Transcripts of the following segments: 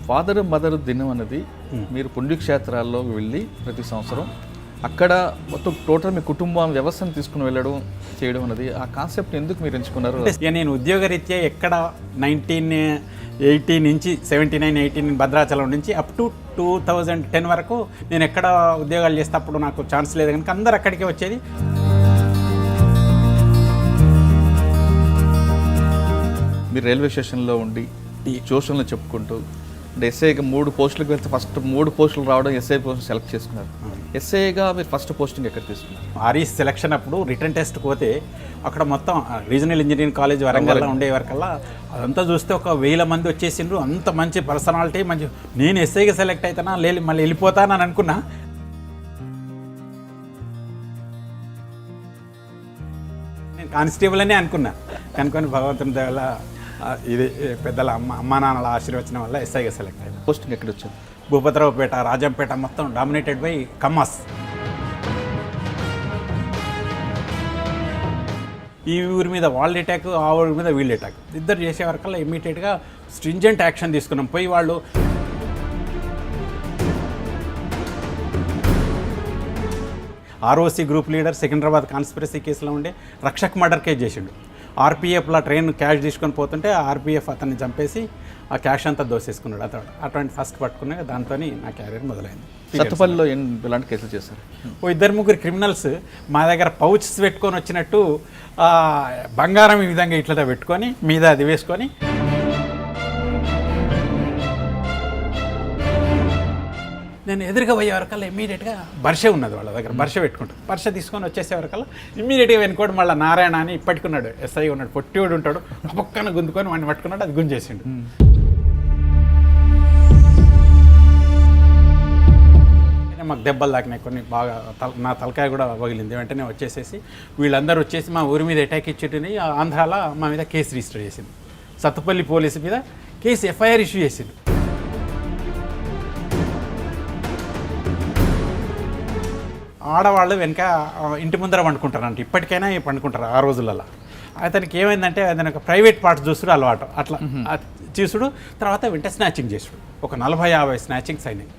Father mother దినం అనేది మీరు పుణ్యక్షేత్రాల్లో వెళ్ళి ప్రతి సంవత్సరం అక్కడ మొత్తం టోటల్ మీ కుటుంబం వ్యవస్థను తీసుకుని వెళ్ళడం చేయడం అనేది ఆ కాన్సెప్ట్ ఎందుకు మీరు ఎంచుకున్నారు? నేను ఉద్యోగరీత్యా ఎక్కడ 1980 నుంచి 79, 18 భద్రాచలం నుంచి అప్ టు 2010 వరకు నేను ఎక్కడ ఉద్యోగాలు చేస్తే అప్పుడు నాకు ఛాన్స్ లేదు కనుక అందరు అక్కడికే వచ్చేది. మీరు రైల్వే స్టేషన్లో ఉండి ట్యూషన్లో చెప్పుకుంటూ అంటే ఎస్ఐగా 3 పోస్టులకు వెళ్తే ఫస్ట్ 3 పోస్టులు రావడం ఎస్ఐ పోస్ట్ సెలెక్ట్ చేసుకున్నారు. ఎస్ఐగా మీరు ఫస్ట్ పోస్టింగ్ ఎక్కడ తీసుకున్నారు? ఆర్ఈ సెలక్షన్ అప్పుడు రిటర్న్ టెస్ట్ పోతే అక్కడ మొత్తం రీజనల్ ఇంజనీరింగ్ కాలేజ్ వరంగల్లో ఉండే వరకల్లా అదంతా చూస్తే ఒక 1000 మంది వచ్చేసిండ్రు. అంత మంచి పర్సనాలిటీ, మంచి నేను ఎస్ఐగా సెలెక్ట్ అవుతానా లేదు మళ్ళీ వెళ్ళిపోతానని అనుకున్నా. నేను కానిస్టేబుల్ అనే అనుకున్నా కనుకొని భగవంతుని వల్ల ఇది పెద్దల అమ్మా నాన్నల ఆశీర్వచనం వల్ల ఎస్ఐగా సెలెక్ట్ అయ్యింది. పోస్టింగ్ ఎక్కడ వచ్చింది? భూపతిరావుపేట, రాజంపేట మొత్తం డామినేటెడ్ బై కమ్మాస్. ఈ ఊరి మీద వాళ్ళ అటాక్, ఆ ఊరి మీద వీళ్ళ అటాక్ ఇద్దరు చేసే వరకల్లా ఇమ్మీడియట్గా స్ట్రింజెంట్ యాక్షన్ తీసుకున్నాం. పోయి వాళ్ళు ROC group leader Secunderabad conspiracy కేసులో ఉండే రక్షక్ మర్డర్ కేసు చేసిండు. ఆర్పీఎఫ్లో ట్రైన్ క్యాష్ తీసుకొని పోతుంటే ఆర్పీఎఫ్ అతన్ని చంపేసి ఆ క్యాష్ అంతా దోసేసుకున్నాడు. అటువంటి ఫస్ట్ పట్టుకునే దాంతో నా క్యారియర్ మొదలైంది. సత్తుపల్లిలో ఎలాంటి కేసులు చేశారు? ఓ 2-3 క్రిమినల్స్ మా దగ్గర పౌచ్స్ పెట్టుకొని వచ్చినట్టు బంగారం ఈ విధంగా ఇట్లా పెట్టుకొని మీద అది వేసుకొని నేను ఎదురుగా పోయే వరకల్లా ఇమ్మీడియట్గా బర్ష ఉన్నది వాళ్ళ దగ్గర, బర్ష పెట్టుకుంటాడు. బర్ష తీసుకొని వచ్చేసే వరకల్లా ఇమ్మీడియట్గా వెనుకోడు మళ్ళీ నారాయణ అని ఇప్పటికున్నాడు ఎస్ఐ ఉన్నాడు, పొట్టివాడు ఉంటాడు, పక్కన గుందుకొని వాడిని పట్టుకున్నాడు, అది గుంజేసిండు. మాకు దెబ్బలు తాకినాయి కొన్ని బాగా, నా తలకాయ కూడా పగిలింది. వెంటనే వచ్చేసేసి వీళ్ళందరూ వచ్చేసి మా ఊరి మీద అటాక్ ఇచ్చేటని ఆంధ్రాలో మా మీద కేసు రిజిస్టర్ చేసింది. సత్తుపల్లి పోలీసు మీద కేసు ఎఫ్ఐఆర్ ఇష్యూ చేసింది. ఆడవాళ్ళు వెనక ఇంటి ముందర పండుకుంటారంట, ఇప్పటికైనా పండుకుంటారు ఆ రోజులలో. అతనికి ఏమైందంటే అతను ఒక ప్రైవేట్ పార్ట్స్ చూసుడు అలవాటు, అట్లా చూసుడు. తర్వాత వెంట స్నాచింగ్ చేసుడు, ఒక 40-50 స్నాచింగ్స్ అయినాయి.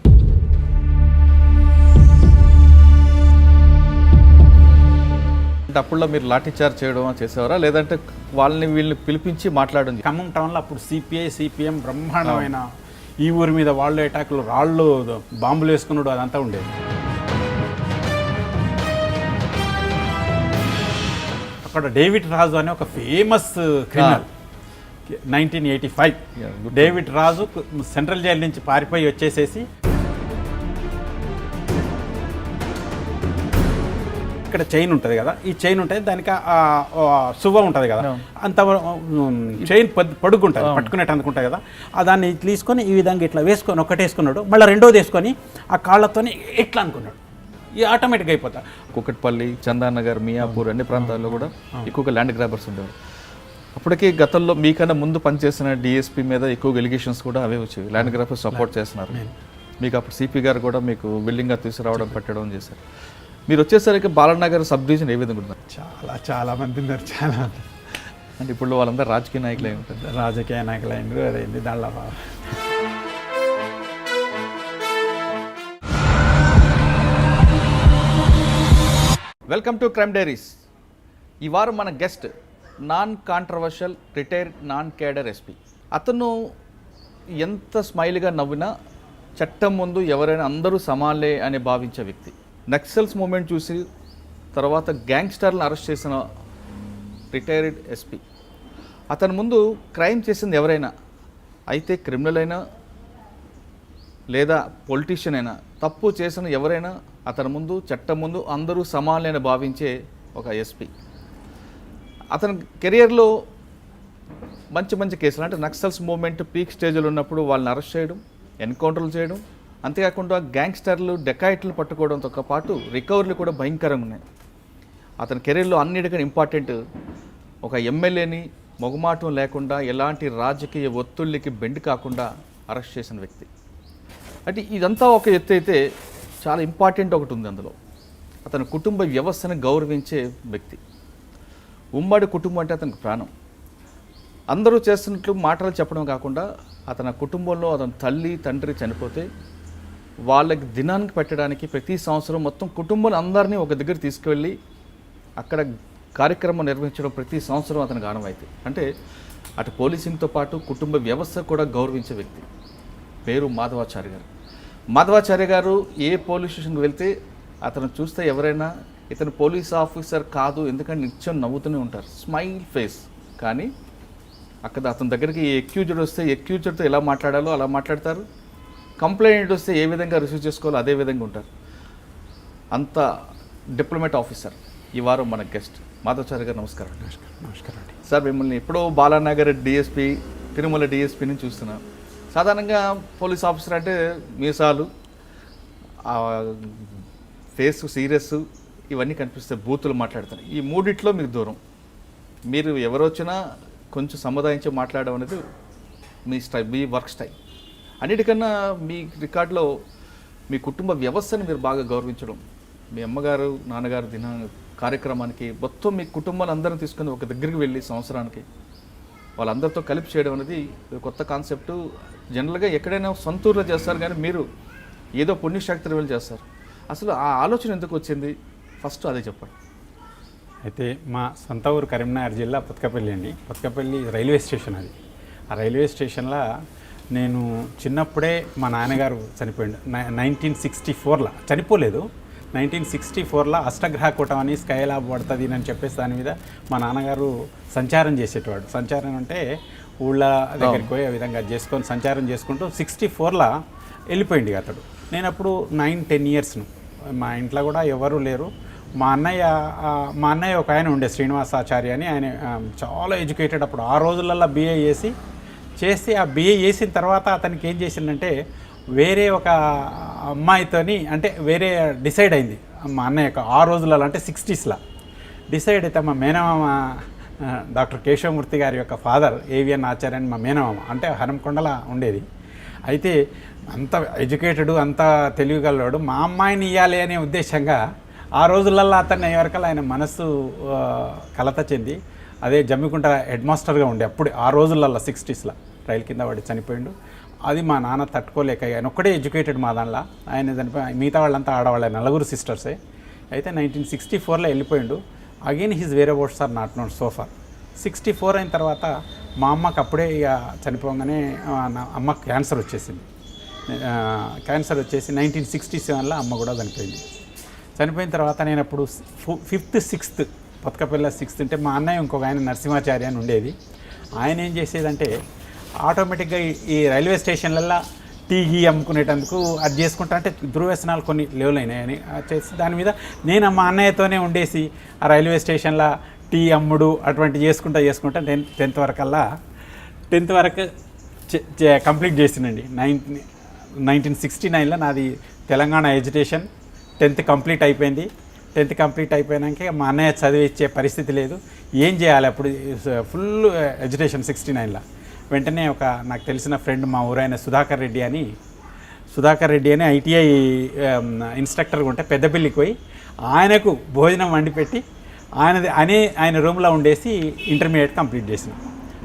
అంటే అప్పుడులో మీరు లాఠీ చార్జ్ చేయడం చేసేవారా లేదంటే వీళ్ళని పిలిపించి మాట్లాడడం? ఖమ్మం టౌన్లో అప్పుడు సిపిఐ సిపిఎం బ్రహ్మాండమైన ఈ ఊరి మీద వాళ్ళు అటాకులు, రాళ్ళు బాంబులు వేసుకున్నాడు, అదంతా ఉండేది. అక్కడ డేవిడ్ రాజు అనే ఒక ఫేమస్ క్రిమినల్ 1985 డేవిడ్ రాజు సెంట్రల్ జైలు నుంచి పారిపోయి వచ్చేసేసి ఇక్కడ చైన్ ఉంటుంది కదా, ఈ చైన్ ఉంటుంది, దానికి సువ్వ ఉంటుంది కదా, అంత చైన్ పొడుగుంటుంది, పట్టుకునేట్టు అనుకుంటుంది కదా, దాన్ని తీసుకొని ఈ విధంగా ఇట్లా వేసుకొని ఒకటి వేసుకున్నాడు, మళ్ళీ రెండోది వేసుకొని ఆ కాళ్ళతో ఇట్లా అనుకున్నాడు. ఈ ఆటోమేటిక్గా అయిపోతా. కుకట్పల్లి, చందానగర్, మియాపూర్ అన్ని ప్రాంతాల్లో కూడా ఎక్కువగా ల్యాండ్ గ్రాబర్స్ ఉండేవారు. అప్పటికి గతంలో మీకన్నా ముందు పనిచేసిన డిఎస్పీ మీద ఎక్కువ ఎలిగేషన్స్ కూడా అవే వచ్చేవి, ల్యాండ్ గ్రాబర్స్ సపోర్ట్ చేస్తున్నారు. మీకు అప్పుడు సిపి గారు కూడా మీకు విల్లింగ్గా తీసుకురావడం పెట్టడం చేశారు. మీరు వచ్చేసరికి బాలనగర్ సబ్ డివిజన్ ఏ విధంగా ఉంటుంది? చాలా మంది ఉన్నారు, చాలా మంది. అంటే ఇప్పుడు వాళ్ళందరూ రాజకీయ నాయకులు అయి ఉంటుంది. రాజకీయ నాయకులు అయినారు, అదైంది దానిలో. Welcome to crime diaries. ఈ వారం మన guest non controversial retired non cadre SP. అతను ఎంత స్మైల్గా నవ్వినా చట్టం ముందు ఎవరైనా అందరూ సమానలే అని భావించే వ్యక్తి. నక్సల్స్ మూమెంట్ చూసి తర్వాత గ్యాంగ్స్టర్లను అరెస్ట్ చేసిన రిటైర్డ్ ఎస్పీ. అతని ముందు క్రైమ్ చేసింది ఎవరైనా, అయితే క్రిమినల్ అయినా లేదా పొలిటీషియన్ అయినా, తప్పు చేసిన ఎవరైనా అతని ముందు చట్టం ముందు అందరూ సమానలేని భావించే ఒక ఎస్పీ. అతని కెరియర్లో మంచి మంచి కేసులు, అంటే నక్సల్స్ మూమెంట్ పీక్ స్టేజ్లో ఉన్నప్పుడు వాళ్ళని అరెస్ట్ చేయడం, ఎన్కౌంటర్లు చేయడం, అంతేకాకుండా గ్యాంగ్స్టర్లు, డెకాయిట్లు పట్టుకోవడంతో పాటు రికవరీలు కూడా భయంకరంగా ఉన్నాయి. అతని కెరీర్లో అన్నిటికన్నా ఇంపార్టెంట్, ఒక ఎమ్మెల్యేని మొగమాటం లేకుండా ఎలాంటి రాజకీయ ఒత్తిళ్ళకి బెండ్ కాకుండా అరెస్ట్ చేసిన వ్యక్తి. అంటే ఇదంతా ఒక ఎత్తు అయితే చాలా ఇంపార్టెంట్ ఒకటి ఉంది అందులో. అతని కుటుంబ వ్యవస్థను గౌరవించే వ్యక్తి. ఉమ్మడి కుటుంబం అంటే అతనికి ప్రాణం. అందరూ చేస్తున్నట్లు మాటలు చెప్పడం కాకుండా అతని కుటుంబంలో అతని తల్లి తండ్రి చనిపోతే వాళ్ళకి దినానికి పెట్టడానికి ప్రతి సంవత్సరం మొత్తం కుటుంబం అందరినీ ఒక దగ్గర తీసుకువెళ్ళి అక్కడ కార్యక్రమం నిర్వహించడం ప్రతి సంవత్సరం అతనికి ఆనవాయితీ. అంటే అటు పోలీసింగ్తో పాటు కుటుంబ వ్యవస్థ కూడా గౌరవించే వ్యక్తి. పేరు మాధవాచారి గారు. మాధవాచార్య గారు ఏ పోలీస్ స్టేషన్కి వెళ్తే అతను చూస్తే ఎవరైనా ఇతను పోలీస్ ఆఫీసర్ కాదు, ఎందుకంటే నిత్యం నవ్వుతూనే ఉంటారు, స్మైల్ ఫేస్. కానీ అక్కడ అతని దగ్గరికి ఎక్యూజ్డ్ వస్తే ఎక్యూజ్డ్తో ఎలా మాట్లాడాలో అలా మాట్లాడతారు, కంప్లైంట్ వస్తే ఏ విధంగా రిసీవ్ చేసుకోవాలో అదే విధంగా ఉంటారు. అంత డిప్లొమేట్ ఆఫీసర్. ఈ వారం మన గెస్ట్ మాధవాచార్య గారు. నమస్కారం. నమస్కారం అండి. సార్, మిమ్మల్ని ఎప్పుడో బాలానగర్ డిఎస్పీ, తిరుమల డిఎస్పీని చూస్తున్నాం. సాధారణంగా పోలీస్ ఆఫీసర్ అంటే మీసాలు, ఫేస్ సీరియస్, ఇవన్నీ కనిపిస్తాయి, బూతులు మాట్లాడతారు. ఈ మూడిట్లో మీకు దూరం. మీరు ఎవరు వచ్చినా కొంచెం సముదాయించి మాట్లాడడం అనేది మీ స్టైల్, మీ వర్క్ స్టైల్. అన్నిటికన్నా మీ రికార్డులో మీ కుటుంబ వ్యవస్థను మీరు బాగా గౌరవించడం, మీ అమ్మగారు నాన్నగారు దిన కార్యక్రమానికి మొత్తం మీ కుటుంబాన్ని అందరిని తీసుకుని ఒక దగ్గరికి వెళ్ళి సంవత్సరానికి వాళ్ళందరితో కలిపి చేయడం అనేది కొత్త కాన్సెప్టు. జనరల్గా ఎక్కడైనా సొంతూరులో చేస్తారు, కానీ మీరు ఏదో పుణ్యశక్తిని వెళ్ళి చేస్తారు. అసలు ఆ ఆలోచన ఎందుకు వచ్చింది? ఫస్ట్ అదే చెప్పండి. అయితే మా సొంత ఊరు కరీంనగర్ జిల్లా పొత్కపల్లి అండి. పొత్కపల్లి రైల్వే స్టేషన్ అది. ఆ రైల్వే స్టేషన్లో నేను చిన్నప్పుడే మా నాన్నగారు చనిపోయిండు. 1964లో చనిపోలేదు, 1964లో అష్టగ్రహ కూటం అని స్కైలాబ్ పడుతుంది అని చెప్పేసి దాని మీద మా నాన్నగారు సంచారం చేసేటవాడు. సంచారం అంటే ఊళ్ళ దగ్గరికి పోయి ఆ విధంగా చేసుకొని సంచారం చేసుకుంటూ 64లో వెళ్ళిపోయింది అతడు. నేను అప్పుడు 9-10 ఇయర్స్ను. మా ఇంట్లో కూడా ఎవరు లేరు. మా అన్నయ్య ఒక ఆయన ఉండే, శ్రీనివాసాచార్య అని. ఆయన చాలా ఎడ్యుకేటెడ్. అప్పుడు ఆ రోజులల్లో BA చేసి ఆ BA చేసిన తర్వాత అతనికి ఏం చేసిందంటే వేరే ఒక అమ్మాయితోని, అంటే వేరే డిసైడ్ అయింది మా అన్నయ్య ఆ రోజులలో, అంటే 60స్లో డిసైడ్ అయితే మా మేనమామ డాక్టర్ కేశవమూర్తి గారి యొక్క ఫాదర్ AVN ఆచార్య అని మా మేనమామ, అంటే హనంకొండలా ఉండేది. అయితే అంత ఎడ్యుకేటెడ్, అంత తెలివిగలవాడు. మా అమ్మాయిని ఇవ్వాలి అనే ఉద్దేశంగా ఆ రోజులల్లో అతన్ని అయ్యేవరకల్లా ఆయన మనస్సు కలత చెంది అదే జమ్మికుంట హెడ్ మాస్టర్గా ఉండే అప్పుడు ఆ రోజులల్లో 60స్లో రైలు కింద పడి చనిపోయిండు. అది మా నాన్న తట్టుకోలేక, ఆయన ఒక్కడే ఎడ్యుకేటెడ్ మా దానిలో, ఆయన చనిపోయి మిగతా వాళ్ళంతా ఆడవాళ్ళే, 4 సిస్టర్సే. అయితే 1964లో వెళ్ళిపోయిండు. Again his whereabouts are not known so far. 64 అయిన తర్వాత మా అమ్మకి అప్పుడే ఇక చనిపోగానే నా అమ్మకు క్యాన్సర్ వచ్చేసింది. క్యాన్సర్ వచ్చేసి 1967లో అమ్మ కూడా చనిపోయింది. చనిపోయిన తర్వాత నేను అప్పుడు 5th 6th పొత్కపల్లి 6th ఉంటే మా అన్నయ్య ఇంకొక ఆయన నరసింహాచార్య అని ఉండేది. ఆయన ఏం చేసేదంటే ఆటోమేటిక్గా ఈ రైల్వే స్టేషన్లల్లో టీ అమ్ముకునేటందుకు అది చేసుకుంటా, అంటే దుర్వ్యసనాలు కొన్ని లెవెల్ అయినాయని చేసి దాని మీద నేను మా అన్నయ్యతోనే ఉండేసి ఆ రైల్వే స్టేషన్లో టీ అమ్ముడు అటువంటి చేసుకుంటా 10th వరకు కంప్లీట్ చేసిందండి. 1969లో నాది తెలంగాణ ఎడ్యుకేషన్ 10th కంప్లీట్ అయిపోయింది. 10th కంప్లీట్ అయిపోయాక మా అన్నయ్య చదివించే పరిస్థితి లేదు. ఏం చేయాలి అప్పుడు, ఫుల్ ఎడ్యుకేషన్ 69లో. వెంటనే ఒక నాకు తెలిసిన ఫ్రెండ్ మా ఊరైన సుధాకర్ రెడ్డి అని ITI ఇన్స్ట్రక్టర్గా ఉంటే పెద్దపల్లికి పోయి ఆయనకు భోజనం వండి పెట్టి ఆయన రూమ్లో ఉండేసి ఇంటర్మీడియట్ కంప్లీట్ చేసిన.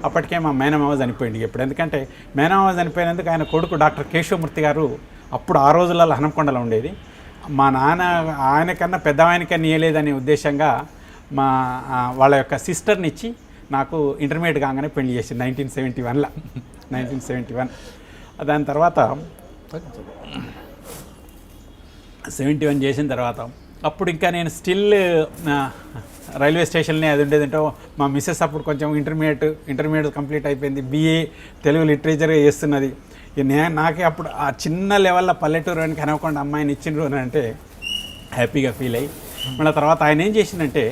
అప్పటికే మా మేనమామ చనిపోయింది ఎప్పుడు, ఎందుకంటే మేనమామ చనిపోయినందుకు ఆయన కొడుకు డాక్టర్ కేశవమూర్తి గారు అప్పుడు ఆ రోజులలో హనంకొండలో ఉండేది. మా నాన్న ఆయనకన్నా పెద్దవాయనకన్నా ఇయ్యలేదనే ఉద్దేశంగా వాళ్ళ యొక్క సిస్టర్ని ఇచ్చి నాకు ఇంటర్మీడియట్ కాగానే పెళ్లి చేసి 1971. దాని తర్వాత 71 చేసిన తర్వాత అప్పుడు ఇంకా నేను స్టిల్ రైల్వే స్టేషన్నే అది ఉండేదంటే మా మిస్సెస్ అప్పుడు కొంచెం ఇంటర్మీడియట్ కంప్లీట్ అయిపోయింది, BA తెలుగు లిటరేచర్ చేస్తున్నది. నాకే అప్పుడు ఆ చిన్న లెవెల్లో పల్లెటూరు అని కనవకుండా అమ్మాయిని ఇచ్చిండ్రు అని అంటే హ్యాపీగా ఫీల్ అయ్యి, మళ్ళీ తర్వాత ఆయన ఏం చేసిందంటే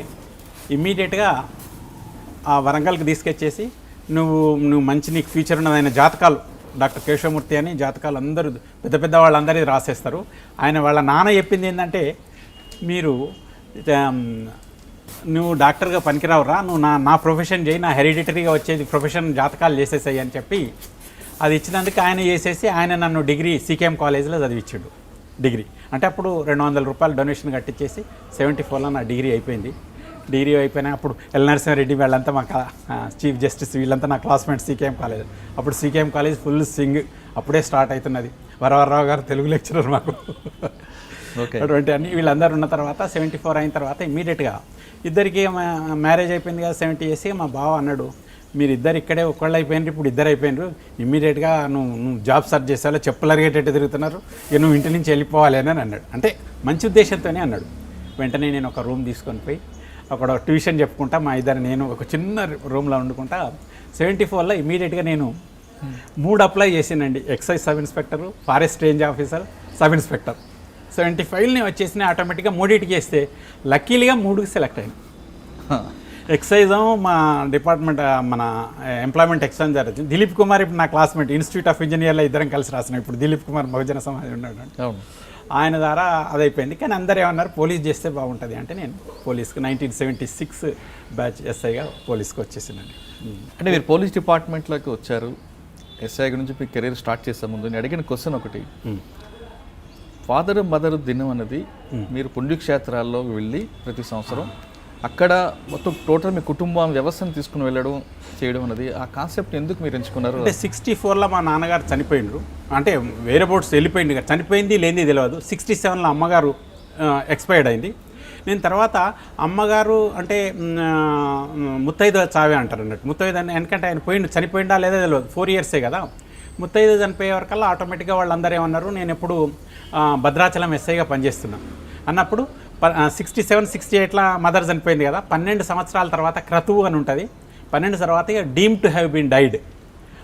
ఇమ్మీడియట్గా ఆ వరంగల్కి తీసుకొచ్చేసి నువ్వు మంచి నీకు ఫ్యూచర్ ఉన్నది, ఆయన జాతకాలు డాక్టర్ కేశవమూర్తి అని జాతకాలు అందరూ పెద్ద వాళ్ళందరికీ రాసేస్తారు. వాళ్ళ నాన్న చెప్పింది ఏంటంటే నువ్వు డాక్టర్గా పనికిరావురా, నువ్వు నా ప్రొఫెషన్ చేయి, నా హెరిడిటరీగా వచ్చేది ప్రొఫెషన్ జాతకాలు చేసేసాయి అని చెప్పి అది ఇచ్చినందుకు ఆయన చేసేసి ఆయన నన్ను డిగ్రీ CKM కాలేజీలో చదివించాడు. డిగ్రీ. అంటే అప్పుడు 200 రూపాయలు డొనేషన్ కట్టించేసి 74లో నా డిగ్రీ అయిపోయింది. డిగ్రీ అయిపోయినా అప్పుడు ఎల్ నరసింహారెడ్డి వాళ్ళంతా మా చీఫ్ జస్టిస్ వీళ్ళంతా నా క్లాస్మేట్ సీకేఎం కాలేజ్. అప్పుడు సీకేఎం కాలేజ్ ఫుల్ సింగ్ అప్పుడే స్టార్ట్ అవుతున్నది. వరవరరావు గారు తెలుగు లెక్చరర్ మాకు. ఓకే. అటువంటి అన్ని వీళ్ళందరూ ఉన్న తర్వాత 74 అయిన తర్వాత ఇమీడియట్గా ఇద్దరికి మ్యారేజ్ అయిపోయింది కదా 70 చేసి మా బావ అన్నాడు, మీరు ఇద్దరు ఇక్కడే ఒకళ్ళు అయిపోయినారు, ఇప్పుడు ఇద్దరు అయిపోయినారు, ఇమ్మీడియట్గా నువ్వు జాబ్ సర్చ్ చేసేవాళ్ళు చెప్పులు అరిగేటట్టు తిరుగుతున్నారు, ఇక నువ్వు ఇంటి నుంచి వెళ్ళిపోవాలి అని అన్నాడు. అంటే మంచి ఉద్దేశంతోనే అన్నాడు. వెంటనే నేను ఒక రూమ్ తీసుకొని పోయి అక్కడ ట్యూషన్ చెప్పుకుంటా మా ఇద్దరు నేను ఒక చిన్న రూమ్లో వండుకుంటా. 74లో ఇమీడియట్గా నేను 3 అప్లై చేసానండి. Excise sub inspector, forest range officer, sub inspector. 75 వచ్చేసినాయి ఆటోమేటిక్గా. 3 వేస్తే లక్కీలీగా 3కి సెలెక్ట్ అయ్యాను. ఎక్సైజ్ మా డిపార్ట్మెంట్ మన ఎంప్లాయ్మెంట్ ఎక్స్చేంజ్ జరుగుతుంది. దిలీప్ కుమార్ ఇప్పుడు నా క్లాస్మేట్, ఇన్స్టిట్యూట్ ఆఫ్ ఇంజనీర్లో ఇద్దరం కలిసి రాసినాం. ఇప్పుడు దిలీప్ కుమార్ బహుజన సమాజ్ ఉన్నాడు, ఆయన ద్వారా అది అయిపోయింది. కానీ అందరూ ఏమన్నారు, పోలీస్ చేస్తే బాగుంటుంది అంటే నేను పోలీస్కి 1976 బ్యాచ్ ఎస్ఐగా పోలీస్కి వచ్చేసానండి. అంటే మీరు పోలీస్ డిపార్ట్మెంట్లోకి వచ్చారు, ఎస్ఐ గురించి మీ కెరీర్ స్టార్ట్ చేసే ముందు నేను అడిగిన క్వశ్చన్ ఒకటి, ఫాదర్ మదర్ దినం అనేది మీరు పుణ్యక్షేత్రాల్లో వెళ్ళి ప్రతి సంవత్సరం అక్కడ మొత్తం టోటల్ మీ కుటుంబం వ్యవస్థను తీసుకుని వెళ్ళడం చేయడం అనేది ఆ కాన్సెప్ట్ ఎందుకు మీరు ఎంచుకున్నారు? అంటే 64లో మా నాన్నగారు చనిపోయినరు, అంటే వేరే బోట్స్ వెళ్ళిపోయింది కదా, చనిపోయింది లేనిది తెలియదు. 67లో అమ్మగారు ఎక్స్పైర్డ్ అయింది. నేను తర్వాత అమ్మగారు అంటే ముత్తైదు చావే అంటారు అన్నట్టు. ముత్తైదు అని ఎందుకంటే ఆయన చనిపోయిందా లేదా తెలియదు, 4 ఇయర్సే కదా. ముత్తైదు చనిపోయే వరకల్లా ఆటోమేటిక్గా వాళ్ళందరూ ఏమన్నారు, నేను ఎప్పుడు భద్రాచలం ఎస్ఐగా పనిచేస్తున్నాను అన్నప్పుడు 67, 68లో మదర్ చనిపోయింది కదా, 12 సంవత్సరాల తర్వాత క్రతువు అని ఉంటుంది. 12 తర్వాత ఇక deem to have been died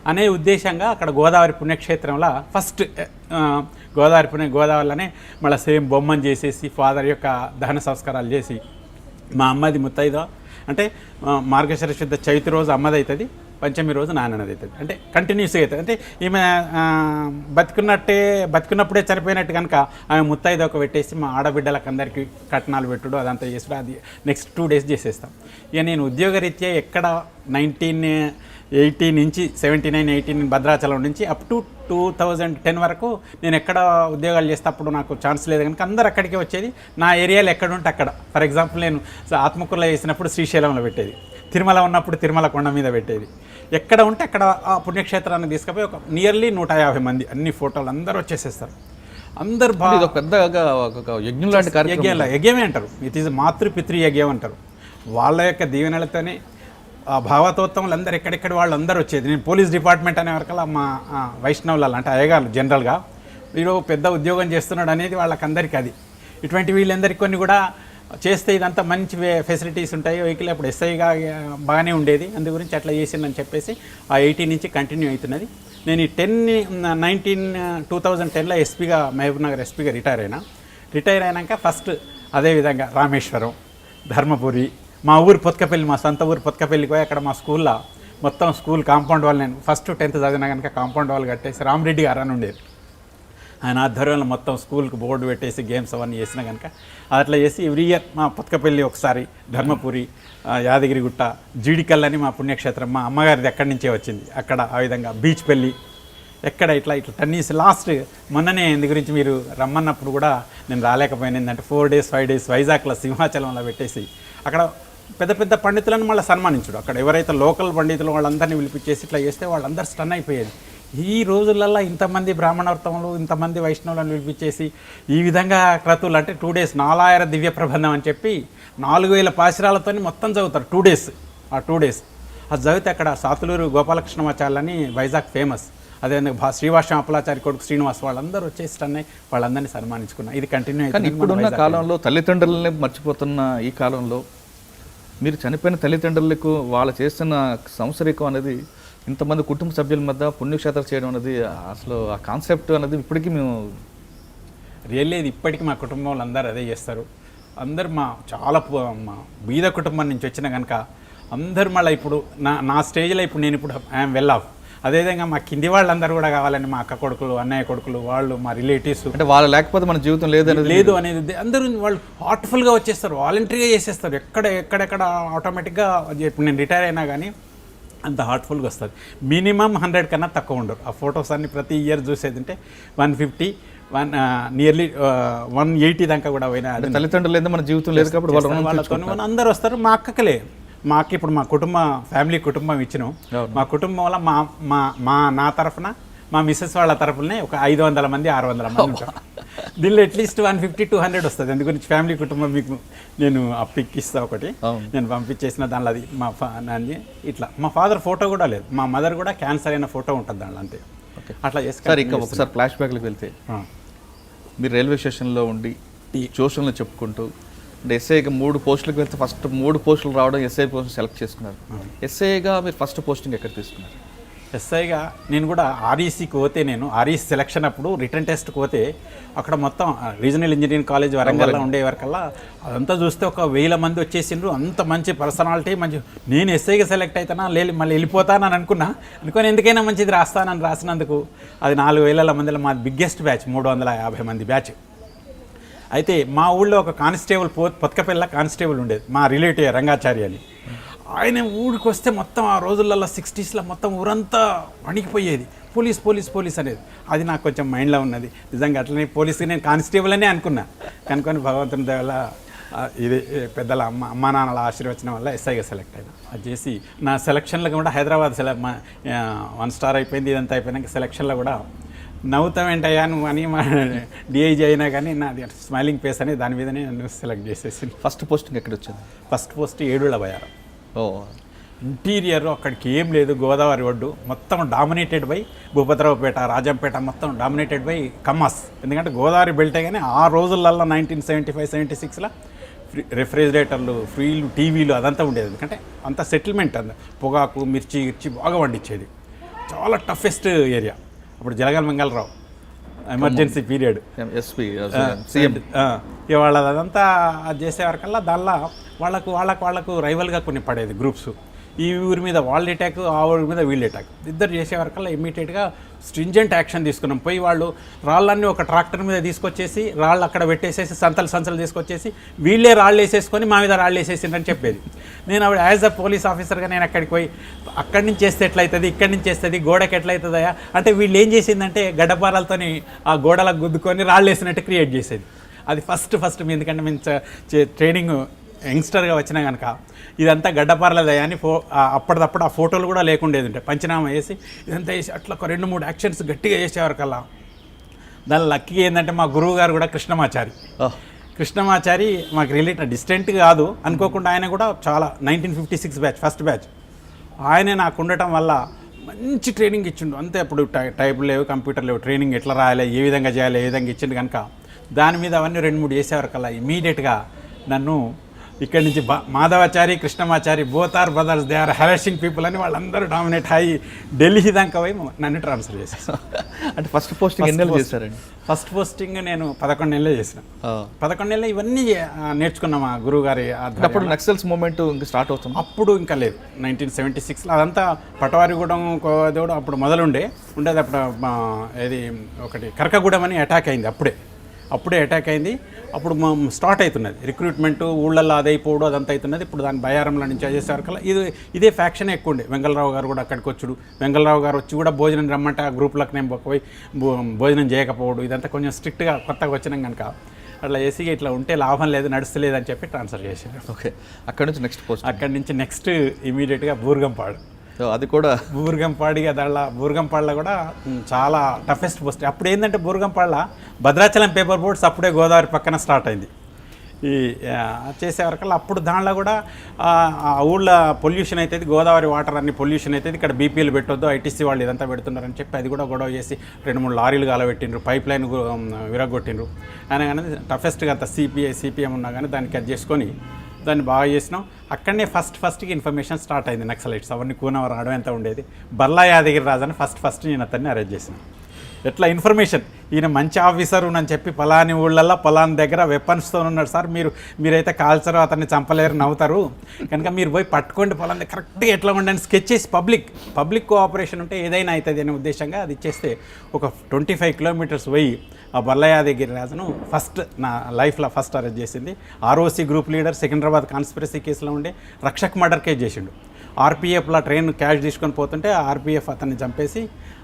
అనే ఉద్దేశంగా అక్కడ గోదావరి పుణ్యక్షేత్రంలో ఫస్ట్ గోదావరిలోనే మళ్ళీ సేమ్ బొమ్మను చేసేసి ఫాదర్ యొక్క దహన సంస్కారాలు చేసి మా అమ్మది ముత్తైదో అంటే మార్గశిర శుద్ధ చవితి రోజు అమ్మది అవుతుంది, పంచమి రోజు నాన్నది అవుతుంది. అంటే కంటిన్యూస్గా అవుతుంది. అంటే ఈమె బతికున్నప్పుడే చనిపోయినట్టు కనుక ఆమె ముత్తైదు ఒక పెట్టేసి మా ఆడబిడ్డలకు అందరికీ కట్నాలు పెట్టుడు అదంతా చేసుడు, అది నెక్స్ట్ 2 days చేసేస్తాం. ఇక నేను ఉద్యోగరీత్యా ఎక్కడ 1980 నుంచి 79, 18 భద్రాచలం నుంచి అప్ టు 2010 వరకు నేను ఎక్కడ ఉద్యోగాలు చేస్తే అప్పుడు నాకు ఛాన్స్ లేదు కనుక అందరు అక్కడికే వచ్చేది. నా ఏరియాలో ఎక్కడ ఉంటే అక్కడ. ఫర్ ఎగ్జాంపుల్ నేను ఆత్మకూరులో చేసినప్పుడు శ్రీశైలంలో పెట్టేది, తిరుమల ఉన్నప్పుడు తిరుమల కొండ మీద పెట్టేది. ఎక్కడ ఉంటే అక్కడ ఆ పుణ్యక్షేత్రాన్ని తీసుకుపోయి ఒక నియర్లీ 150 మంది అన్ని ఫోటోలు అందరూ వచ్చేసేస్తారు. అందరు బాగా పెద్దగా యజ్ఞం లాంటి యజ్ఞమే అంటారు. ఇట్ ఈజ్ మాతృపితృ యజ్ఞం అంటారు. వాళ్ళ యొక్క దీవెనలతోనే ఆ భావతత్వములు అందరు ఎక్కడెక్కడ వాళ్ళు అందరూ వచ్చేది. నేను పోలీస్ డిపార్ట్మెంట్ అనే వరకల్లా మా వైష్ణవుల అంటే అయ్యగారు జనరల్గా వీడు పెద్ద ఉద్యోగం చేస్తున్నాడు అనేది వాళ్ళకందరికీ అది. ఇటువంటి వీళ్ళందరికీ కొన్ని కూడా చేస్తే ఇదంతా మంచి ఫెసిలిటీస్ ఉంటాయి. వెహికల్ అప్పుడు ఎస్ఐగా బాగానే ఉండేది, అందు గురించి అట్లా చేసిందని చెప్పేసి ఆ 80 నుంచి కంటిన్యూ అవుతున్నది. నేను ఈ 2010లో ఎస్పీగా మహబూబ్నగర్ ఎస్పీగా రిటైర్ అయినాక ఫస్ట్ అదేవిధంగా రామేశ్వరం, ధర్మపురి, మా ఊరు పొత్కపల్లి, మా సొంత ఊరు పొత్కపల్లికి పోయి అక్కడ మా స్కూల్లో మొత్తం స్కూల్ కాంపౌండ్ వాల్, నేను ఫస్ట్ 10th చదివినా కనుక కాంపౌండ్ వాల్ కట్టేసి రామరెడ్డి గారు అని ఉండేది, ఆయన ఆధ్వర్యంలో మొత్తం స్కూల్కి బోర్డు పెట్టేసి గేమ్స్ అవన్నీ చేసినా కనుక అట్లా చేసి ఎవ్రీ ఇయర్ మా పొత్కపల్లి ఒకసారి, ధర్మపురి, యాదగిరిగుట్ట, జీడికల్ మా పుణ్యక్షేత్రం మా అమ్మగారిది ఎక్కడి నుంచే వచ్చింది, అక్కడ ఆ విధంగా బీచ్ పెళ్ళి ఎక్కడ ఇట్లా టన్నీస్. లాస్ట్ మొన్ననే ఇందు గురించి మీరు రమ్మన్నప్పుడు కూడా నేను రాలేకపోయాను. ఏంటంటే 4 days 5 days వైజాగ్లో సింహాచలంలో పెట్టేసి అక్కడ పెద్ద పెద్ద పండితులను మళ్ళీ సన్మానించుడు. అక్కడ ఎవరైతే లోకల్ పండితులు వాళ్ళందరినీ పిలిపించేసి ఇట్లా చేస్తే వాళ్ళందరూ స్టన్ అయిపోయేది. ఈ రోజులల్లో ఇంతమంది బ్రాహ్మణోత్తములు, ఇంతమంది వైష్ణవులను పిలిపించేసి ఈ విధంగా క్రతువులు అంటే 2 days 4000 దివ్య ప్రబంధం అని చెప్పి 4000 పాశురాలతో మొత్తం చదువుతారు 2 days. ఆ 2 days అది చదివితే అక్కడ సాతులూరు గోపాలకృష్ణమాచార్యులని వైజాగ్ ఫేమస్, అదే శ్రీవాసం అప్పలాచారి కొడుకు శ్రీనివాస్ వాళ్ళందరూ వచ్చేసి అన్నయ్య వాళ్ళందరినీ సన్మానించుకున్నా. ఇది కంటిన్యూ అయితే ఇప్పుడున్న కాలంలో తల్లిదండ్రులని మర్చిపోతున్న ఈ కాలంలో మీరు చనిపోయిన తల్లిదండ్రులకు వాళ్ళు చేస్తున్న సంవత్సరికం అనేది ఇంతమంది కుటుంబ సభ్యుల మధ్య పుణ్యక్షేత్రాలు చేయడం అనేది అసలు ఆ కాన్సెప్ట్ అనేది ఇప్పటికీ మేము రియల్లీ ఇప్పటికీ మా కుటుంబం వాళ్ళు అందరూ అదే చేస్తారు. అందరు చాలా మా బీద కుటుంబం నుంచి వచ్చిన కనుక అందరు మళ్ళీ ఇప్పుడు నా స్టేజ్లో ఇప్పుడు నేను ఇప్పుడు ఐఎమ్ వెల్ ఆఫ్. అదేవిధంగా మా కింది వాళ్ళందరూ కూడా కావాలని మా అక్క కొడుకులు, అన్నయ్య కొడుకులు, వాళ్ళు మా రిలేటివ్స్, అంటే వాళ్ళు లేకపోతే మన జీవితం లేదు అనేది అందరూ వాళ్ళు హార్ట్ఫుల్గా వచ్చేస్తారు, వాలంటరీగా చేసేస్తారు. ఎక్కడెక్కడ ఆటోమేటిక్గా ఇప్పుడు నేను రిటైర్ అయినా కానీ అంత హార్ట్ఫుల్గా వస్తుంది. మినిమం 100 కన్నా తక్కువ ఉండరు. ఆ ఫొటోస్ అన్ని ప్రతి ఇయర్ చూసేది అంటే 150, నియర్లీ 180 దాకా కూడా పోయినా. అంటే తల్లిదండ్రులు లేదా మన జీవితం లేదు కాబట్టి వాళ్ళతో అందరూ వస్తారు. మా అక్కకలే, మాకు ఇప్పుడు మా ఫ్యామిలీ కుటుంబం ఇచ్చినాం. మా కుటుంబం వల్ల నా తరఫున మా మిస్సెస్ వాళ్ళ తరఫునే ఒక 500 మంది 600 మంది ఉంటాం. దీనిలో అట్లీస్ట్ 150-200 వస్తుంది. అందు గురించి ఫ్యామిలీ కుటుంబం మీకు నేను పిక్ ఇస్తా ఒకటి, నేను పంపించేసిన దానిలో అది నాది ఇట్లా. మా ఫాదర్ ఫోటో కూడా లేదు, మా మదర్ కూడా క్యాన్సర్ అయిన ఫోటో ఉంటుంది దానిలో, అంతే. అట్లా సార్ ఇంకా ఒకసారి ఫ్లాష్ బ్యాక్లకు వెళ్తే, మీరు రైల్వే స్టేషన్లో ఉండి ట్యూషన్లో చెప్పుకుంటూ అంటే ఎస్ఐగా 3 పోస్టులకు వెళ్తే ఫస్ట్ 3 పోస్టులు రావడం ఎస్ఐ పోస్ట్ సెలెక్ట్ చేసుకున్నారు. ఎస్ఐగా మీరు ఫస్ట్ పోస్టింగ్ ఎక్కడ తీసుకున్నారు? ఎస్ఐగా నేను కూడా ఆర్ఈసీకి పోతే, నేను ఆర్ఈసీ సెలక్షన్ అప్పుడు రిటర్న్ టెస్ట్కి పోతే అక్కడ మొత్తం రీజనల్ ఇంజనీరింగ్ కాలేజ్ వరంగల్లో ఉండే వరకల్లా అదంతా చూస్తే ఒక 1000 మంది వచ్చేసిండ్రు. అంత మంచి పర్సనాలిటీ, మంచి. నేను ఎస్ఐగా సెలెక్ట్ అవుతానా లేదు మళ్ళీ వెళ్ళిపోతానని అనుకొని ఎందుకైనా మంచిది రాస్తానని రాసినందుకు అది 4000 మందిలో మా బిగ్గెస్ట్ బ్యాచ్, 350 మంది బ్యాచ్. అయితే మా ఊళ్ళో ఒక కానిస్టేబుల్ పొత్కపల్లి కానిస్టేబుల్ ఉండేది, మా రిలేటివ్ రంగాచారి అని. ఆయన ఊరికి వస్తే మొత్తం ఆ రోజులలో 60స్లో మొత్తం ఊరంతా వణికిపోయేది, పోలీస్ పోలీస్ పోలీస్ అనేది. అది నాకు కొంచెం మైండ్లో ఉన్నది. నిజంగా అట్లనే పోలీస్కి నేను కానిస్టేబుల్ అనే అనుకున్నా. కనుకొని భగవంతుని దయ వల్ల ఇది పెద్దల అమ్మా నాన్నల ఆశీర్వచనం వల్ల ఎస్ఐగా సెలెక్ట్ అయినా. అది చేసి నా సెలక్షన్లో కూడా హైదరాబాద్ 1 స్టార్ అయిపోయింది. ఇదంతా అయిపోయినాక సెలక్షన్లో కూడా నవ్వుతామేంటయ్యా నువ్వు అని మా డిఐజీ అయినా కానీ నాది స్మైలింగ్ ఫేస్ అని దాని మీదనే నన్ను సెలెక్ట్ చేసేసి. ఫస్ట్ పోస్టింగ్ ఎక్కడ వచ్చింది? First post Yedulla Bayyaram. Interior అక్కడికి ఏం లేదు, గోదావరి ఒడ్డు మొత్తం డామినేటెడ్ బై భూపతిరావుపేట, రాజంపేట మొత్తం డామినేటెడ్ బై కమ్మస్. ఎందుకంటే గోదావరి బెల్టే కానీ ఆ రోజులల్లో 1975-76లో రెఫ్రిజిరేటర్లు, ఫ్రీలు, టీవీలు అదంతా ఉండేది. ఎందుకంటే అంత సెటిల్మెంట్, పొగాకు మిర్చి బాగా వండించేది. చాలా టఫెస్ట్ ఏరియా. అప్పుడు జలగల మంగళరావు ఎమర్జెన్సీ పీరియడ్ ఇవాళ అదంతా అది చేసేవరకల్లా దానిలో వాళ్ళకు రైవల్గా కొన్ని పడేది గ్రూప్స్. ఈ ఊరి మీద వాళ్ళ అటాక్, ఆ ఊరి మీద వీళ్ళ అటాక్, ఇద్దరు చేసేవరకల్లా ఇమ్మీడియట్గా స్ట్రింజెంట్ యాక్షన్ తీసుకున్నాం. పోయి వాళ్ళు రాళ్ళన్నీ ఒక ట్రాక్టర్ మీద తీసుకొచ్చేసి రాళ్ళు అక్కడ పెట్టేసేసి సంచలు తీసుకొచ్చేసి వీళ్ళే రాళ్ళు వేసేసుకొని మా మీద రాళ్ళు వేసేసిందని చెప్పేది. నేను అప్పుడు యాజ్ అ పోలీస్ ఆఫీసర్గా నేను అక్కడికి పోయి అక్కడి నుంచి చేస్తే ఎట్లయితుంది, ఇక్కడి నుంచి చేస్తుంది, గోడకి ఎట్లయితుందా అంటే వీళ్ళు ఏం చేసిందంటే గడ్డపారాలతోని ఆ గోడలకు గుద్దుకొని రాళ్ళు వేసినట్టు క్రియేట్ చేసేది. అది ఫస్ట్ ఎందుకంటే మేము ట్రైనింగ్ యంగ్స్టర్గా వచ్చినా కనుక ఇదంతా గడ్డపారలేదయా అని అప్పటిదప్పుడు ఆ ఫోటోలు కూడా లేకుండేది ఉంటే పంచనామా వేసి ఇదంతా వేసి అట్లా ఒక 2-3 యాక్షన్స్ గట్టిగా చేసేవారు కల్లా. దాని లక్కీ ఏంటంటే మా గురువు గారు కూడా కృష్ణమాచారి మాకు రిలేటెడ్ డిస్టెంట్ కాదు అనుకోకుండా, ఆయన కూడా చాలా 1956 బ్యాచ్ ఫస్ట్ బ్యాచ్. ఆయనే నాకు ఉండటం వల్ల మంచి ట్రైనింగ్ ఇచ్చిండు. అంతే అప్పుడు టైపులు లేవు, కంప్యూటర్ లేవు, ట్రైనింగ్ ఎట్లా రాయాలి, ఏ విధంగా చేయాలి, ఏ విధంగా ఇచ్చిండు కనుక దాని మీద అవన్నీ 2-3 చేసేవారు కల్లా ఇమీడియట్గా నన్ను ఇక్కడి నుంచి Madhavachari, Krishnamachari both are brothers, they are harassing people అని వాళ్ళందరూ డామినేట్ అయ్యి ఢిల్లీ దాకా పోయి నన్ను ట్రాన్స్ఫర్ చేసేసాను. అంటే ఫస్ట్ పోస్టింగ్ ఎన్ని నెలలు చేశారండి? ఫస్ట్ పోస్టింగ్ నేను 11 నెలలు చేసిన. 11 నెలలు ఇవన్నీ నేర్చుకున్నాం మా గురువు గారి. అప్పుడు నక్సల్స్ మూమెంట్ ఇంకా స్టార్ట్ అవుతుంది? అప్పుడు ఇంకా లేదు, 1976లో అదంతా పటవారిగూడెం కోదేవుడు అప్పుడు ఉండేది. అప్పుడు ఏది ఒకటి కరకగూడెం అని అటాక్ అయింది, అప్పుడే అటాక్ అయింది. అప్పుడు స్టార్ట్ అవుతున్నది రిక్రూట్మెంట్, ఊళ్ళల్లో అదైపోవడం అదంతా అవుతున్నది. ఇప్పుడు దాని బయారంలో నుంచి చేసేవరకల్లా ఇదే ఫ్యాక్షన్ ఎక్కువ ఉండే. వెంగళరావు గారు కూడా అక్కడికి వచ్చుడు, వెంగళరావు గారు వచ్చి కూడా భోజనం రమ్మంటే ఆ గ్రూప్లకు నేను పోయి భోజనం చేయకపోవడం, ఇదంతా కొంచెం స్ట్రిక్ట్గా కొత్తగా వచ్చినాం కనుక అట్లా చేసి ఇట్లా ఉంటే లాభం లేదు, నడుస్తలేదు అని చెప్పి ట్రాన్స్ఫర్ చేశారు. ఓకే, అక్కడి నుంచి నెక్స్ట్ ఇమీడియట్గా బూర్గంపాడు. అది కూడా బూర్గంపాడిగా బూర్గంపాడులో కూడా చాలా టఫెస్ట్ పోస్ట్. అప్పుడు ఏంటంటే బూర్గంపాడులో భద్రాచలం పేపర్ బోట్స్ అప్పుడే గోదావరి పక్కన స్టార్ట్ అయింది. ఈ చేసేవరకల్లా అప్పుడు దానిలో కూడా ఆ ఊళ్ళో పొల్యూషన్ అవుతుంది, గోదావరి వాటర్ అన్ని పొల్యూషన్ అవుతుంది, ఇక్కడ బీపీఎల్ పెట్టొద్దు, ఐటీసీ వాళ్ళు ఇదంతా పెడుతున్నారని చెప్పి అది కూడా గొడవ చేసి 2-3 లారీలు కాలబెట్టిండ్రు, పైప్ లైన్ విరగొట్టిండ్రు. అయినా కానీ టఫెస్ట్గా అంత సిపిఎం ఉన్నా కానీ దానికి అది చేసుకొని దాన్ని బాగా చేసినాం. అక్కడనే ఫస్ట్కి ఇన్ఫర్మేషన్ స్టార్ట్ అయింది నక్సలైట్స్ అవన్నీ కూనవరం అడవంతా ఉండేది. బల్లా యాదగిరి రాజని ఫస్ట్ నేను అతన్ని అరెస్ట్ చేసినాను. ఎట్లా ఇన్ఫర్మేషన్, ఈయన మంచి ఆఫీసరు అని చెప్పి పలాని ఊళ్ళల్లో పలాని దగ్గర వెపన్స్తో ఉన్నాడు సార్, మీరైతే కాల్చరు, అతన్ని చంపలేరు, నవ్వుతారు కనుక మీరు పోయి పట్టుకోండి పలాని కరెక్ట్గా ఎట్లా ఉండని స్కెచ్ చేసి పబ్లిక్ కోఆపరేషన్ ఉంటే ఏదైనా అవుతుంది అనే ఉద్దేశంగా అది ఇచ్చేస్తే ఒక 25 కిలోమీటర్స్ పోయి ఆ బల్లయాదగిరి రాజును నా లైఫ్లో ఫస్ట్ అరెస్ట్ చేసింది. ROC group leader, Secunderabad conspiracy కేసులో ఉండే రక్షక్ మర్డర్ కేసు చేసిండు. ఆర్పీఎఫ్లో ట్రైన్ క్యాష్ తీసుకొని పోతుంటే ఆర్పీఎఫ్ అతన్ని చంపేసి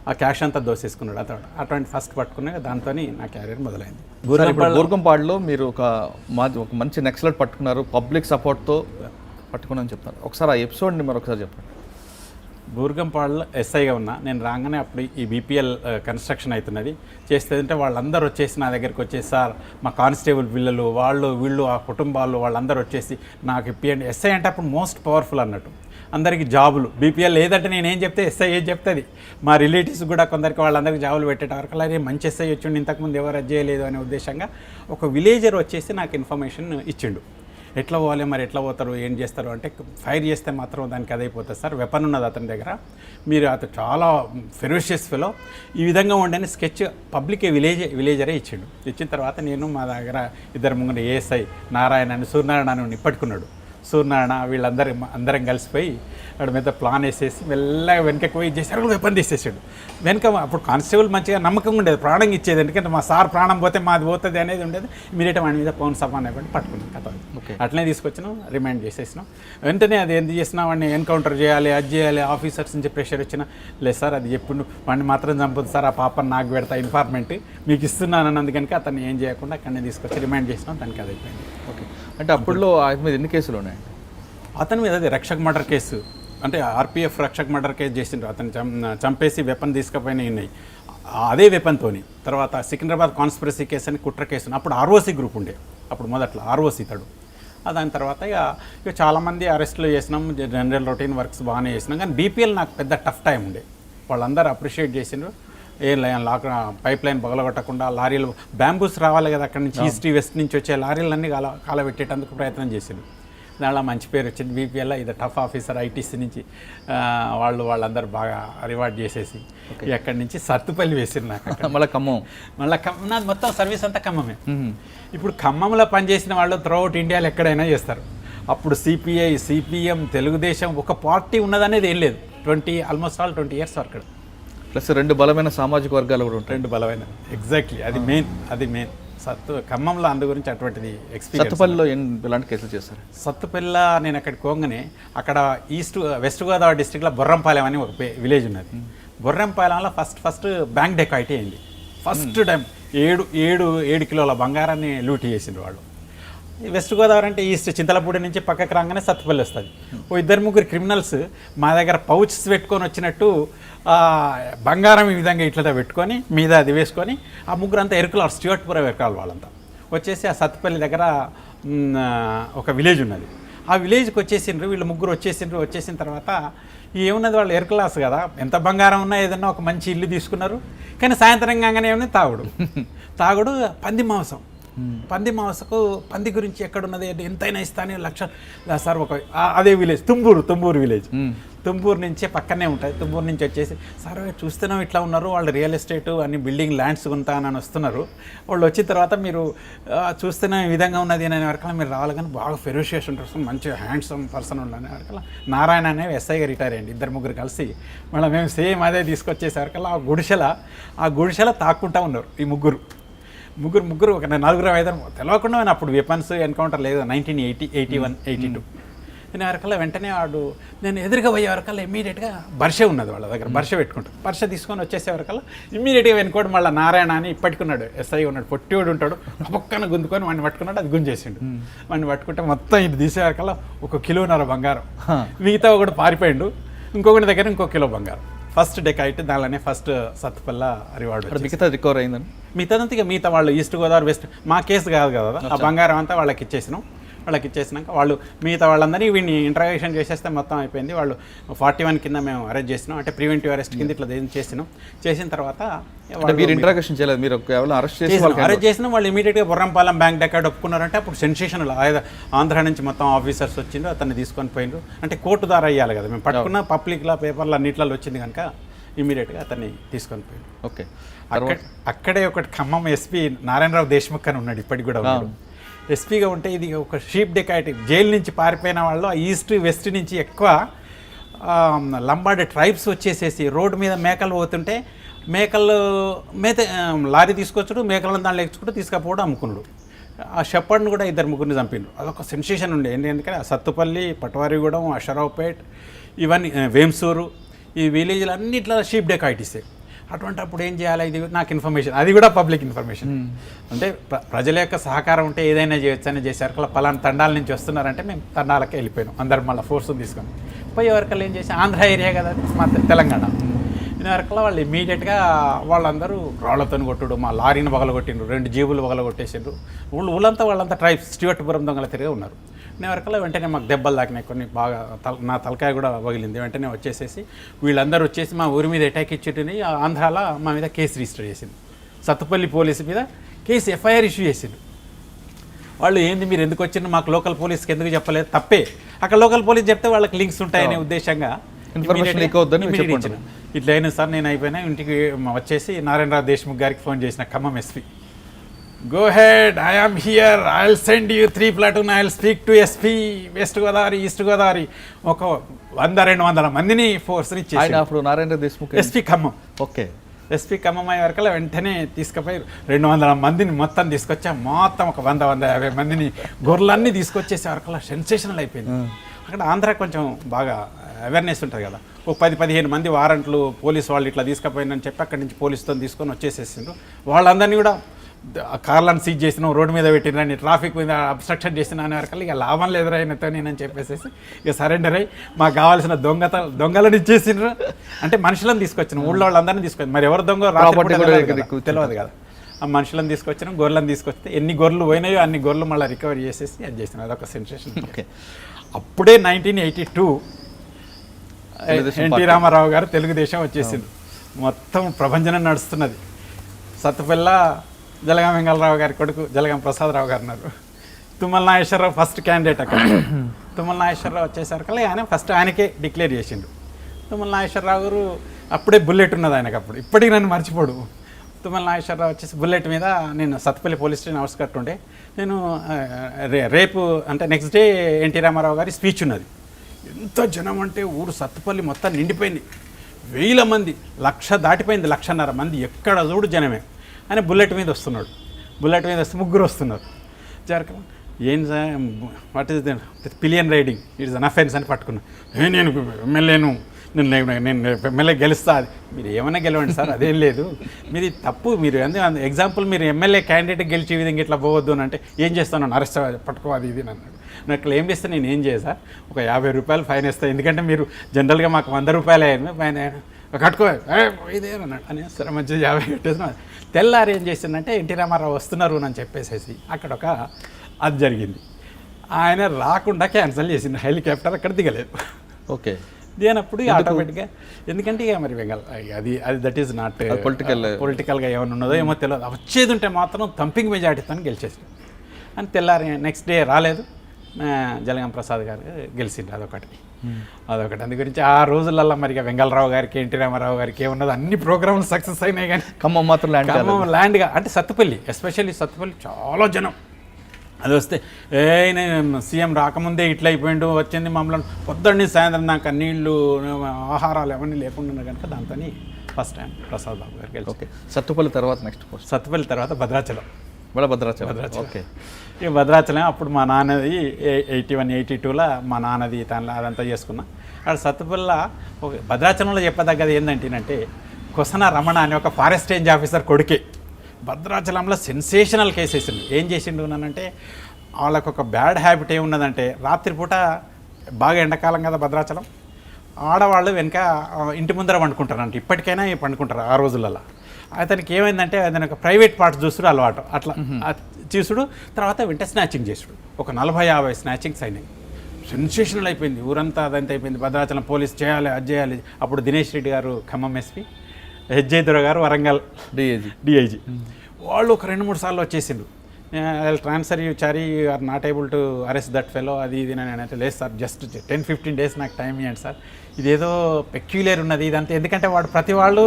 ఆ క్యాష్ అంతా దోసేసుకున్నాడు అతడు. అటువంటి ఫస్ట్ పట్టుకునే దాంతో నా క్యారియర్ మొదలైంది. సార్, ఇప్పుడు బూర్గంపాడులో మీరు ఒక మంచి నెక్సలెట్ పట్టుకున్నారు, పబ్లిక్ సపోర్ట్తో పట్టుకున్నాను చెప్తారు. ఒకసారి ఆ ఎపిసోడ్ని మరొకసారి చెప్పండి. బూర్గంపాడులో ఎస్ఐగా ఉన్నా. నేను రాగానే అప్పుడు ఈ బీపీఎల్ కన్స్ట్రక్షన్ అవుతున్నది. చేస్తుంటే వాళ్ళందరూ వచ్చేసి నా దగ్గరికి వచ్చేసి, సార్ మా కానిస్టేబుల్ పిల్లలు వీళ్ళు ఆ కుటుంబాలు వాళ్ళందరూ వచ్చేసి నాకు ఇప్పియండి. ఎస్ఐ అంటే అప్పుడు మోస్ట్ పవర్ఫుల్ అన్నట్టు, అందరికీ జాబులు. బీపీఎల్ ఏదంటే నేనేం చెప్తే ఎస్ఐ ఏం చెప్తుంది. మా రిలేటివ్స్ కూడా కొందరికి వాళ్ళందరికీ జాబులు పెట్టేట వరకు అలాగే మంచి ఎస్ఐ వచ్చిండు, ఇంతకుముందు ఎవరు అది చేయలేదు అనే ఉద్దేశంగా ఒక విలేజర్ వచ్చేసి నాకు ఇన్ఫర్మేషన్ ఇచ్చిండు. ఎట్లా పోవాలి మరి, ఎట్లా పోతారు, ఏం చేస్తారు అంటే, ఫైర్ చేస్తే మాత్రం దానికి అదైపోతుంది సార్, వెపన్ ఉన్నది అతని దగ్గర, మీరు అతను చాలా ఫెరోషియస్ ఫెలో, ఈ విధంగా ఉండని స్కెచ్ పబ్లిక్ విలేజరే ఇచ్చిండు. ఇచ్చిన తర్వాత నేను మా దగ్గర ఇద్దరు ముందు ఏఎస్ఐ నారాయణ అని సూర్యనారాయణ అని ఇప్పటికున్నాడు. సూర్యనారాయణ అందరం కలిసిపోయి వాడి మీద ప్లాన్ వేసేసి మెల్లగా వెనకకి పోయి చేశారు, వెపన్ తీసేసాడు. వెనక అప్పుడు కానిస్టేబుల్ మంచిగా నమ్మకంగా ఉండేది, ప్రాణం ఇచ్చేది. ఎందుకంటే మా సార్ ప్రాణం పోతే మాది పోతుంది అనేది ఉండేది. ఇమీడియట్ వాడి మీద పవన్ సమాన్ అయిపోయి పట్టుకున్నాం కథ. అట్లనే తీసుకొచ్చినాం, రిమైండ్ చేసేసినాం. వెంటనే అది ఎందుకు చేసినా వాడిని ఎన్కౌంటర్ చేయాలి, అది చేయాలి, ఆఫీసర్స్ నుంచి ప్రెషర్ వచ్చినా, లేదు సార్ అది ఎప్పుడు వాడిని మాత్రం చంపదు సార్, ఆ పాపని నాకు పెడతా ఇన్ఫార్మెంట్ మీకు ఇస్తున్నాను అన్నది కనుక అతన్ని ఏం చేయకుండా అక్కడనే తీసుకొచ్చి రిమైండ్ చేసినాం. దానికి అది అయిపోయింది. ఓకే, అంటే అప్పుడులో ఆయన మీద ఎన్ని కేసులు ఉన్నాయి? అతని మీద అది రక్షక్ మర్డర్ కేసు, అంటే ఆర్పిఎఫ్ రక్షక్ మర్డర్ కేసు చేసిండ్రు. అతను చంపేసి వెపన్ తీసుకుపోయిన ఉన్నాయి అదే వెపన్తోని. తర్వాత సికింద్రాబాద్ కాన్స్పిరసీ కేసు అని కుట్ర కేసు, అప్పుడు ఆర్ఓసీ గ్రూప్ ఉండే, అప్పుడు మొదట్లో ఆర్ఓసీ తడు. దాని తర్వాత ఇక చాలామంది అరెస్టులు చేసినాం, జనరల్ రొటీన్ వర్క్స్ బాగానే చేసినాం. కానీ బీపీఎల్ నాకు పెద్ద టఫ్ టైం ఉండే, వాళ్ళందరూ అప్రిషియేట్ చేసిండ్రు. లాక్ పైప్ లైన్ పగలగొట్టకుండా లారీలు బ్యాంబూస్ రావాలి కదా అక్కడి నుంచి, ఈస్ట్ వెస్ట్ నుంచి వచ్చే లారీలన్నీ కాలబెట్టేటందుకు ప్రయత్నం చేసిండ్రు. దానిలో మంచి పేరు వచ్చింది బీపీఎల్లో. ఇది టఫ్ ఆఫీసర్ ఐటీసీ నుంచి వాళ్ళందరూ బాగా రివార్డ్ చేసేసి ఎక్కడి నుంచి సత్తుపల్లి వేసింది నాకు. మళ్ళీ ఖమ్మం, నాది మొత్తం సర్వీస్ అంతా ఖమ్మమే. ఇప్పుడు ఖమ్మంలో పనిచేసిన వాళ్ళు త్రూఅవుట్ ఇండియాలో ఎక్కడైనా చేస్తారు. అప్పుడు సిపిఐ, సిపిఎం, తెలుగుదేశం ఒక పార్టీ ఉన్నదనేది ఏం లేదు. ఆల్మోస్ట్ 20 years అక్కడ. ప్లస్ 2 బలమైన సామాజిక వర్గాలు కూడా ఉంటాయి. 2 బలమైన, ఎగ్జాక్ట్లీ అది మెయిన్. ఖమ్మంలో అందు గురించి అటువంటిది ఎక్స్పీరియన్స్. సత్తుపల్లిలో ఎలాంటి కేసులు చేస్తారు? సత్తుపల్లిలో నేను అక్కడికి పోగానే అక్కడ వెస్ట్ గోదావరి డిస్ట్రిక్ట్లో బొర్రంపాలెం అని ఒక విలేజ్ ఉన్నది. బొర్రంపాలెంలో ఫస్ట్ బ్యాంక్ డెకాయిటీ అయింది. ఫస్ట్ టైం 7 కిలోల బంగారాన్ని లూటీ చేసిండ్రు వాళ్ళు. వెస్ట్ గోదావరి అంటే ఈస్ట్ చింతలపూడి నుంచి పక్కకి రాగానే సత్తుపల్లి వస్తుంది. 2-3 క్రిమినల్స్ మా దగ్గర పౌచెస్ పెట్టుకొని వచ్చినట్టు బంగారం ఈ విధంగా ఇట్లా పెట్టుకొని మీద అది వేసుకొని ఆ ముగ్గురు అంతా ఎరుకలు స్టీవర్ట్పురం ఎరకాలి వాళ్ళంతా వచ్చేసి ఆ సత్తుపల్లి దగ్గర ఒక విలేజ్ ఉన్నది. ఆ విలేజ్కి వచ్చేసిండ్రు వీళ్ళు ముగ్గురు వచ్చేసిన తర్వాత ఏమున్నది వాళ్ళు ఎరుకలాస్ కదా, ఎంత బంగారం ఉన్నా ఏదన్నా ఒక మంచి ఇల్లు తీసుకున్నారు. కానీ సాయంత్రం కాగానే ఏమన్నా తాగుడు పంది మాంసకు పంది గురించి ఎక్కడున్నది ఎంతైనా ఇస్తాను లక్ష సార్. అదే విలేజ్ తుంబూరు విలేజ్. తుంబూరు నుంచి పక్కనే ఉంటుంది. తుంబూరు నుంచి వచ్చేసి సార్ చూస్తున్నాం ఇట్లా ఉన్నారు వాళ్ళు, రియల్ ఎస్టేట్ అన్ని బిల్డింగ్ ల్యాండ్స్ కొంటానని వస్తున్నారు. వాళ్ళు వచ్చిన తర్వాత మీరు చూస్తున్న ఈ విధంగా ఉన్నది అనే వరకు మీరు రావాలి, కానీ బాగా ఫెరోషియస్ ఉంటారు, మంచి హ్యాండ్సమ్ పర్సన్ ఉండాలనే వరకు నారాయణ అనే ఎస్ఐగా రిటైర్ అయ్యండి. 2-3 కలిసి మళ్ళీ మేము సేమ్ అదే తీసుకొచ్చేసరికల్లా ఆ గుడిసెల తాక్కుంటా ఉన్నారు ఈ ముగ్గురు ఒక 4-5 తెలియకుండా అప్పుడు వెపన్స్ ఎన్కౌంటర్ లేదు. 1981, 82 నేను వరకల్లా వెంటనే నేను ఎదురుగా పోయే వరకల్లా ఇమ్మీడియట్గా బర్ష ఉన్నది వాళ్ళ దగ్గర, బర్ష పెట్టుకుంటాడు. బర్ష తీసుకొని వచ్చేసే వరకల్లా ఇమ్మీడియట్గా వెనుకోడు మళ్ళీ నారాయణ అని ఇప్పటికున్నాడు ఎస్ఐ ఉన్నాడు, పొట్టివాడు ఉంటాడు. పక్కన గుందుకొని వాడిని పట్టుకున్నాడు, అది గుంజేసిండు. వాడిని పట్టుకుంటే మొత్తం ఇది తీసే వరకల్లా 1.5 కిలో బంగారం, మిగతా ఒకటి పారిపోయిండు, ఇంకొకటి దగ్గర 1 కిలో బంగారం. ఫస్ట్ డెకాయిట్ దానిలోనే ఫస్ట్ సత్తుపల్లి రివార్డు. మిగతా రికవర్ అయిందని మిగతా వాళ్ళు ఈస్ట్ గోదావరి వెస్ట్ మా కేసు కాదు కదా, ఆ బంగారం అంతా వాళ్ళకి ఇచ్చేసినాక వాళ్ళు మిగతా వాళ్ళందరినీ వీడిని ఇంట్రాగేషన్ చేసేస్తే మొత్తం అయిపోయింది. వాళ్ళు 41 కింద మేము అరెస్ట్ చేసినాం, అంటే ప్రివెంటివ్ అరెస్ట్ కింద ఇట్లా చేసిన తర్వాత ఇంట్రాగేషన్ చేయలేదు, మీరు అరెస్ట్ చేసినా వాళ్ళు ఇమీడియట్గా బొర్రంపాలెం బ్యాంక్ డెకాయిట్ ఒప్పుకున్నారంటే అప్పుడు సెన్సేషన్ ఆంధ్ర నుంచి మొత్తం ఆఫీసర్స్ వచ్చిండ్రు, అతన్ని తీసుకొని పోయినరు. అంటే కోర్టు ద్వారా అయ్యాలి కదా, మేము పట్టుకున్న పబ్లిక్లో పేపర్లో అన్నిట్లలో వచ్చింది కనుక ఇమీడియట్గా అతన్ని తీసుకొని పోయిండు. ఓకే, అక్కడే ఒకటి ఖమ్మం ఎస్పీ నారాయణరావు దేశ్ముఖ్ అని ఉన్నాడు, ఇప్పటికి కూడా ఉన్నాడు. ఎస్పీగా ఉంటే ఇది ఒక షీప్ డెకాయిటీ, జైలు నుంచి పారిపోయిన వాళ్ళు ఈస్ట్ వెస్ట్ నుంచి ఎక్కువ లంబాడి ట్రైబ్స్ వచ్చేసేసి రోడ్డు మీద మేకలు పోతుంటే లారీ తీసుకొచ్చుడు, మేకలను దాంట్లో ఎక్కించుకుంటూ తీసుకపోవడం అమ్ముకున్నాడు. ఆ షెపర్డ్ని కూడా 2-3 చంపిండు. అదొక సెన్సేషన్ ఉండే. ఎందుకంటే సత్తుపల్లి, పటవారిగూడెం, అషరావుపేట్, ఇవన్నీ వేంసూరు, ఈ విలేజ్లు అన్నిట్లో షీప్ డెకాయిటీసే. అటువంటి అప్పుడు ఏం చేయాలి, ఇది నాకు ఇన్ఫర్మేషన్, అది కూడా పబ్లిక్ ఇన్ఫర్మేషన్. అంటే ప్రజల యొక్క సహకారం ఉంటే ఏదైనా చేయొచ్చు అని చేశారు. అలా పలానా తండాల నుంచి వస్తున్నారంటే మేము తండాలకే వెళ్ళిపోయాం, అందరు మళ్ళీ ఫోర్స్ తీసుకొని పోయే వరకల్లా ఏం చేసి, ఆంధ్ర ఏరియా కదా మా తెలంగాణ, దీని వరకల్లా వాళ్ళు ఇమీడియట్గా వాళ్ళందరూ రాళ్లతో కొట్టుడు, మా లారీని పగలగొట్టిండ్రు, 2 జీబులు పగలగొట్టేసిండ్రు. వాళ్ళంతా ట్రైబ్స్ స్టీవర్ట్పురం దొంగల తిరిగి ఉన్నారు. నేను వరకల్లా వెంటనే మాకు దెబ్బలు తాకినాయి కొన్ని, బాగా నా తలకాయ కూడా పగిలింది. వెంటనే వచ్చేసేసి వీళ్ళందరూ వచ్చేసి మా ఊరి మీద అటాక్ ఇచ్చేటిని ఆంధ్రాలో మా మీద కేసు రిజిస్టర్ చేసింది. సత్తుపల్లి పోలీసు మీద కేసు ఎఫ్ఐఆర్ ఇష్యూ చేసిండు. వాళ్ళు ఏంది మీరు ఎందుకు వచ్చిండ్రు, మాకు లోకల్ పోలీస్కి ఎందుకు చెప్పలేదు, తప్పే. అక్కడ లోకల్ పోలీస్ చెప్తే వాళ్ళకి లింక్స్ ఉంటాయనే ఉద్దేశంగా ఇన్ఫర్మేషన్ లీక్ అవుద్దని ఇట్లా అయినా సార్ నేను అయిపోయినా ఇంటికి వచ్చేసి నారాయణరావు దేశ్ముఖ్ గారికి ఫోన్ చేసిన, Khammam SP, go ahead, I am here, I will send you 3 platoon, I will speak to SP West Godavari, East Godavari. ఒక 100-200 మందిని ఫోర్స్ని ఇచ్చేసి అప్పుడు Narayana Deshmukh SP Khammam, okay, SP Khammam అయ్యే వరకల్లా వెంటనే తీసుకుపోయి 200 మందిని మొత్తం తీసుకొచ్చా. మొత్తం ఒక 100-150 మందిని గొర్రెలన్నీ తీసుకొచ్చేసే వరకల్లా సెన్సేషనల్ అయిపోయింది. అక్కడ ఆంధ్ర కొంచెం బాగా అవేర్నెస్ ఉంటుంది కదా, ఒక 10-15 మంది వారంట్లు పోలీసు వాళ్ళు ఇట్లా తీసుకుపోయిందని చెప్పి అక్కడి నుంచి పోలీసుతో తీసుకొని వచ్చేసేసిండ్రు. వాళ్ళందరినీ కూడా కార్లను సీజ్ చేసినాం, రోడ్డు మీద పెట్టినని, ట్రాఫిక్ మీద అబ్స్ట్రక్షన్ చేసిన అనే వరకల్లా ఇక లాభం లేదురా ఆయనతో నేనని చెప్పేసి ఇక సరెండర్ అయ్యి మాకు కావాల్సిన దొంగలను ఇచ్చేసిండ్రు. అంటే మనుషులను తీసుకొచ్చినాం, ఊళ్ళో వాళ్ళందరినీ తీసుకొచ్చి, మరి ఎవరు దొంగ తెలియదు కదా, ఆ మనుషులను తీసుకొచ్చినాం, గొర్రెలను తీసుకొస్తే ఎన్ని గొర్రెలు పోయినాయో అన్ని గొర్రెలు మళ్ళీ రికవరీ చేసేసి అది చేసినాం. అదొక సెన్సేషన్. ఓకే, అప్పుడే 1982 ఎన్టీ రామారావు గారు తెలుగుదేశం వచ్చేసింది, మొత్తం ప్రభంజనం నడుస్తున్నది. సత్తుపల్ల జలగాం వెంగళరావు గారి కొడుకు జలగాం ప్రసాదరావు గారు ఉన్నారు. తుమ్మల నాగేశ్వరరావు ఫస్ట్ క్యాండిడేట్ అక్కడ. తుమ్మల నాగేశ్వరరావు వచ్చేసరికి ఆయన ఫస్ట్ ఆయనకే డిక్లేర్ చేసిండు. తుమ్మల నాగేశ్వరరావు గారు అప్పుడే బుల్లెట్ ఉన్నది ఆయనకు, అప్పుడు ఇప్పటికీ నన్ను మర్చిపోడు. తుమ్మల నాగేశ్వరరావు వచ్చేసి బుల్లెట్ మీద, నేను సత్తుపల్లి పోలీస్ స్టేషన్ అవుట్స్కట్ ఉండే, నేను రేపు అంటే నెక్స్ట్ డే ఎన్టీ రామారావు గారి స్పీచ్ ఉన్నది. ఎంత జనం అంటే ఊరు సత్తుపల్లి మొత్తం నిండిపోయింది, 1000 మంది, 1,00,000 దాటిపోయింది, 1,50,000 మంది, ఎక్కడ చూడు జనమే. ఆయన బుల్లెట్ మీద వస్తున్నాడు, బుల్లెట్ మీద వస్తే 3 వస్తున్నారు. జరక ఏం what is pillion riding, it's an offence అని పట్టుకున్నాను. నేను ఎమ్మెల్యేను, నేను ఎమ్మెల్యే గెలుస్తా. అది మీరు ఏమైనా గెలవండి సార్, అదేం లేదు, మీది తప్పు. మీరు ఎగ్జాంపుల్ మీరు ఎమ్మెల్యే క్యాండిడేట్ గెలిచే విధంగా ఇట్లా పోవద్దు అని అంటే, ఏం చేస్తాను, అరెస్ట్ పట్టుకోవాలి ఇది అన్నాడు. నాకు ఇట్లా ఏం చేస్తే నేను ఏం చేయ సార్, ఒక 50 రూపాయలు ఫైన్ వేస్తాను, ఎందుకంటే మీరు జనరల్గా మాకు 100 రూపాయలు అయ్యాను, ఫైన్ కట్టుకో ఇదే అన్నాడు. అని సరే మంచిగా 50 కట్టేసిన. తెల్లారి ఏం చేసిందంటే ఎన్టీ రామారావు వస్తున్నారు అని చెప్పేసేసి అక్కడ ఒక అది జరిగింది. ఆయన రాకుండా క్యాన్సిల్ చేసింది, హెలికాప్టర్ అక్కడ దిగలేదు. ఓకే, దిగినప్పుడు ఆటోమేటిక్గా, ఎందుకంటే ఇక మరి అది దట్ ఈజ్ నాట్ పొలిటికల్గా ఏమైనా ఉన్నదో ఏమో తెలియదు. వచ్చేది ఉంటే మాత్రం థంపింగ్ మెజారిటీతో గెలిచేసాడు. అని తెల్లారి నెక్స్ట్ డే రాలేదు, జలగం ప్రసాద్ గారు గెలిచిండ్రు. అదొకటి. అందు గురించి ఆ రోజులల్లో మరి వెంగళరావు గారికి, ఎన్టీ రామారావు గారికి ఏమన్నది అన్ని ప్రోగ్రాంలు సక్సెస్ అయినాయి. కానీ ఖమ్మం మాత్రం ల్యాండ్గా అంటే సత్తుపల్లి, ఎస్పెషల్లీ సత్తుపల్లి చాలా జనం. అది వస్తే సీఎం రాకముందే ఇట్లా అయిపోయిండు, వచ్చింది మమ్మల్ని పొద్దున్నీ సాయంత్రం దాకా నీళ్లు ఆహారాలు అవన్నీ లేకుండా కనుక దాంతో ఫస్ట్ టైం ప్రసాద్ బాబు గారికి వెళ్ళి. ఓకే, సత్తుపల్లి తర్వాత నెక్స్ట్ సత్తుపల్లి తర్వాత భద్రాచలం. భద్రాచలం. ఓకే, ఇక భద్రాచలం అప్పుడు మా నాన్నది 81-82లో మా నాన్నది తనలో అదంతా చేసుకున్నా. అక్కడ సత్తుపల్లిలో ఒక భద్రాచలంలో చెప్పదగ్గది ఏంటంటేనంటే, కొసన రమణ అనే ఒక ఫారెస్ట్ రేంజ్ ఆఫీసర్ కొడుకే భద్రాచలంలో సెన్సేషనల్ కేసు వేసిండు. ఏం చేసిండు అంటే, వాళ్ళకు ఒక బ్యాడ్ హ్యాబిట్ ఏమున్నదంటే, రాత్రిపూట బాగా ఎండాకాలం కదా భద్రాచలం, ఆడవాళ్ళు వెనక ఇంటి ముందర పండుకుంటారంట. ఇప్పటికైనా పండుకుంటారు ఆ రోజులలో. అతనికి ఏమైందంటే, అతను ఒక ప్రైవేట్ పార్ట్స్ చూసుడు అలవాటు, అట్లా చూసుడు. తర్వాత వెంట స్నాచింగ్ చేసుడు, ఒక 40-50 స్నాచింగ్స్ అయినాయి. సెన్సేషనల్ అయిపోయింది ఊరంతా, అదంతా అయిపోయింది. భద్రాచలం పోలీస్ చేయాలి, అది చేయాలి. అప్పుడు దినేష్ రెడ్డి గారు ఖమ్మం ఎస్పీ, హెచ్జేదుర గారు వరంగల్ డిఐజీ, వాళ్ళు ఒక 2-3 సార్లు వచ్చేసిండు. Transfer you Chary, you are not able to arrest that fellow, అది ఇది అని అంటే, లేదు సార్, జస్ట్ 10-15 డేస్ నాకు టైం ఇవ్వండి సార్, ఇదేదో పెక్యులర్ ఉన్నది ఇదంతా. ఎందుకంటే వాడు ప్రతి వాళ్ళు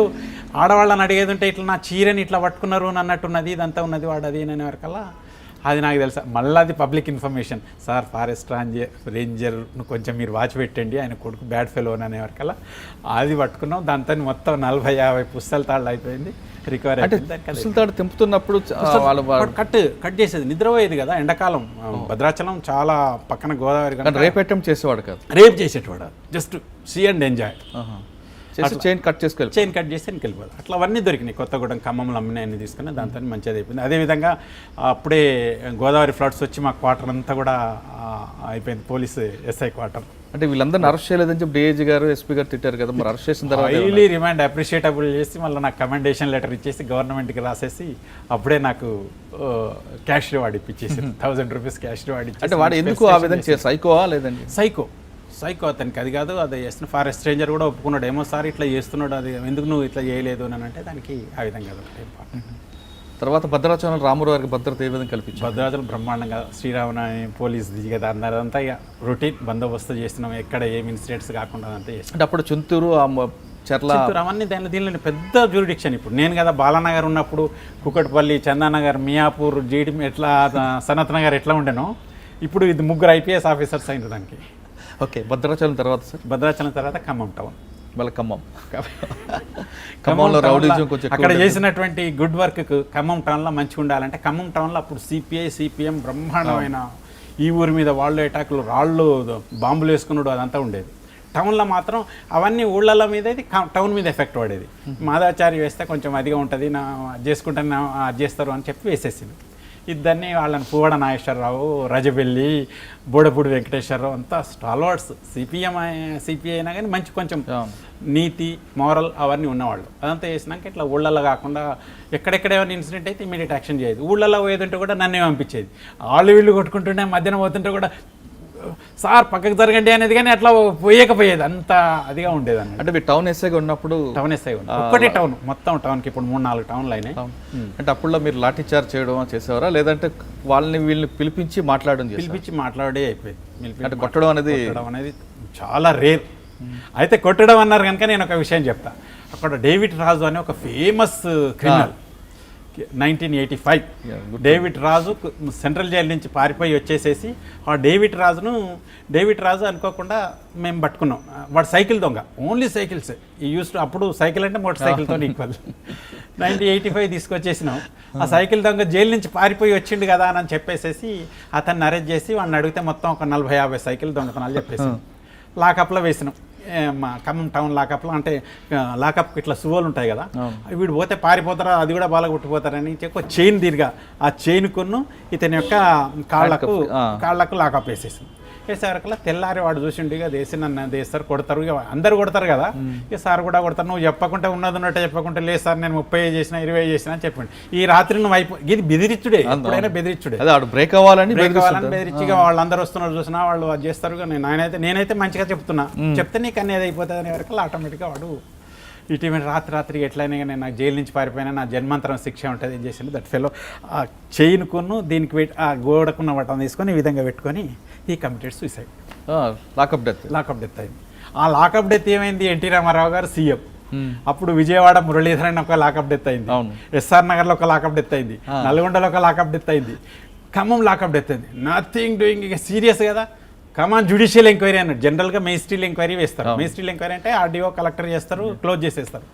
ఆడవాళ్ళని అడిగేది ఉంటే ఇట్లా నా చీరని ఇట్లా పట్టుకున్నారు అని అన్నట్టున్నది, ఇదంతా ఉన్నది వాడు అది అనే వరకల్లా అది నాకు తెలుసా. మళ్ళీ అది పబ్లిక్ ఇన్ఫర్మేషన్, సార్ ఫారెస్ట్ రేంజర్ను కొంచెం మీరు వాచ్ పెట్టండి, ఆయన కొడుకు బ్యాడ్ ఫెలో అనే వరకల్లా అది పట్టుకున్నాం. దాంతో మొత్తం 40-50 పుస్తల తాళ్ళు అయిపోయింది. రికవరీ పుస్తల తాడు తెంపుతున్నప్పుడు కట్ చేసేది, నిద్రపోయేది కదా ఎండాకాలం. భద్రాచలం చాలా పక్కన గోదావరి, రేప్ అటెంప్ట్ చేసేవాడు కాదు, రేప్ చేసేటవాడు, జస్ట్ సీ అండ్ ఎంజాయ్. చేసి చైన్ కట్ చేసుకెళ్ళి చైన్ కట్ చేసి వెళ్ళిపోదు. అట్లా అవన్నీ దొరికినాయి. కొత్తగూడెం, ఖమ్మంలో అమ్మినాయన్ని తీసుకుని దాంతో మంచిగా అయిపోయింది. అదేవిధంగా అప్పుడే గోదావరి ఫ్లడ్స్ వచ్చి మా క్వార్టర్ అంతా కూడా అయిపోయింది, పోలీసు ఎస్ఐ క్వార్టర్. అంటే వీళ్ళందరినీ అరెస్ట్ చేయలేదని చెప్పి డిఐజీ గారు ఎస్పీ గారు తిట్టారు కదా, మరి అరెస్ట్ చేసిన తర్వాత హైలీ రిమాండ్ అప్రిషియేటబుల్ చేసి మళ్ళీ నాకు కమెండేషన్ లెటర్ ఇచ్చేసి గవర్నమెంట్కి రాసేసి అప్పుడే నాకు క్యాష్ రివార్డ్ ఇప్పించేసి 1000 రూపీస్ క్యాష్ రివార్డ్ ఇచ్చి. అంటే వాడు ఎందుకు ఆ విధంగా సైకోవా లేదండి? సైకో అతనికి అది కాదు, అది చేస్తున్న ఫారెస్ట్ రేంజర్ కూడా ఒప్పుకున్నాడు, ఏమో సార్ ఇట్లా చేస్తున్నాడు, అది ఎందుకు నువ్వు ఇట్లా చేయలేదు అని అంటే దానికి ఆ విధంగా తర్వాత భద్రాచలం రాముడు వారికి భద్రత ఏ విధంగా కల్పించారు? భద్రాచలం బ్రహ్మాండంగా శ్రీరామనవమి పోలీస్ దిగదా అందరంతా ఇక రొటీన్ బందోబస్తు చేస్తున్నాం, ఎక్కడ ఏం ఇన్సిడెంట్స్ కాకుండా అంతా చేస్తున్నాం. అంటే అప్పుడు చుంతూరు చర్ల అవన్నీ దీనిలో పెద్ద జ్యూరిడిక్షన్. ఇప్పుడు నేను కదా బాలానగర్ ఉన్నప్పుడు కుకట్పల్లి, చందానగర్, మియాపూర్, జీడి ఎట్లా సనత్ నగర్ ఎట్లా ఉండేనో ఇప్పుడు ఇది 3 IPS ఆఫీసర్స్ అయినారు దానికి. ఓకే, భద్రాచలం తర్వాత సార్? భద్రాచలం తర్వాత ఖమ్మం టౌన్. వాళ్ళ ఖమ్మంలో రౌడీజం కొంచెం అక్కడ చేసినటువంటి గుడ్ వర్క్కు ఖమ్మం టౌన్లో మంచిగా ఉండాలంటే, ఖమ్మం టౌన్లో అప్పుడు సిపిఐ సిపిఎం బ్రహ్మాండమైన ఈ ఊరి మీద వాళ్ళు అటాకులు, రాళ్ళు, బాంబులు వేసుకున్నాడు అదంతా ఉండేది. టౌన్లో మాత్రం అవన్నీ ఊళ్ళ మీద టౌన్ మీద ఎఫెక్ట్ పడేది. మాదాచారి వేస్తే కొంచెం అదిగా ఉంటుంది, నా చేసుకుంటాను అది చేస్తారు అని చెప్పి వేసేసింది. ఇద్దరిని వాళ్ళని పువ్వాడ నాగేశ్వరరావు, రజబెల్లి, బోడపూడి వెంకటేశ్వరరావు అంతా స్టాల్వర్డ్స్. సిపిఐ అయినా కానీ మంచి కొంచెం నీతి, మోరల్ అవన్నీ ఉన్నవాళ్ళు. అదంతా చేసినాక ఇట్లా ఊళ్ళల్లో కాకుండా ఎక్కడెక్కడ ఏమైనా ఇన్సిడెంట్ అయితే ఇమీడియట్ యాక్షన్ చేయదు. ఊళ్ళల్లో పోయేదంటే కూడా నన్నే పంపించేది. వాళ్ళు వీళ్ళు కొట్టుకుంటుంటే మధ్యాహ్నం పోతుంటే కూడా సార్ పక్కకు జరగండి అనేది, కానీ అట్లా పోయేకపోయేది, అంత అదిగా ఉండేది అన్నమాట. అంటే మీరు టౌన్ ఎస్ఐగా ఉన్నప్పుడు? టౌన్ ఎస్ఐగా ఉన్నా ఒక్కటే టౌన్, మొత్తం టౌన్కి ఇప్పుడు 3-4 టౌన్లు అయినాయి. అంటే అప్పుడులో మీరు లాఠీ చార్జ్ చేయడం చేసేవారా, లేదంటే వాళ్ళని వీళ్ళని పిలిపించి మాట్లాడే అయిపోయింది? అంటే కొట్టడం అనేది చాలా రేర్. అయితే కొట్టడం అన్నారు కనుక నేను ఒక విషయం చెప్తా. అక్కడ డేవిడ్ రాజు అనే ఒక ఫేమస్ క్రిమినల్ 1985 డేవిడ్ రాజు సెంట్రల్ జైలు నుంచి పారిపోయి వచ్చేసేసి ఆ డేవిడ్ రాజు అనుకోకుండా మేము పట్టుకున్నాం. వాడు సైకిల్ దొంగ, ఓన్లీ సైకిల్స్ ఈ యూస్. అప్పుడు సైకిల్ అంటే మోటార్ సైకిల్తో ఈక్వల్. 1985 తీసుకొచ్చేసినాం. ఆ సైకిల్ దొంగ జైలు నుంచి పారిపోయి వచ్చిండు కదా అని చెప్పేసేసి అతన్ని అరెస్ట్ చేసి వాడిని అడిగితే మొత్తం ఒక 40-50 సైకిల్ దొంగతనాలు చెప్పేసి లాకప్లో వేసినాం. మా ఖమ్మం టౌన్ లాకప్లో. అంటే లాకప్కి ఇట్లా సువోలు ఉంటాయి కదా, వీడు పోతే పారిపోతారా, అది కూడా బాగా కొట్టిపోతారని ఒక చైన్ దీర్ఘ ఆ చైన్ కొన్ను ఇతని యొక్క కాళ్ళకు లాకప్ వేసేసింది. వేసేవరకల్లా తెల్లారి వాడు చూసిండు, ఇక దేశీ నన్ను దేస్తారు, కొడతారు, ఇక అందరు కొడతారు కదా, ఇక సార్ కూడా కొడతారు. నువ్వు చెప్పకుంటే ఉన్నట్టే చెప్పకుంటే లేదు సార్ నేను 30 చేసిన 20 చేసిన అని చెప్పండి. ఈ రాత్రి నువ్వు ఇది బెదిరిచ్చుడే, ఎప్పుడైనా బెదిరిచ్చుడే, బ్రేక్ అవ్వాలని బెదిరించి వాళ్ళందరూ వస్తున్నారు చూసినా వాళ్ళు అది చేస్తారు. నేనైతే మంచిగా చెప్తున్నా, చెప్తే నీకు అనేది అయిపోతుంది అనే వరకు ఆటోమేటిక్గా వాడు ఇటీవల రాత్రికి ఎట్లయినా నేను నాకు జైలు నుంచి పారిపోయినా నా జన్మాంతరం శిక్ష ఉంటుంది ఏం చేసిండు దట్ ఫెలో. ఆ చైన్కును దీనికి ఆ గోడకున్న బటన్ తీసుకొని ఈ విధంగా పెట్టుకొని ఈ కమిటెడ్ సూసైడ్. లాకప్ డెత్ అయింది. ఆ లాకప్ డెత్ ఏమైంది, ఎన్టీ రామారావు గారు సీఎం అప్పుడు విజయవాడ మురళీధరన్ ఒక లాకప్ డెత్ అయింది, ఎస్ఆర్ నగర్లో ఒక లాకప్ డెత్ అయింది, నల్గొండలో ఒక లాకప్ డెత్ అయింది, ఖమ్మం లాకప్ డెత్ అయింది. నథింగ్ డూయింగ్, ఇక సీరియస్ కదా. కమాన్ జ్యుడిషియల్ ఎంక్వైరీ అన్నాడు. జనరల్గా మెజిస్ట్రియల్ ఎంక్వైరీ వేస్తారు. మెజిస్ట్రియల్ ఎంక్వైరీ అంటే ఆర్డీఓ కలెక్టర్ చేస్తారు, క్లోజ్ చేసేస్తారు.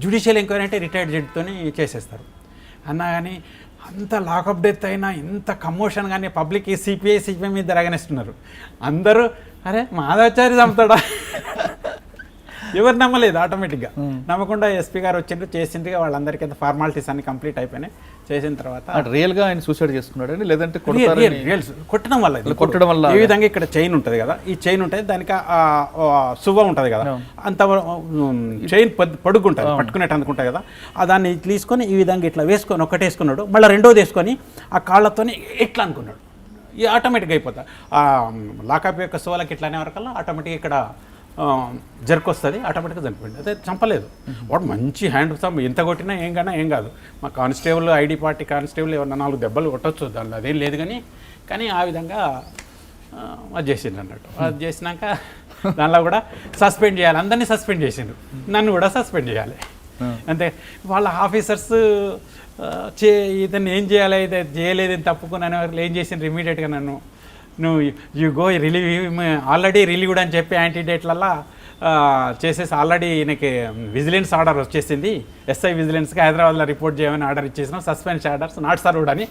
జ్యుడిషియల్ ఎంక్వైరీ అంటే రిటైర్డ్ జడ్జితో చేసేస్తారు. అన్నా కానీ అంత లాకప్ డెత్ అయినా ఇంత కమోషన్ కానీ పబ్లిక్ సిపిఐ మీద జరగనిస్తున్నారు. అందరూ అరే మాధవాచారి చంపుతాడా ఎవరు నమ్మలేదు. ఆటోమేటిక్గా నమ్మకుండా ఎస్పీ గారు వచ్చిండ్రు, చేసిండ్రుగా వాళ్ళందరికీ అంత ఫార్మాలిటీస్ అన్ని కంప్లీట్ అయిపోయినాయి. చేసిన తర్వాత రియల్గా ఆయన సూసైడ్ చేసుకున్నాడు లేదంటే కొట్టడం వల్ల ఈ విధంగా ఇక్కడ చైన్ ఉంటుంది కదా, ఈ చైన్ ఉంటుంది దానికి సువ్వ ఉంటుంది కదా, అంత చైన్ పడుకుంటుంది, పట్టుకునేట్టు అందుకుంటుంది కదా, దాన్ని తీసుకొని ఈ విధంగా ఇట్లా వేసుకొని ఒకటేసుకున్నాడు, మళ్ళీ రెండోది వేసుకొని ఆ కాళ్ళతో ఇట్లా అనుకున్నాడు. ఈ ఆటోమేటిక్గా అయిపోతుంది. ఆ లాకప్ యొక్క సువ్వలకి ఇట్లా అనే వరకల్లా ఆటోమేటిక్గా ఇక్కడ జరుకొస్తుంది, ఆటోమేటిక్గా చనిపోయింది. అదే చంపలేదు. వాడు మంచి హ్యాండ్ ఎంత కొట్టినా ఏం కాదు. మా కానిస్టేబుల్ ఐడి పార్టీ కానిస్టేబుల్ ఏమన్నా 4 దెబ్బలు కొట్టచ్చు, దానిలో అదేం లేదు. కానీ ఆ విధంగా అది చేసిండ్రు అన్నట్టు. అది చేసినాక దానిలో కూడా సస్పెండ్ చేయాలి, అందరినీ సస్పెండ్ చేసిండ్రు, నన్ను కూడా సస్పెండ్ చేయాలి. అంతే. వాళ్ళ ఆఫీసర్స్ ఇతన్ని ఏం చేయాలి, ఇది చేయలేదు తప్పుకున్నాను ఏం చేసిండ్రు ఇమీడియట్గా నన్ను you go relieve, already relieved అని చెప్పి యాంటీడేట్లల్లో చేసేసి ఆల్రెడీ ఈయనకి విజిలెన్స్ ఆర్డర్ వచ్చేసింది, ఎస్ఐ విజిలెన్స్కి హైదరాబాద్లో రిపోర్ట్ చేయమని ఆర్డర్ ఇచ్చేసినాం, సస్పెన్స్ ఆర్డర్స్ నాట్ సర్వ్డ్ అని.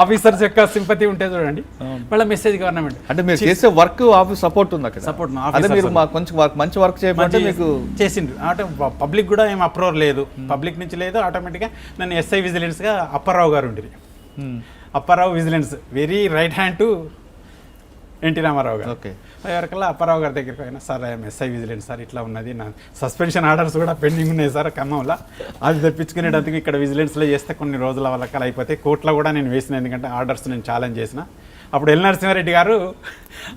ఆఫీసర్స్ యొక్క సింపతి ఉంటే చూడండి, మళ్ళీ మెసేజ్ గవర్నమెంట్. అంటే మీరు చేసే వర్క్ ఆఫీస్ సపోర్ట్ ఉంది అక్కడ. సపోర్ట్ అదే మీరు కొంచెం మంచి వర్క్ చేయమంటే మీకు చేసిండ్రు. అంటే పబ్లిక్ కూడా ఏం అప్రూవల్ లేదు, పబ్లిక్ నుంచి లేదు. ఆటోమేటిక్గా నన్ను ఎస్ఐ విజిలెన్స్గా అప్పారావు గారు ఉండిరి. Apparao vigilance very right hand to NT Rama Rao గారు. ఓకే. ఎవరికల్లా అప్పారావు గారి దగ్గరికి పోయినా, sir I'm SI vigilance sir, ఇట్లా ఉన్నది, నా సస్పెన్షన్ ఆర్డర్స్ కూడా పెండింగ్ ఉన్నాయి సార్ ఖమ్మంలో, అది తెప్పించుకునేటందుకు ఇక్కడ విజిలెన్స్లో చేస్తే కొన్ని రోజుల వాళ్ళకల్ అయిపోతే కోర్టులో కూడా నేను వేసిన, ఎందుకంటే ఆర్డర్స్ నేను ఛాలెంజ్ చేసిన. అప్పుడు ఎల్ నరసింహారెడ్డి గారు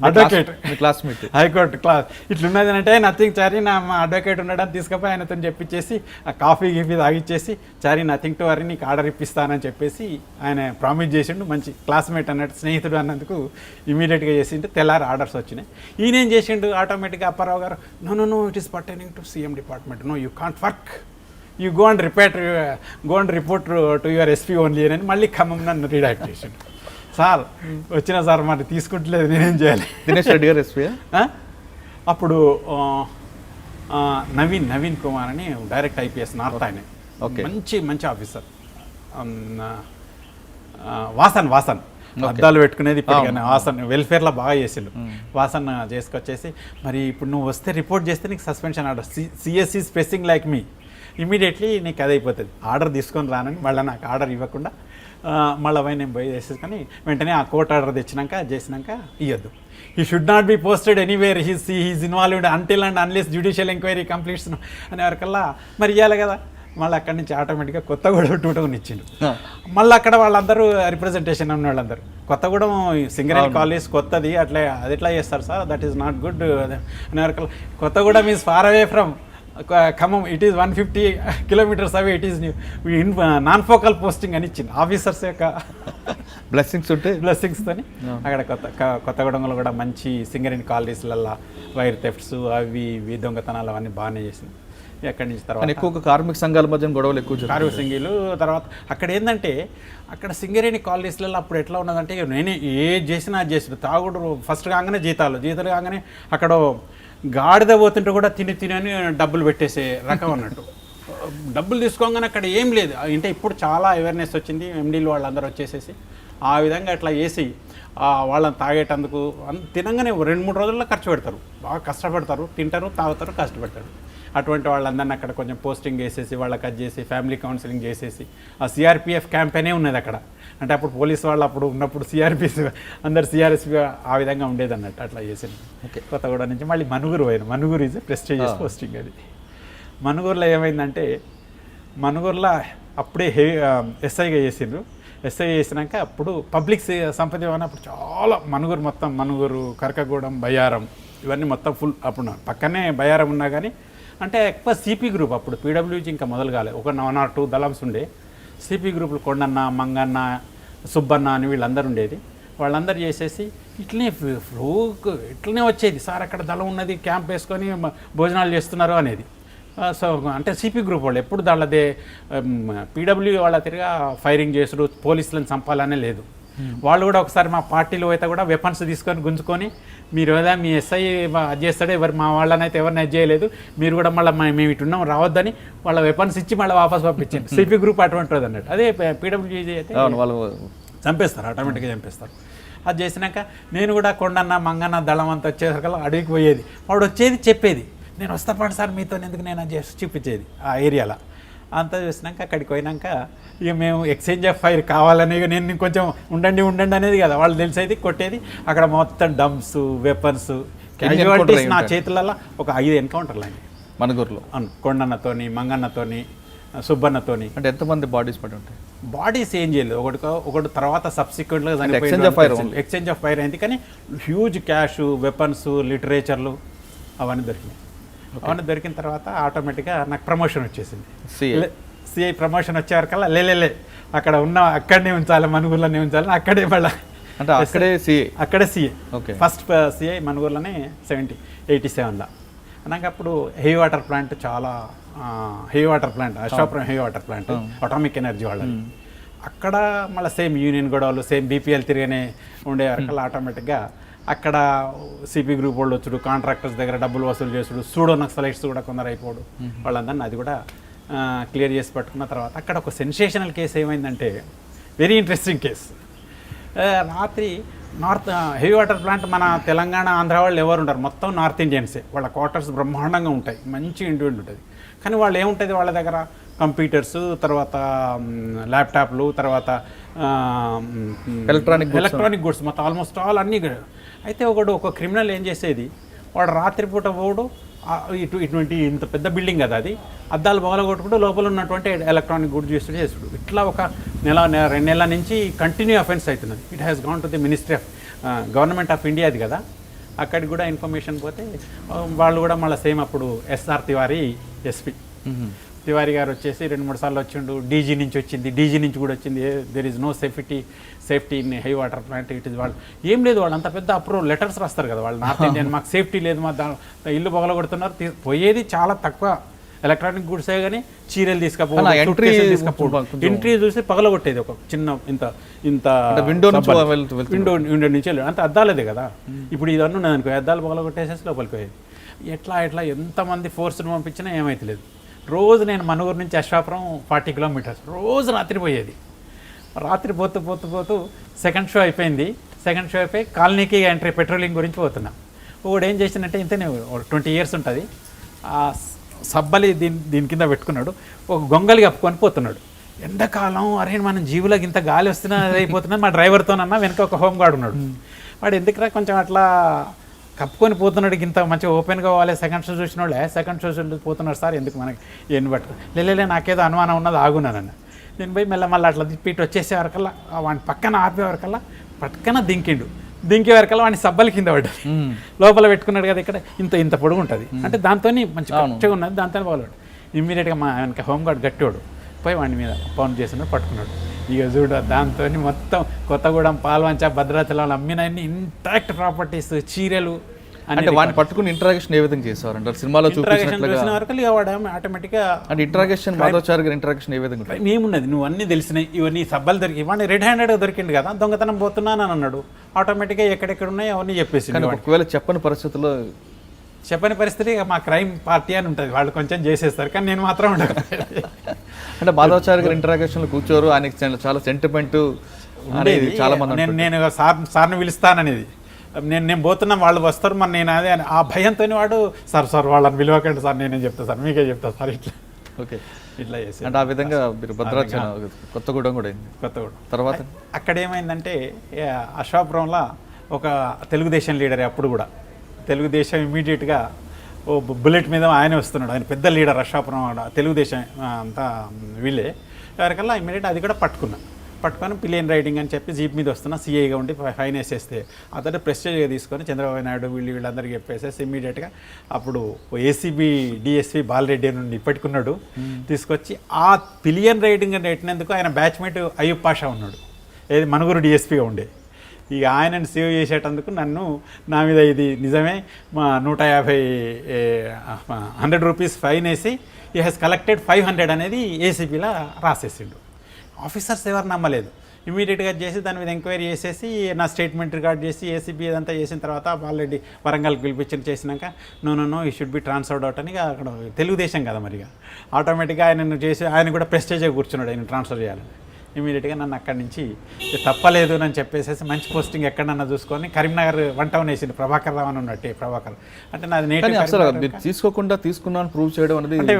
అడ్వకేట్, క్లాస్మేట్, హైకోర్టు క్లాస్, ఇట్లున్నది అంటే నథింగ్ చారీ, నా మా అడ్వకేట్ ఉండడం తీసుకుపోయి ఆయనతో చెప్పించేసి ఆ కాఫీ గీఫీ తాగిచ్చేసి, చారీ నథింగ్ టు వరీ, నీకు ఆర్డర్ ఇప్పిస్తానని చెప్పేసి ఆయన ప్రామిస్ చేసిండు. మంచి క్లాస్మేట్ అన్నట్టు, స్నేహితుడు అన్నందుకు ఇమీడియట్గా చేసిండు. తెల్లారి ఆర్డర్స్ వచ్చినాయి. ఈయనేం చేసిండు ఆటోమేటిక్గా అప్పారావు గారు, no it is pertaining to CM department, no you can't work, you go and report to your SP only అని మళ్ళీ ఖమ్మం నన్ను రీడాక్ట్ చేసిండు. సార్ వచ్చిన సార్ మరి తీసుకుంటలేదు, నేనేం చేయాలి. దినేష్ రెడ్డి గారు ఎస్పీ అప్పుడు నవీన్ కుమార్ అని డైరెక్ట్ ఐపీఎస్ నార్త్, ఆయన మంచి ఆఫీసర్. వాసన్ అద్దాలు పెట్టుకునేది ఇప్పటికైనా, వాసన్ వెల్ఫేర్లో బాగా చేసిండు. వాసన్ చేసుకొచ్చేసి, మరి ఇప్పుడు నువ్వు వస్తే రిపోర్ట్ చేస్తే నీకు సస్పెన్షన్ ఆర్డర్, సిఎస్సి స్పెసింగ్ లైక్ మీ, ఇమీడియట్లీ నీకు అది అయిపోతుంది, ఆర్డర్ తీసుకొని రానని మళ్ళీ నాకు ఆర్డర్ ఇవ్వకుండా మళ్ళీ పోయి నేను పోయి చేసేసుకొని వెంటనే ఆ కోర్ట్ ఆర్డర్ తెచ్చినాక చేసినాక ఇవ్వద్దు. He should not be posted anywhere, he's involved until and unless judicial enquiry completes అనే వరకల్లా మరి ఇవ్వాలి కదా. మళ్ళీ అక్కడి నుంచి ఆటోమేటిక్గా కొత్తగూడెం 2 ఇచ్చిండు. మళ్ళీ అక్కడ వాళ్ళందరూ రిప్రజెంటేషన్ ఉన్న వాళ్ళందరూ, కొత్తగూడెం సింగరేణి కాలేజ్ కొత్తది, అట్లా అది ఎట్లా చేస్తారు sir, that is not good అనే వరకల్లా, Kothagudem is far away from Khammam, it is 150 kilometers away, it is non focal posting అని ఇచ్చింది. ఆఫీసర్స్ యొక్క బ్లెస్సింగ్స్తోని అక్కడ కొత్తగూడెంలో కూడా మంచి సింగరేణి కాలనీస్లల్లో వైర్ థెఫ్ట్స్ అవి ఇవి దొంగతనాలు అవన్నీ బాగానే చేసింది. ఎక్కడి నుంచి తర్వాత ఎక్కువగా కార్మిక సంఘాల మధ్య గొడవలు ఎక్కువ, కార్మిక సంఘీలు. తర్వాత అక్కడ ఏంటంటే, అక్కడ సింగరేణి కాలనీస్లలో అప్పుడు ఎట్లా ఉన్నదంటే, నేనే ఏది చేసినా అది చేసిన, తాగుడు ఫస్ట్ కాగానే జీతాలు కాగానే అక్కడ గాడిద పోతుంటే కూడా తిని డబ్బులు పెట్టేసే రకం అన్నట్టు. డబ్బులు తీసుకోగానే అక్కడ ఏం లేదు. అంటే ఇప్పుడు చాలా అవేర్నెస్ వచ్చింది, ఎండీలు వాళ్ళందరూ వచ్చేసేసి ఆ విధంగా అట్లా చేసి వాళ్ళని తాగేటందుకు తినంగానే 2-3 రోజుల్లో ఖర్చు పెడతారు, బాగా కష్టపడతారు, తింటారు, తాగుతారు, కష్టపడతారు. అటువంటి వాళ్ళందరినీ అక్కడ కొంచెం పోస్టింగ్ వేసేసి వాళ్ళకి అది చేసి ఫ్యామిలీ కౌన్సిలింగ్ చేసేసి, ఆ సిఆర్పిఎఫ్ క్యాంపెయినే ఉన్నది అక్కడ. అంటే అప్పుడు పోలీసు వాళ్ళు అప్పుడు ఉన్నప్పుడు సిఆర్పిఎస్ అందరు సిఆర్ఎస్పీ ఆ విధంగా ఉండేది అన్నట్టు. అట్లా చేసింది. ఓకే. కొత్తగూడెం నుంచి మళ్ళీ మనుగురు పోయాను. Manuguru is prestigious posting. అది మనుగురులో ఏమైందంటే, మనుగురులో అప్పుడే ఎస్ఐగా చేసిండ్రు. ఎస్ఐ చేసినాక అప్పుడు పబ్లిక్ సంపద అప్పుడు చాలా మనుగురు, మొత్తం మనుగురు, కరకగూడెం, బయ్యారం ఇవన్నీ మొత్తం ఫుల్. అప్పుడు పక్కనే బయ్యారం ఉన్నా కానీ, అంటే ఎక్కువ సిపి గ్రూప్, అప్పుడు పీడబ్ల్యూజీ ఇంకా మొదలు కాలేదు, ఒక 1 or 2 దళంస్ ఉండే. సిపి గ్రూపులు కొండన్న, మంగన్న, సుబ్బన్న అని వీళ్ళందరూ ఉండేది. వాళ్ళందరూ చేసేసి ఇట్లనే వచ్చేది, సార్ అక్కడ దళం ఉన్నది, క్యాంప్ వేసుకొని భోజనాలు చేస్తున్నారు అనేది. సో అంటే సిపి గ్రూప్ వాళ్ళు ఎప్పుడు దాళ్ళదే పీడబ్ల్యూ వాళ్ళ తిరిగా ఫైరింగ్ చేసుడు, పోలీసులను చంపాలనే లేదు. వాళ్ళు కూడా ఒకసారి మా పార్టీలో అయితే కూడా వెపన్స్ తీసుకొని గుంజుకొని, మీరు ఏదా మీ ఎస్ఐ అది చేస్తాడే, ఎవరు మా వాళ్ళనైతే ఎవరిని అది చేయలేదు, మీరు కూడా మళ్ళీ మేము ఇటున్నాం రావద్దని వాళ్ళ వెపన్స్ ఇచ్చి మళ్ళీ వాపస్ పంపించారు. సిపి గ్రూప్ అటువంటిది అన్నట్టు. అదే పీడబ్ల్యూజీ అయితే వాళ్ళు చంపేస్తారు, ఆటోమేటిక్గా చంపేస్తారు. అది చేసినాక నేను కూడా కొండన్న, మంగన్న దళం అంతా వచ్చేసరికల్లా అడవికి పోయేది. వాడు వచ్చేది చెప్పేది, నేను వస్తా పాడు సార్ మీతో, ఎందుకు నేను అది చేసి చూపించేది ఆ ఏరియాలో. అంతా చూసినాక అక్కడికి పోయినాక ఇక మేము ఎక్స్చేంజ్ ఆఫ్ ఫైర్ కావాలని, నేను కొంచెం ఉండండి అనేది కదా వాళ్ళు తెలిసేది, కొట్టేది. అక్కడ మొత్తం డంప్స్, వెపన్స్, క్యాజువాలిటీస్ నా చేతులలో ఒక 5 ఎన్కౌంటర్లు అయినాయి మనుగురులో. కొండన్నతోని, మంగన్నతోని, సుబ్బన్నతోని. అంటే ఎంతమంది బాడీస్ పడి ఉంటాయి? బాడీస్ ఏం చేయలేదు, ఒకటి తర్వాత సబ్సిక్వెంట్గా ఎక్స్చేంజ్ ఆఫ్ ఫైర్ అయింది. కానీ హ్యూజ్ క్యాష్, వెపన్స్, లిటరేచర్లు అవన్నీ దొరికినాయి. అవన్నీ దొరికిన తర్వాత ఆటోమేటిక్గా నాకు ప్రమోషన్ వచ్చేసింది. సిఐ ప్రమోషన్ వచ్చేవరకల్లా లే అక్కడ అక్కడనే ఉంచాలి, మనుగురులోనే ఉంచాలి, అక్కడే మళ్ళీ అంటే అక్కడే సిఐ. ఓకే. ఫస్ట్ సిఐ మనుగురులోనే 87లో. నాకు అప్పుడు హెవీ వాటర్ ప్లాంట్, చాలా heavy water plant, Ashwapuram heavy water plant, atomic energy వాళ్ళది. అక్కడ మళ్ళీ సేమ్ యూనియన్ గొడవలు, సేమ్ బీపీఎల్ తిరిగానే ఉండే వరకల్లా ఆటోమేటిక్గా అక్కడ సిపి గ్రూప్ వాళ్ళు వచ్చుడు, కాంట్రాక్టర్స్ దగ్గర డబ్బులు వసూలు చేసుడు, సూడో నక్సలైట్స్ కూడా కొందరు అయిపోడు, వాళ్ళందరినీ అది కూడా క్లియర్ చేసి పట్టుకున్న తర్వాత అక్కడ ఒక సెన్సేషనల్ కేసు ఏమైందంటే, వెరీ ఇంట్రెస్టింగ్ కేసు. రాత్రి నార్త్ హెవీ వాటర్ ప్లాంట్ మన తెలంగాణ ఆంధ్ర వాళ్ళు ఎవరు ఉంటారు, మొత్తం నార్త్ ఇండియన్సే. వాళ్ళ క్వార్టర్స్ బ్రహ్మాండంగా ఉంటాయి, మంచి ఇండివిజువల్ ఉంటుంది. కానీ వాళ్ళు ఏముంటుంది వాళ్ళ దగ్గర, కంప్యూటర్స్, తర్వాత ల్యాప్టాప్లు, తర్వాత ఎలక్ట్రానిక్ గుడ్స్, మొత్తం ఆల్మోస్ట్ ఆల్ అన్నీ. అయితే ఒక క్రిమినల్ ఏం చేసేది, వాడు రాత్రిపూట పోడు ఇటువంటి ఇంత పెద్ద బిల్డింగ్ కదా అది, అద్దాలు పగలగొట్టుకుంటూ లోపల ఉన్నటువంటి ఎలక్ట్రానిక్ గుడ్ చేసుడు. ఇట్లా ఒక నెల 2 నెలల నుంచి కంటిన్యూ అఫెన్స్ అవుతున్నది. It has gone to the ministry of government of India అది కదా, అక్కడికి కూడా ఇన్ఫర్మేషన్ పోతే వాళ్ళు కూడా మళ్ళీ సేమ్ అప్పుడు ఎస్ఆర్ తివారీ ఎస్పీ తివారీ గారు వచ్చేసి 2-3 సార్లు వచ్చిండు. డీజీ నుంచి వచ్చింది, డీజీ నుంచి కూడా వచ్చింది. There is no safety in high water plant. It is వాళ్ళు ఏం లేదు, వాళ్ళు అంత పెద్ద అప్రూవల్ లెటర్స్ రాస్తారు కదా వాళ్ళు, నార్త్ ఇండియన్ మాకు సేఫ్టీ లేదు, మా ఇల్లు పగలగొడుతున్నారు. పోయేది చాలా తక్కువ ఎలక్ట్రానిక్ గుడ్సే, కానీ చీరలు తీసుకపోవడం, ఎంట్రీ చూసి పగలగొట్టేది ఒక చిన్న ఇంత విండో నుంచి అంత అద్దాలదే కదా. ఇప్పుడు ఇదన్నీ ఉన్నది అనుకో, అద్దాలు పగలగొట్టేసేసి లోపలికి పోయేది. ఎట్లా ఎంతమంది ఫోర్స్ని పంపించినా ఏమైతలేదు. రోజు నేను మనుగురు నుంచి అశ్వాపురం 40 కిలోమీటర్స్ రోజు రాత్రి పోయేది. రాత్రి పోతూ సెకండ్ షో అయిపోయింది. సెకండ్ షో అయిపోయి కాలనీకి ఎంట్రీ పెట్రోలింగ్ గురించి పోతున్నాం. ఒకడు ఏం చేసినట్టే ఇంతనే 20 years ఉంటుంది, ఆ సబ్బలి దీని కింద పెట్టుకున్నాడు, ఒక గొంగలి కప్పుకొని పోతున్నాడు. ఎండాకాలం, అరే మనం జీవులకు ఇంత గాలి వస్తున్నా అయిపోతున్నది. మా డ్రైవర్తోనన్నా వెనక ఒక హోమ్ గార్డ్ ఉన్నాడు. వాడు ఎందుకురా కొంచెం అట్లా కప్పుకొని పోతున్నాడు, ఇంత మంచిగా ఓపెన్గా పోవాలి. సెకండ్ షో చూసిన వాళ్ళే సెకండ్ షో పోతున్నాడు సార్, ఎందుకు మనకి ఎన్ని పట్టు లేలే నాకేదో అనుమానం ఉన్నది ఆగున్నానన్న. నేను పోయి మళ్ళీ అట్లా తిప్పి వచ్చేసే వరకల్లా వాడిని పక్కన ఆపే వరకల్లా పక్కన దింకే వరకల్లా వాడిని సబ్బల కింద పడ్డాడు. లోపల పెట్టుకున్నాడు కదా, ఇక్కడ ఇంత పొడుగు ఉంటుంది అంటే దాంతో మంచి మంచిగా ఉన్నది, దాంతో పగలవాడు. ఇమ్మీడియట్గా మా వెనక హోంగార్డ్ గట్టివాడు పోయి వాడి మీద పౌండ్ చేస్తున్నాడు, పట్టుకున్నాడు. ఇక చూడ దాంతో మొత్తం కొత్తగూడెం, పాల్వంచ, భద్రాచలం అమ్మినన్ని ఇంటాక్ట్ ప్రాపర్టీస్, చీరలు. అంటే వాడిని పట్టుకుని ఇంట్రాగేషన్ ఏ విధంగా చేసేవారు అంటే సినిమాలో చూసిన వరకు వాడు ఆటోమేటిక్గా అంటే ఇంట్రాగేషన్, మాధవచారి గారి ఇంట్రాగేషన్ ఏ విధంగా ఏమున్నది, నువ్వు అన్నీ తెలిసినాయి, ఇవన్నీ సబ్బలు దొరికి వాడిని రెడ్ హ్యాండెడ్గా దొరికింది కదా, దొంగతనం పోతున్నానని అన్నాడు. ఆటోమేటిక్గా ఎక్కడెక్కడ ఉన్నాయో అవన్నీ చెప్పేసి. ఒకవేళ చెప్పని పరిస్థితుల్లో ఇక మా క్రైమ్ పార్టీ అని ఉంటుంది, వాళ్ళు కొంచెం చేసేస్తారు, కానీ నేను మాత్రం ఉండదు. అంటే మాధవచారి గారి ఇంట్రాగేషన్లో కూర్చోరు, ఆయనకి చాలా సెంటిమెంట్ అనేది చాలా మంది. నేను సార్ని పిలుస్తాననేది, నేను పోతున్నా వాళ్ళు వస్తారు, మరి నేను అదే ఆ భయంతో వాడు సార్ వాళ్ళని పిలవకండి సార్, నేనేం చెప్తా సార్, మీకే చెప్తా సార్, ఇట్లా చేసి. అంటే ఆ విధంగా మీరు భద్రాచలం, కొత్తగూడెం కూడా అయింది. కొత్తగూడెం తర్వాత అక్కడ ఏమైందంటే అశ్వాపురంలో ఒక తెలుగుదేశం లీడరే, అప్పుడు కూడా తెలుగుదేశం ఇమీడియట్గా ఓ బుల్లెట్ మీద ఆయనే వస్తున్నాడు. ఆయన పెద్ద లీడర్ అశ్వాపురం, తెలుగుదేశం అంతా వీళ్ళే. ఎవరికల్లా ఇమీడియట్ అది కూడా పట్టుకొని పిలియన్ రైడింగ్ అని చెప్పి జీప్ మీద వస్తున్నా, సీఐగా ఉండి ఫైన్ వేసేస్తే అతను ప్రెస్టేజ్గా తీసుకొని చంద్రబాబు నాయుడు వీళ్ళందరికీ చెప్పేసేసి ఇమీడియట్గా అప్పుడు ఏసీబీ డిఎస్పీ బాలరెడ్డి నుండి ఇప్పటికున్నాడు, తీసుకొచ్చి ఆ పిలియన్ రైడింగ్ నెట్టినందుకు ఆయన బ్యాచ్మేట్ అయ్యూబ్ పాషా ఉన్నాడు, ఏది మనుగురు డిఎస్పీగా ఉండే. ఇక ఆయనను సేవ్ చేసేటందుకు నా మీద ఇది నిజమే, మా 100 రూపీస్ ఫైన్ వేసి ఈ హ్యాస్ కలెక్టెడ్ 500 అనేది ఏసీబీలో రాసేసిండు. ఆఫీసర్స్ ఎవరు నమ్మలేదు. ఇమీడియట్గా చేసి దాని మీద ఎంక్వైరీ చేసేసి నా స్టేట్మెంట్ రికార్డ్ చేసి ఏసీబీ అదంతా చేసిన తర్వాత ఆల్రెడీ వరంగల్కి పిలిపించి చేసినాక నో ఈ షుడ్ బి ట్రాన్స్ఫర్డ్ అవుట్ అని అక్కడ తెలుగుదేశం కదా మరిగా ఆటోమేటిక్గా ఆయన కూడా ప్రెస్టేజ్గా కూర్చున్నాడు, ఆయన ట్రాన్స్ఫర్ చేయాలని. ఇమీడియట్గా నన్ను అక్కడి నుంచి తప్పలేదు అని చెప్పేసి మంచి పోస్టింగ్ ఎక్కడన్నా చూసుకొని కరీంనగర్ 1 town వేసింది. ప్రభాకర్ రావు అని ఉన్నట్టే, ప్రభాకర్ అంటే నాది నేటివ్. తీసుకోకుండా తీసుకున్నాను ప్రూవ్ చేయడం అనేది అంటే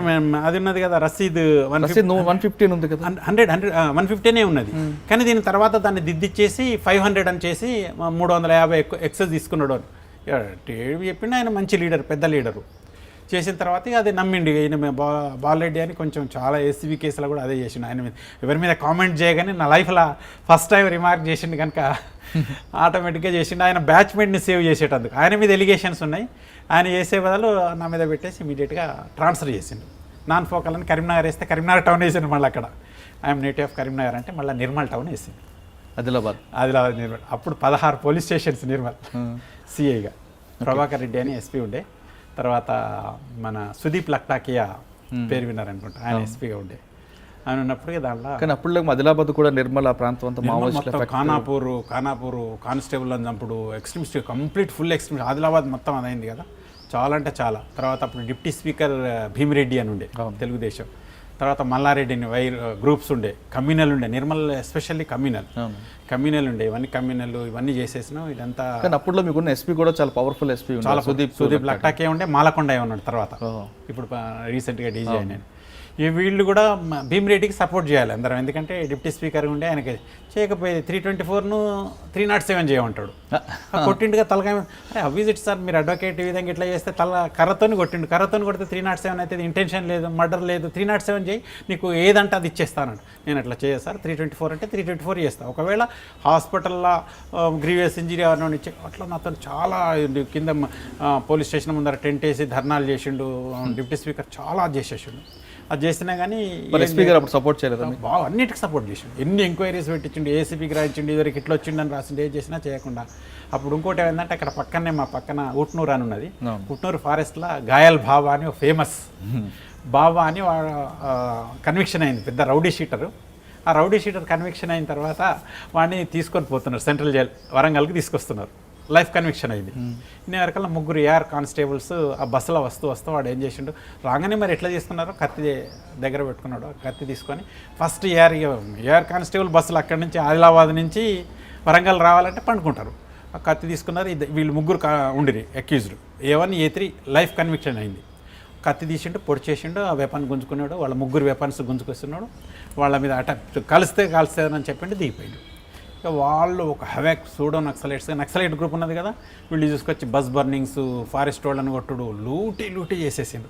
అది ఉన్నది కదా, రసీద్ 150 ఉంది కదా, 150 ఉన్నది. కానీ దీని తర్వాత దాన్ని దిద్దిచ్చేసి 500 అని చేసి 350 ఎక్సెస్ తీసుకున్నాడు అని చెప్పిండు. ఆయన మంచి లీడర్, పెద్ద లీడరు. చేసిన తర్వాత అది నమ్మిండి. ఈయన బాలరెడ్డి అని కొంచెం చాలా ఏసీబీ కేసులో కూడా అదే చేసిండు. ఆయన మీద ఎవరి మీద కామెంట్ చేయగానే నా లైఫ్లో ఫస్ట్ టైం రిమార్క్ చేసిండు కనుక ఆటోమేటిక్గా చేసిండు. ఆయన బ్యాచ్మేట్ని సేవ్ చేసేటందుకు ఆయన మీద ఎలిగేషన్స్ ఉన్నాయి, ఆయన చేసే బదులు నా మీద పెట్టేసి ఇమీడియట్గా ట్రాన్స్ఫర్ చేసిండు. నాన్ ఫోకల్ అని కరీంనగర్ వేస్తే కరీంనగర్ టౌన్ వేసిండు. మళ్ళీ అక్కడ ఐఎమ్ నేటివ్ ఆఫ్ కరీంనగర్ అంటే మళ్ళీ నిర్మల్ టౌన్ వేసింది, ఆదిలాబాద్ నిర్మల్. అప్పుడు 16 పోలీస్ స్టేషన్స్ నిర్మల్. సిఐగా ప్రభాకర్ రెడ్డి అని ఎస్పీ ఉండే. తర్వాత మన సుదీప్ లక్టాకియా పేరు విన్నారనుకుంటా, ఆయన ఎస్పీగా ఉండే. అని ఉన్నప్పుడు దాంట్లో కానీ అప్పుడు ఆదిలాబాద్ కూడా నిర్మల్ ఆ ప్రాంతం అంతా మావోయిస్టుల మొత్తం ఖానాపూర్ కానిస్టేబుల్ అని చంపుడు extremist complete full extremist Adilabad మొత్తం అదైంది కదా, చాలా అంటే చాలా. తర్వాత అప్పుడు డిప్యూటీ స్పీకర్ భీమిరెడ్డి అని ఉండే తెలుగుదేశం, తర్వాత మల్లారెడ్డిని గ్రూప్స్ ఉండే, కమ్యూనల్ ఉండే, నిర్మల్ ఎస్పెషల్లీ కమ్యూనల్ ఉండే, ఇవన్నీ కమ్యూనల్ ఇవన్నీ చేసేసినాం ఇదంతా. కానీ అప్పట్లో మీకున్న ఎస్పీ కూడా చాలా పవర్ఫుల్ ఎస్పీ, చాలా సుదీప్ లక్టాకే ఉండే, మాలకొండ ఉన్నాడు తర్వాత, ఇప్పుడు రీసెంట్గా డీజీ అయినాడు. ఈ వీళ్ళు కూడా భీమిరెడ్డికి సపోర్ట్ చేయాలి అందరం, ఎందుకంటే డిప్యూటీ స్పీకర్ ఉండే ఆయనకి చేయకపోయేది 324ను 307 చేయమంటాడు. కొట్టిండుగా తలకాయ అవిజిట్ సార్ మీరు అడ్వకేట్ ఈ విధంగా ఇట్లా చేస్తే కర్రతోని కొట్టిండు, కర్రతోని కొడితే 307 అయితే ఇంటెన్షన్ లేదు, మర్డర్ లేదు, 307 చేయి నీకు ఏదంటే అది ఇచ్చేస్తాను. నేను అట్లా చేయను సార్, 324 అంటే 324 చేస్తాను. ఒకవేళ హాస్పిటల్లో గ్రీవియస్ ఇంజరీ ఎవరిని ఇచ్చే అట్లా నాతో చాలా కింద పోలీస్ స్టేషన్ ముందర టెంట్ వేసి ధర్నాలు చేసిండు డిప్యూటీ స్పీకర్, చాలా చేసేసిండు. అది చేసినా కానీ ఎస్పీ గారు అప్పుడు సపోర్ట్ చేయలేదు, బాగా అన్నిటికి సపోర్ట్ చేసిండు. ఎన్ని ఎంక్వైరీస్ పెట్టించిండు, ఏసీపీకి రాయించిండు, ఇదివరకు ఇట్లా వచ్చిండని రాసిండు, ఏం చేసినా చేయకుండా. అప్పుడు ఇంకోటి ఏంటంటే అక్కడ పక్కనే మా పక్కన ఉట్నూరు అని ఉన్నది, ఉట్నూరు ఫారెస్ట్లో గాయల్ బాబా అని ఫేమస్ బాబా అని కన్విక్షన్ అయింది, పెద్ద రౌడీ షీటరు. ఆ రౌడీ షీటర్ కన్విక్షన్ అయిన తర్వాత వాడిని తీసుకొని పోతున్నారు సెంట్రల్ జైల్ వరంగల్కి తీసుకొస్తున్నారు, లైఫ్ కన్విక్షన్ అయింది. ఇన్ని వరకల్లా 3 ఏఆర్ కానిస్టేబుల్స్ ఆ బస్సులో వస్తూ వాడు ఏం చేసిండు, రాగానే మరి ఎట్లా తీసుకున్నారో కత్తి దగ్గర పెట్టుకున్నాడు, కత్తి తీసుకొని ఫస్ట్ ఏఆర్ కానిస్టేబుల్ బస్సులు అక్కడి నుంచి ఆదిలాబాద్ నుంచి వరంగల్ రావాలంటే పండుకుంటారు. ఆ కత్తి తీసుకున్నారు, వీళ్ళు 3 ఉండిరి accused, A1 A3 life conviction అయింది. కత్తి తీసిండు, పొడి చేసిండు, ఆ వెపన్ గుంజుకున్నాడు, వాళ్ళ 3 వెపన్స్ గుంజుకొస్తున్నాడు, వాళ్ళ మీద అటాక్ కాల్స్తే అని చెప్పిండు, దిగిపోయిండు. వాళ్ళు ఒక హవాక్ సూడో నక్సలైట్ గ్రూప్ ఉన్నది కదా, వీళ్ళు చూసుకొచ్చి బస్ బర్నింగ్స్, ఫారెస్ట్ వాళ్ళని కొట్టుడు, లూటీ చేసేసిండు.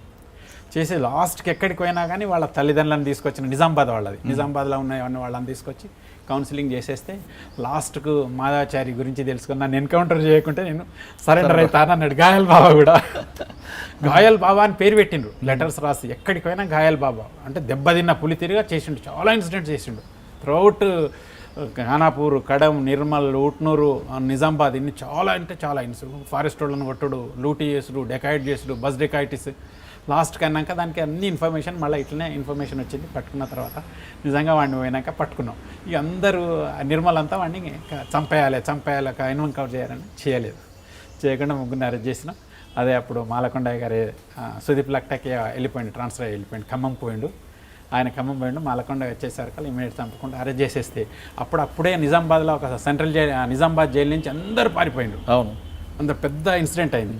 చేసి లాస్ట్కి ఎక్కడికి పోయినా కానీ వాళ్ళ తల్లిదండ్రులను తీసుకొచ్చిన నిజామాబాద్లో ఉన్న వాళ్ళని తీసుకొచ్చి కౌన్సిలింగ్ చేసేస్తే లాస్ట్కు మాదాచారి గురించి తెలుసుకుని నన్ను ఎన్కౌంటర్ చేయకుంటే నేను సరెండర్ అవుతానన్నాడు. గాయల్ బాబా కూడా గాయల్ బాబా అని పేరు పెట్టిండ్రు, లెటర్స్ రాసి ఎక్కడికి పోయినా గాయల్ బాబా అంటే దెబ్బతిన్న పులి తిరిగా చేసిండు, చాలా ఇన్సిడెంట్స్ చేసిండు త్రూఅవుట్ ఖానాపూర్, కడం, నిర్మల్, ఉట్నూరు, నిజామాబాద్, ఇన్ని చాలా అంటే చాలా ఇన్సిడెంట్. ఫారెస్ట్ వాళ్ళని కొట్టుడు, లూటీ చేసుడు, డెకాయిట్ చేసుడు, బస్ డెకాయిటిస్. లాస్ట్కి అన్నాక దానికి అన్ని ఇన్ఫర్మేషన్ మళ్ళీ ఇట్లనే ఇన్ఫర్మేషన్ వచ్చింది. పట్టుకున్న తర్వాత నిజంగా వాడిని పోయినాక పట్టుకున్నాం. ఇక అందరూ నిర్మల్ అంతా వాడిని చంపేయాలి ఇన్కౌంటర్ చేయాలని చేయలేదు, చేయకుండా 3 అరెస్ట్ చేసినాం. అదే అప్పుడు మాలకొండయ్య గారు సుదీప్ లక్టాకి ట్రాన్స్ఫర్ వెళ్ళిపోయిండు, ఖమ్మం పోయిండు. ఆయన ఖమ్మం పోయిండు, మాలకొండ వచ్చేసరికి ఇమీడియట్ చంపకుండా అరెస్ట్ చేసేస్తే అప్పుడే నిజామాబాద్లో ఒక సెంట్రల్ జైల్, నిజామాబాద్ జైలు నుంచి అందరు పారిపోయిండు. అవును, అంత పెద్ద ఇన్సిడెంట్ అయింది.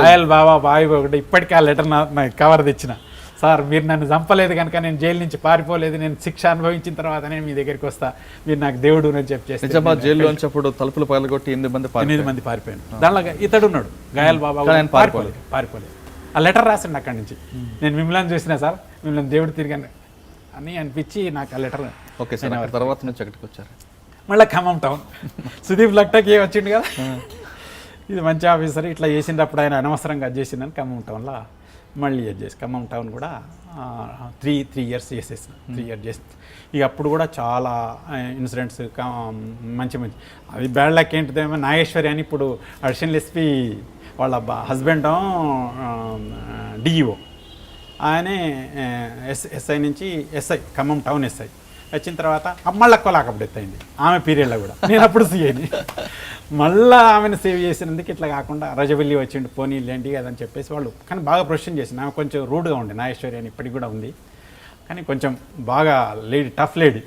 గాయల్ బాబా ఒకటి ఇప్పటికీ ఆ లెటర్ నాకు కవర్ తెచ్చిన, సార్ మీరు నన్ను చంపలేదు కనుక నేను జైలు నుంచి పారిపోలేదు, నేను శిక్ష అనుభవించిన తర్వాత నేను మీ దగ్గరికి వస్తా, మీరు నాకు దేవుడు అని చెప్పేసి. నిజామాబాద్ జైల్లోంచి అప్పుడు తలుపులు పగలగొట్టి 8 మంది పారిపోయాను. దానిలో ఇతడు ఉన్నాడు గాయల్ బాబా, పారిపోలేదు. ఆ లెటర్ రాసిండు అక్కడి నుంచి, నేను మిమ్మల్ని చూసినా సార్, మిమ్మల్ని దేవుడు తిరిగాను అని అనిపించి నాకు ఆ లెటర్. ఓకే సార్, తర్వాత నుంచి ఎక్కడికి వచ్చారు? మళ్ళీ ఖమ్మం టౌన్ సుదీప్ లక్టాకి వచ్చిండు కదా, ఇది మంచి ఆఫీసర్, ఇట్లా చేసినప్పుడు ఆయన అనవసరంగా అది చేసిందని ఖమ్మం టౌన్లో మళ్ళీ అది చేసి ఖమ్మం టౌన్ కూడా 3 ఇయర్స్ చేసేసిన. 3 ఇయర్స్ చేసి ఇక అప్పుడు కూడా చాలా ఇన్సిడెంట్స్ మంచి అది బ్యాడ్ లక్ ఏంటిదేమో. నాగేశ్వరి అని ఇప్పుడు అడిషనల్ ఎస్పీ వాళ్ళ హస్బెండ్ డిఈఓ, ఆయనే ఎస్ఐ నుంచి ఎస్ఐ ఖమ్మం టౌన్ ఎస్ఐ వచ్చిన తర్వాత మళ్ళీ కొలాకప్పుడు ఎత్తయింది ఆమె పీరియడ్లో కూడా. నేను అప్పుడు సీఐని మళ్ళీ ఆమెను సేవ్ చేసినందుకు ఇట్లా కాకుండా రజవెల్లి వచ్చిండు, పోనీ లేండి అదని చెప్పేసి వాళ్ళు కానీ బాగా ప్రొఫెషన్ చేసింది. ఆమె కొంచెం రూడ్గా ఉండే, నాగేశ్వరి అని ఇప్పటికి కూడా ఉంది, కానీ కొంచెం బాగా లేడీ, టఫ్ లేడీ.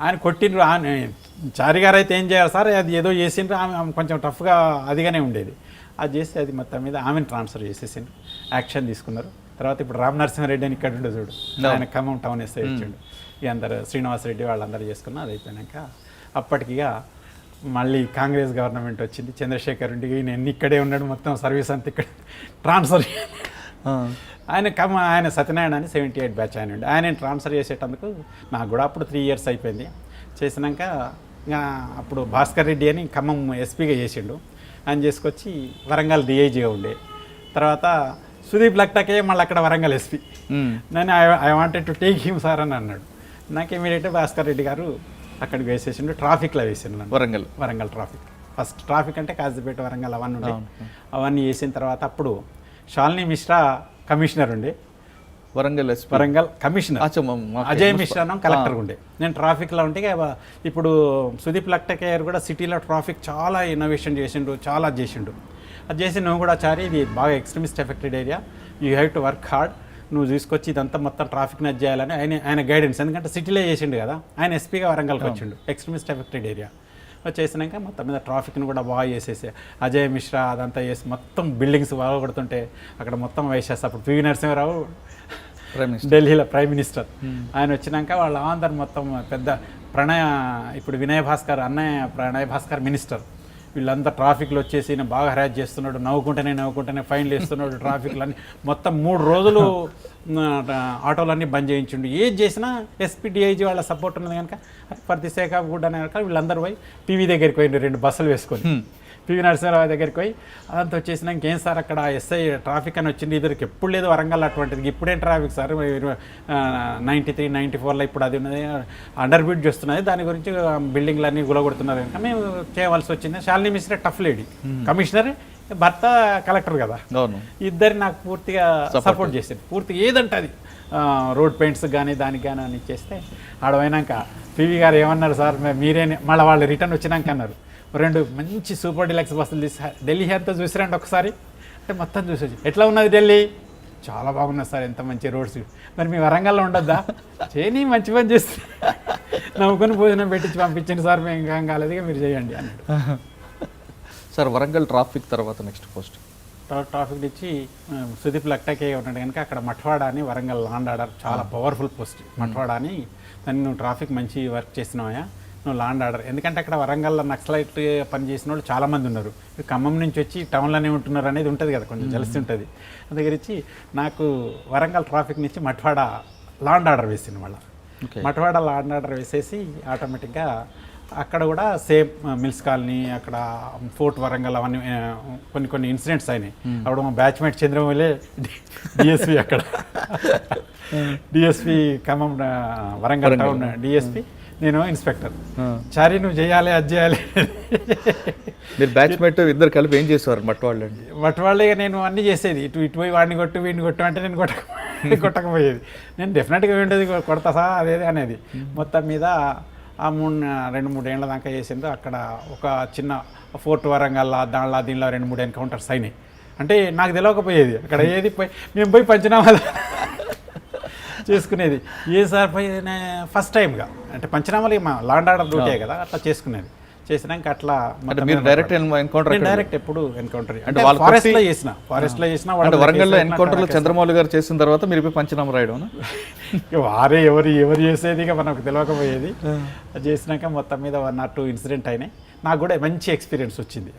ఆయన కొట్టిండ్రు, ఆయన చారి గారు అయితే ఏం చేయాలి సార్, అది ఏదో చేసిండ్రు, ఆమె కొంచెం టఫ్గా అదిగానే ఉండేది. అది చేసి అది మొత్తం మీద ఆమెను ట్రాన్స్ఫర్ చేసేసిండ్రు, యాక్షన్ తీసుకున్నారు. తర్వాత ఇప్పుడు రామ్ నరసింహారెడ్డి అని ఇక్కడ ఉండే చూడు, ఆయన ఖమ్మం టౌన్ ఎస్ఐ వచ్చిండు. ఇక అందరు శ్రీనివాసరెడ్డి వాళ్ళందరూ చేసుకున్నా. అది అయిపోయాక అప్పటికిగా మళ్ళీ కాంగ్రెస్ గవర్నమెంట్ వచ్చింది, చంద్రశేఖర్ రెడ్డి నేను ఇక్కడే ఉన్నాడు, మొత్తం సర్వీస్ అంతా ఇక్కడ ట్రాన్స్ఫర్. ఆయన సత్యనారాయణ అని 78 బ్యాచ్ ఆయన ఉండి ఆయన ట్రాన్స్ఫర్ చేసేటందుకు నాకు కూడా అప్పుడు 3 ఇయర్స్ అయిపోయింది. చేసినాక ఇంకా అప్పుడు భాస్కర్ రెడ్డి అని ఖమ్మం ఎస్పీగా చేసిండు, ఆయన చేసుకొచ్చి వరంగల్ డిఐజీగా ఉండే. తర్వాత సుదీప్ లక్టాకే మళ్ళీ అక్కడ వరంగల్ ఎస్పీ. నేను I wanted to take him sir అని అన్నాడు. నాకు ఇమీడియట్గా భాస్కర్ రెడ్డి గారు అక్కడికి వేసేసిండు, ట్రాఫిక్లో వేసిండు నన్ను. వరంగల్ ట్రాఫిక్, ఫస్ట్ ట్రాఫిక్ అంటే కాజీపేట, వరంగల్ అవన్నీ ఉండే. అవన్నీ వేసిన తర్వాత అప్పుడు షాలిని మిశ్రా కమిషనర్ ఉండే, వరంగల్ ఎస్పీ వరంగల్ కమిషనర్ అచ్చా, అజయ్ మిశ్రా కలెక్టర్ ఉండే. నేను ట్రాఫిక్లో ఉంటే ఇప్పుడు సుదీప్ లక్టకేయర్ కూడా సిటీలో ట్రాఫిక్ చాలా ఇన్నోవేషన్ చేసిండు, చాలా చేసిండు. అది చేసి నువ్వు కూడా చారి ఇది బాగా extremist affected area, you have to work hard, నువ్వు తీసుకొచ్చి ఇదంతా మొత్తం ట్రాఫిక్ని అది చేయాలని ఆయన గైడెన్స్. ఎందుకంటే సిటీలో చేసిండు కదా, ఆయన ఎస్పీగా వరంగల్కి వచ్చిండు, ఎక్స్ట్రీమిస్ట్ ఎఫెక్టెడ్ ఏరియా చేసినాక మొత్తం మీద ట్రాఫిక్ని కూడా బాగా చేసేసి అజయ్ మిశ్రా అదంతా చేసి మొత్తం బిల్డింగ్స్ బాగా కొడుతుంటే అక్కడ మొత్తం వేసేస్తే అప్పుడు పివి నరసింహారావు ఢిల్లీలో ప్రైమ్ మినిస్టర్, ఆయన వచ్చినాక వాళ్ళ అందరు మొత్తం పెద్ద ఇప్పుడు వినయ్ భాస్కర్ అన్నయ్య ప్రణయ్ భాస్కర్ మినిస్టర్, వీళ్ళంతా ట్రాఫిక్లో వచ్చేసి నేను బాగా హరాజ్ చేస్తున్నాడు, నవ్వుకుంటేనే ఫైన్లు వేస్తున్నాడు, ట్రాఫిక్లు అన్నీ మొత్తం 3 రోజులు ఆటోలన్నీ బంద్ చేయించుండు. ఏది చేసినా ఎస్పీ డిఐజీ వాళ్ళ సపోర్ట్ ఉన్నది కనుక for the sake of good అనే కనుక వీళ్ళందరూ పోయి పివి దగ్గరికి పోయిండు, 2 బస్సులు వేసుకొని పివి నరసింహారావు దగ్గరికి పోయి అదంతా వచ్చేసినా ఇంకేం సార్ అక్కడ ఎస్ఐ ట్రాఫిక్ అని వచ్చింది, ఇద్దరికి ఎప్పుడు లేదు వరంగల్ అటువంటిది, ఇప్పుడేం ట్రాఫిక్ సార్ 93, 94లో ఇప్పుడు అది ఉన్నది అండర్ బ్రిడ్జ్ చేస్తున్నది, దాని గురించి బిల్డింగ్లు అన్నీ గులగొడుతున్నారు కనుక మేము చేయవలసి వచ్చింది. Shalini Mishra tough lady, commissioner, భర్త కలెక్టర్ కదా, ఇద్దరు నాకు పూర్తిగా సపోర్ట్ చేశారు. పూర్తిగా ఏదంటే అది రోడ్ పెయింట్స్ కానీ దానికి కానీ అని చేస్తే ఆడపోయినాక పివి గారు ఏమన్నారు సార్ మీరే, మళ్ళీ వాళ్ళు రిటర్న్ వచ్చినాక అన్నారు 2 మంచి సూపర్ డిలక్స్ బస్సులు తీసి ఢిల్లీ అంతా చూసిరండి ఒకసారి అంటే మొత్తం చూసేసి ఎట్లా ఉన్నది ఢిల్లీ, చాలా బాగున్నది సార్, ఎంత మంచి రోడ్స్, మరి మీ వరంగల్లో ఉండొద్దా, చేయని మంచి పని చేస్తే నవ్వుకొని భోజనం పెట్టించి పంపించండి సార్, మేము ఇంకా కాలేదుగా మీరు చేయండి అన్నాడు. సార్ వరంగల్ ట్రాఫిక్ తర్వాత నెక్స్ట్ పోస్ట్ ట్రాఫిక్ ఇచ్చి సుదీప్ లక్టకే ఉన్నాడు కనుక అక్కడ మట్వాడ అని వరంగల్ లాండ్ ఆర్డర్ చాలా పవర్ఫుల్ పోస్ట్, మట్వాడ అని దాన్ని నువ్వు ట్రాఫిక్ మంచి వర్క్ చేసినావా నువ్వు లాండ్ ఆర్డర్, ఎందుకంటే అక్కడ వరంగల్లో నక్సలైట్ పనిచేసిన వాళ్ళు చాలామంది ఉన్నారు, ఖమ్మం నుంచి వచ్చి టౌన్లోనే ఉంటున్నారు అనేది ఉంటుంది కదా, కొంచెం తెలిసి ఉంటుంది. దగ్గర ఇచ్చి నాకు వరంగల్ ట్రాఫిక్ నుంచి మట్వాడ లాండ్ ఆర్డర్ వేసింది. మళ్ళీ మట్వాడ లాండ్ ఆర్డర్ వేసేసి ఆటోమేటిక్గా అక్కడ కూడా సేమ్ మిల్స్ కాలనీ, అక్కడ ఫోర్ట్ వరంగల్ అవన్నీ కొన్ని ఇన్సిడెంట్స్ అయినాయి. అప్పుడు మా బ్యాచ్మేట్ చంద్రమౌళి డిఎస్పీ, అక్కడ DSP Khammam Warangal town DSP, నేను ఇన్స్పెక్టర్. చారీ నువ్వు చేయాలి అది చేయాలి. మీరు బ్యాచ్మేట్ ఇద్దరు కలిపి ఏం చేసేవారు మట్వాళ్ళు? మట్వాళ్ళే నేను అన్నీ చేసేది, ఇటు పోయి వాడిని కొట్టు వీడిని కొట్టు అంటే నేను కొట్టకపోయేది, నేను డెఫినెట్గా ఉండేది కొడతా సార్ అదేది అనేది. మొత్తం మీద ఆ 2-3 ఏళ్ళ దాకా చేసిండ్రు. అక్కడ ఒక చిన్న ఫోర్ట్ వరంగల్లా దీనిలో 2-3 ఎన్కౌంటర్స్ అయినాయి. అంటే నాకు తెలియకపోయేది అక్కడ ఏది పోయి మేము పోయి పంచనామా చేసుకునేది. ఏ సార్ పోయి ఫస్ట్ టైంగా అంటే పంచనామాలు మా లాండ్ ఆర్డర్ డ్యూటీ కదా, అట్లా చేసుకునేది. చేసినాక అట్లా డైరెక్ట్ ఎన్కౌంటర్, డైరెక్ట్ ఎప్పుడు ఎన్కౌంటర్ అంటే ఫారెస్ట్లో చేసిన వరంగల్లో ఎన్కౌంటర్లో చంద్రమౌళి గారు చేసిన తర్వాత మీరు పోయి పంచనామా రాయడం, వారే ఎవరు చేసేది ఇక మనకు తెలియకపోయేది. చేసినాక మొత్తం మీద 1 or 2 ఇన్సిడెంట్ అయినాయి. నాకు కూడా మంచి ఎక్స్పీరియన్స్ వచ్చింది,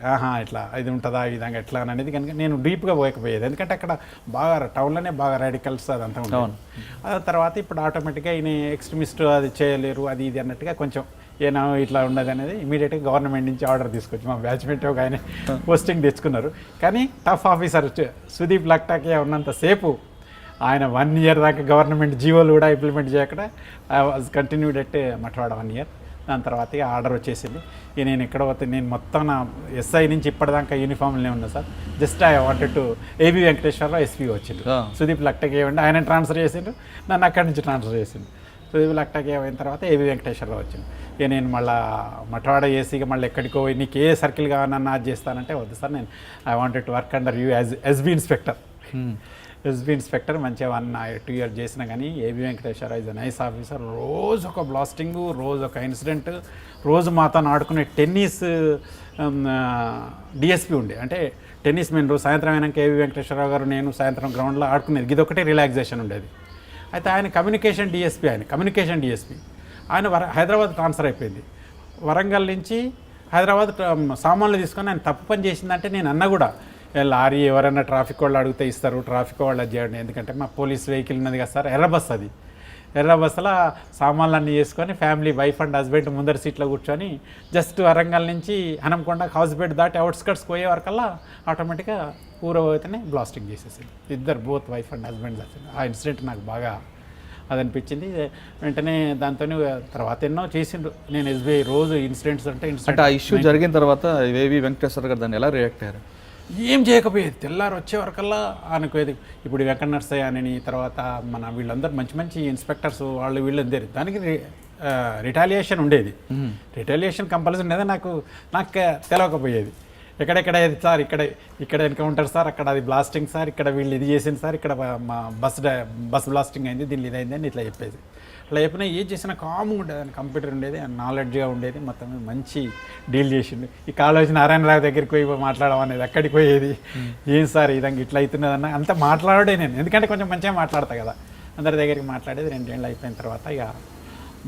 ఇట్లా ఇది ఉంటుందా ఈ విధంగా ఎట్లా అనేది కనుక నేను డీప్గా పోయకపోయేది, ఎందుకంటే అక్కడ బాగా టౌన్లోనే బాగా రాడికల్స్ అదంతా ఉంటుంది. ఆ తర్వాత ఇప్పుడు ఆటోమేటిక్గా ఈయన ఎక్స్ట్రీమిస్ట్ అది చేయలేరు అది ఇది అన్నట్టుగా కొంచెం ఏనా ఇట్లా ఉండదు అనేది ఇమీడియట్గా గవర్నమెంట్ నుంచి ఆర్డర్ తీసుకొచ్చి మా బ్యాచ్మేట్ ఒక ఆయన పోస్టింగ్ తెచ్చుకున్నారు. కానీ టఫ్ ఆఫీసర్ సుదీప్ లక్టాకే ఉన్నంతసేపు ఆయన 1 year దాకా గవర్నమెంట్ జీవోలు కూడా ఇంప్లిమెంట్ చేయకుండా I was continued at Matwada 1 year. దాని తర్వాత ఆర్డర్ వచ్చేసింది. నేను ఎక్కడ పోతే నేను మొత్తం నా ఎస్ఐ నుంచి ఇప్పటిదాకా యూనిఫామ్లోనే ఉన్నా sir. Just I wanted to AB Venkateswara Rao SP వచ్చిండు, సుదీప్ లక్టాకే ఉండి ఆయన ట్రాన్స్ఫర్ చేసిండు, నన్ను అక్కడి నుంచి ట్రాన్స్ఫర్ చేసిండు. సుదీప్ లక్టాకే అయిన తర్వాత ఏబీ వెంకటేశ్వరరావు వచ్చింది. నేను మళ్ళీ మట్వాడ ఏసీగా మళ్ళీ ఎక్కడికో నీకు ఏ సర్కిల్ కావాలన్నా అది చేస్తానంటే వద్దు సార్, నేను I wanted to work under you as SB inspector. SB inspector మంచిగా 1 or 2 years చేసినా కానీ AB Venkateswara is a nice officer. రోజు ఒక బ్లాస్టింగ్, రోజు ఒక ఇన్సిడెంట్, రోజు మాతో ఆడుకునే టెన్నిస్ డిఎస్పీ ఉండే, అంటే టెన్నిస్ మెయిన్ రోజు సాయంత్రం అయినాక ఏబీ వెంకటేశ్వరరావు గారు నేను సాయంత్రం గ్రౌండ్లో ఆడుకునేది, ఇది ఒకటే రిలాక్సేషన్ ఉండేది. అయితే ఆయన కమ్యూనికేషన్ డిఎస్పీ, ఆయన హైదరాబాద్ ట్రాన్స్ఫర్ అయిపోయింది. వరంగల్ నుంచి హైదరాబాద్ సామాన్లు తీసుకొని ఆయన తప్పు పని చేసిందంటే నేను అన్న కూడా లారీ ఎవరైనా ట్రాఫిక్ వాళ్ళు అడిగితే ఇస్తారు, ట్రాఫిక్ వాళ్ళు అది చేయండి, ఎందుకంటే మా పోలీస్ వెహికల్ ఉన్నది కదా సార్, ఎర్ర బస్ అది, ఎర్ర బస్సులో సామాన్లు అన్నీ చేసుకొని ఫ్యామిలీ వైఫ్ అండ్ హస్బెండ్ ముందర సీట్లో కూర్చొని జస్ట్ వరంగల్ నుంచి హనంకొండ హౌస్బెడ్ దాటి అవుట్స్కట్స్ పోయే వరకల్లా ఆటోమేటిక్గా ఊరబోతేనే బ్లాస్టింగ్ చేసేసింది. ఇద్దరు బోత్ వైఫ్ అండ్ హస్బెండ్. ఆ ఇన్సిడెంట్ నాకు బాగా అది అనిపించింది. వెంటనే దాంతో తర్వాత ఎన్నో చేసిండ్రు. నేను ఎస్బీఐ రోజు ఇన్సిడెంట్స్ అంటే ఆ ఇష్యూ జరిగిన తర్వాత ఏబీ వెంకటేశ్వర గారు దాన్ని ఎలా రియాక్ట్ అయ్యారు? ఏం చేయకపోయేది, తెల్లారు వచ్చే వరకల్లా అనుకోయేది. ఇప్పుడు వెంకట నరసయ్య అని తర్వాత మన వీళ్ళందరూ మంచి మంచి ఇన్స్పెక్టర్స్ వాళ్ళు వీళ్ళందరూ దానికి రిటాలియేషన్ ఉండేది. రిటాలియేషన్ కంపల్సరీ ఉండేది. నాకు తెలియకపోయేది. ఎక్కడెక్కడ ఇది సార్, ఇక్కడ ఎన్కౌంటర్ సార్, అక్కడ అది బ్లాస్టింగ్ సార్, ఇక్కడ వీళ్ళు ఇది చేసింది సార్, ఇక్కడ మా బస్ బ్లాస్టింగ్ అయింది, దీన్ని ఇది అయింది అని ఇట్లా చెప్పేది. అట్లా చెప్పినా ఏం చేసినా కామ్గా ఉండేది. అని కంప్యూటర్ ఉండేది, నాలెడ్జ్గా ఉండేది, మొత్తం మంచి డీల్ చేసిండు. ఈ కాలేజీ నారాయణరావు దగ్గరికి పోయి మాట్లాడడం అనేది అక్కడికి పోయేది. ఏం సార్ ఇదంగా ఇట్లా అవుతున్నదన్న అంత మాట్లాడే నేను, ఎందుకంటే కొంచెం మంచిగా మాట్లాడతా కదా, అందరి దగ్గరికి మాట్లాడేది. 2 ఏళ్ళు అయిపోయిన తర్వాత ఇక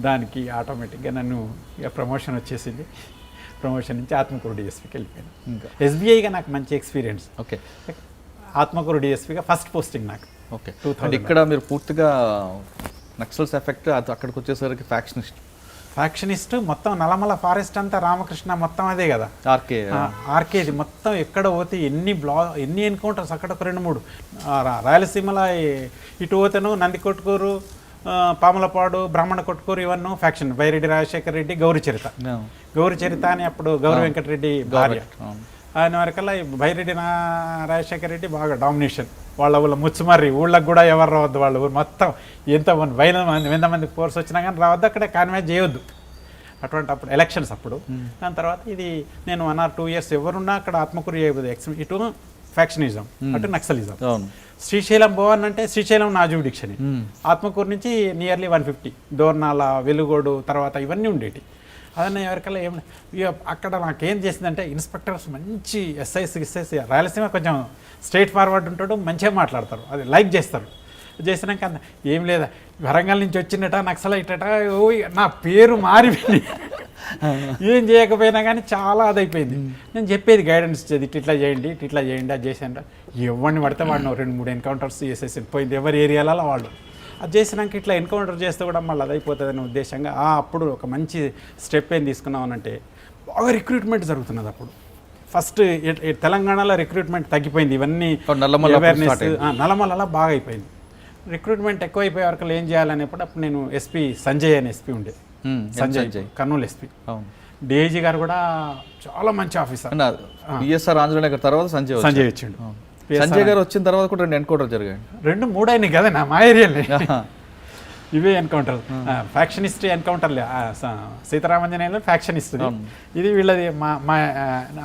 దానికి ఆటోమేటిక్గా నన్ను ఇక ప్రమోషన్ వచ్చేసింది. ప్రమోషన్ నుంచి ఆత్మకూరు డిఎస్పీకి వెళ్ళిపోయాను. ఇంకా ఎస్బీఐగా నాకు మంచి ఎక్స్పీరియన్స్. ఓకే, ఆత్మకూరు డిఎస్పీగా ఫస్ట్ పోస్టింగ్ నాకు. ఓకే, అంటే ఇక్కడ మీరు పూర్తిగా నక్సల్స్ ఎఫెక్ట్, అక్కడికి వచ్చేసరికి ఫ్యాక్షనిస్ట్ మొత్తం నల్లమల ఫారెస్ట్ అంతా రామకృష్ణ మొత్తం అదే కదా, ఆర్కేది మొత్తం. ఎక్కడ పోతే ఎన్ని ఎన్కౌంటర్స్, అక్కడ ఒక 2-3 రాయలసీమలో ఇటు పోతేను నందికొట్కూరు, పాములపాడు, బ్రాహ్మణ కొట్టుకూరు ఇవన్నీ ఫ్యాక్షన్. బైరెడ్డి రాజశేఖర రెడ్డి, గౌరీ చరిత అని అప్పుడు గౌరీ వెంకటరెడ్డి భార్య. ఆయన వరకల్లా బైరెడ్డి రాజశేఖర రెడ్డి బాగా డామినేషన్. వాళ్ళ ముచ్చుమర్రి ఊళ్ళకి కూడా ఎవరు రావద్దు, వాళ్ళ ఊరు మొత్తం ఎంతమంది ఫోర్స్ వచ్చినా కానీ రావద్దు, అక్కడ కాన్వాయ్ చేయొద్దు. అటువంటి అప్పుడు ఎలక్షన్స్ అప్పుడు. దాని తర్వాత ఇది నేను 1 or 2 years ఎవరున్నా అక్కడ ఆత్మకూరు చేయబోదు. ఇటు ఫ్యాక్షనిజం, అటు నక్సలిజం. శ్రీశైలం భవన్ అంటే శ్రీశైలం నా జూడిక్షన్. ఆత్మకూరు నుంచి నియర్లీ 150, దోర్నాల, వెలుగోడు తర్వాత ఇవన్నీ ఉండేవి. అదన్నా ఎవరికల్లా అక్కడ నాకేం చేసిందంటే ఇన్స్పెక్టర్స్ మంచి ఎస్ఐస్ రాయలసీమ కొంచెం స్ట్రైట్ ఫార్వర్డ్ ఉంటాడు, మంచిగా మాట్లాడతారు, అది లైక్ చేస్తారు. చేసినాక ఏం లేదా వరంగల్ నుంచి వచ్చినట నక్సలైటట, నా పేరు మారిపోయింది. ఏం చేయకపోయినా కానీ చాలా అదైపోయింది. నేను చెప్పేది గైడెన్స్ ఇచ్చేది, ఇట్లా చేయండి అది చేసాను. ఎవరిని పడితే వాడిని 2-3 ఎన్కౌంటర్స్ చేసేసి పోయింది, ఎవరి ఏరియాలలో వాళ్ళు. అది చేసినాక ఇట్లా ఎన్కౌంటర్ చేస్తే కూడా మళ్ళీ అదైపోతుందనే ఉద్దేశంగా అప్పుడు ఒక మంచి స్టెప్ ఏం తీసుకున్నామనంటే బాగా రిక్రూట్మెంట్ జరుగుతున్నది. అప్పుడు ఫస్ట్ తెలంగాణలో రిక్రూట్మెంట్ తగ్గిపోయింది, ఇవన్నీ అవేర్నెస్ నల్లమలలో బాగా అయిపోయింది. రిక్రూట్మెంట్ ఎక్కువ అయిపోయే వరకు ఏం చేయాలనేప్పుడు అప్పుడు నేను ఎస్పీ సంజయ్ అనే ఎస్పీ ఉండే, సంజయ్ కర్నూలు ఎస్పీ. డిఐజీ గారు కూడా చాలా మంచి ఆఫీసర్. బిఎస్ఆర్ ఆంజనేయ గారి తర్వాత సంజయ్ వచ్చిండు. సంజయ్ గారు వచ్చిన తర్వాత కూడా 2 ఎన్కౌంటర్ జరిగాయి, 2-3 అయినాయి కదా నా మా ఏరియాలో. ఇవే ఎన్కౌంటర్, ఫ్యాక్షనిస్ట్ ఎన్కౌంటర్లే. సీతారామంజనేయులు ఫ్యాక్షనిస్ట్, ఇది వీళ్ళది మా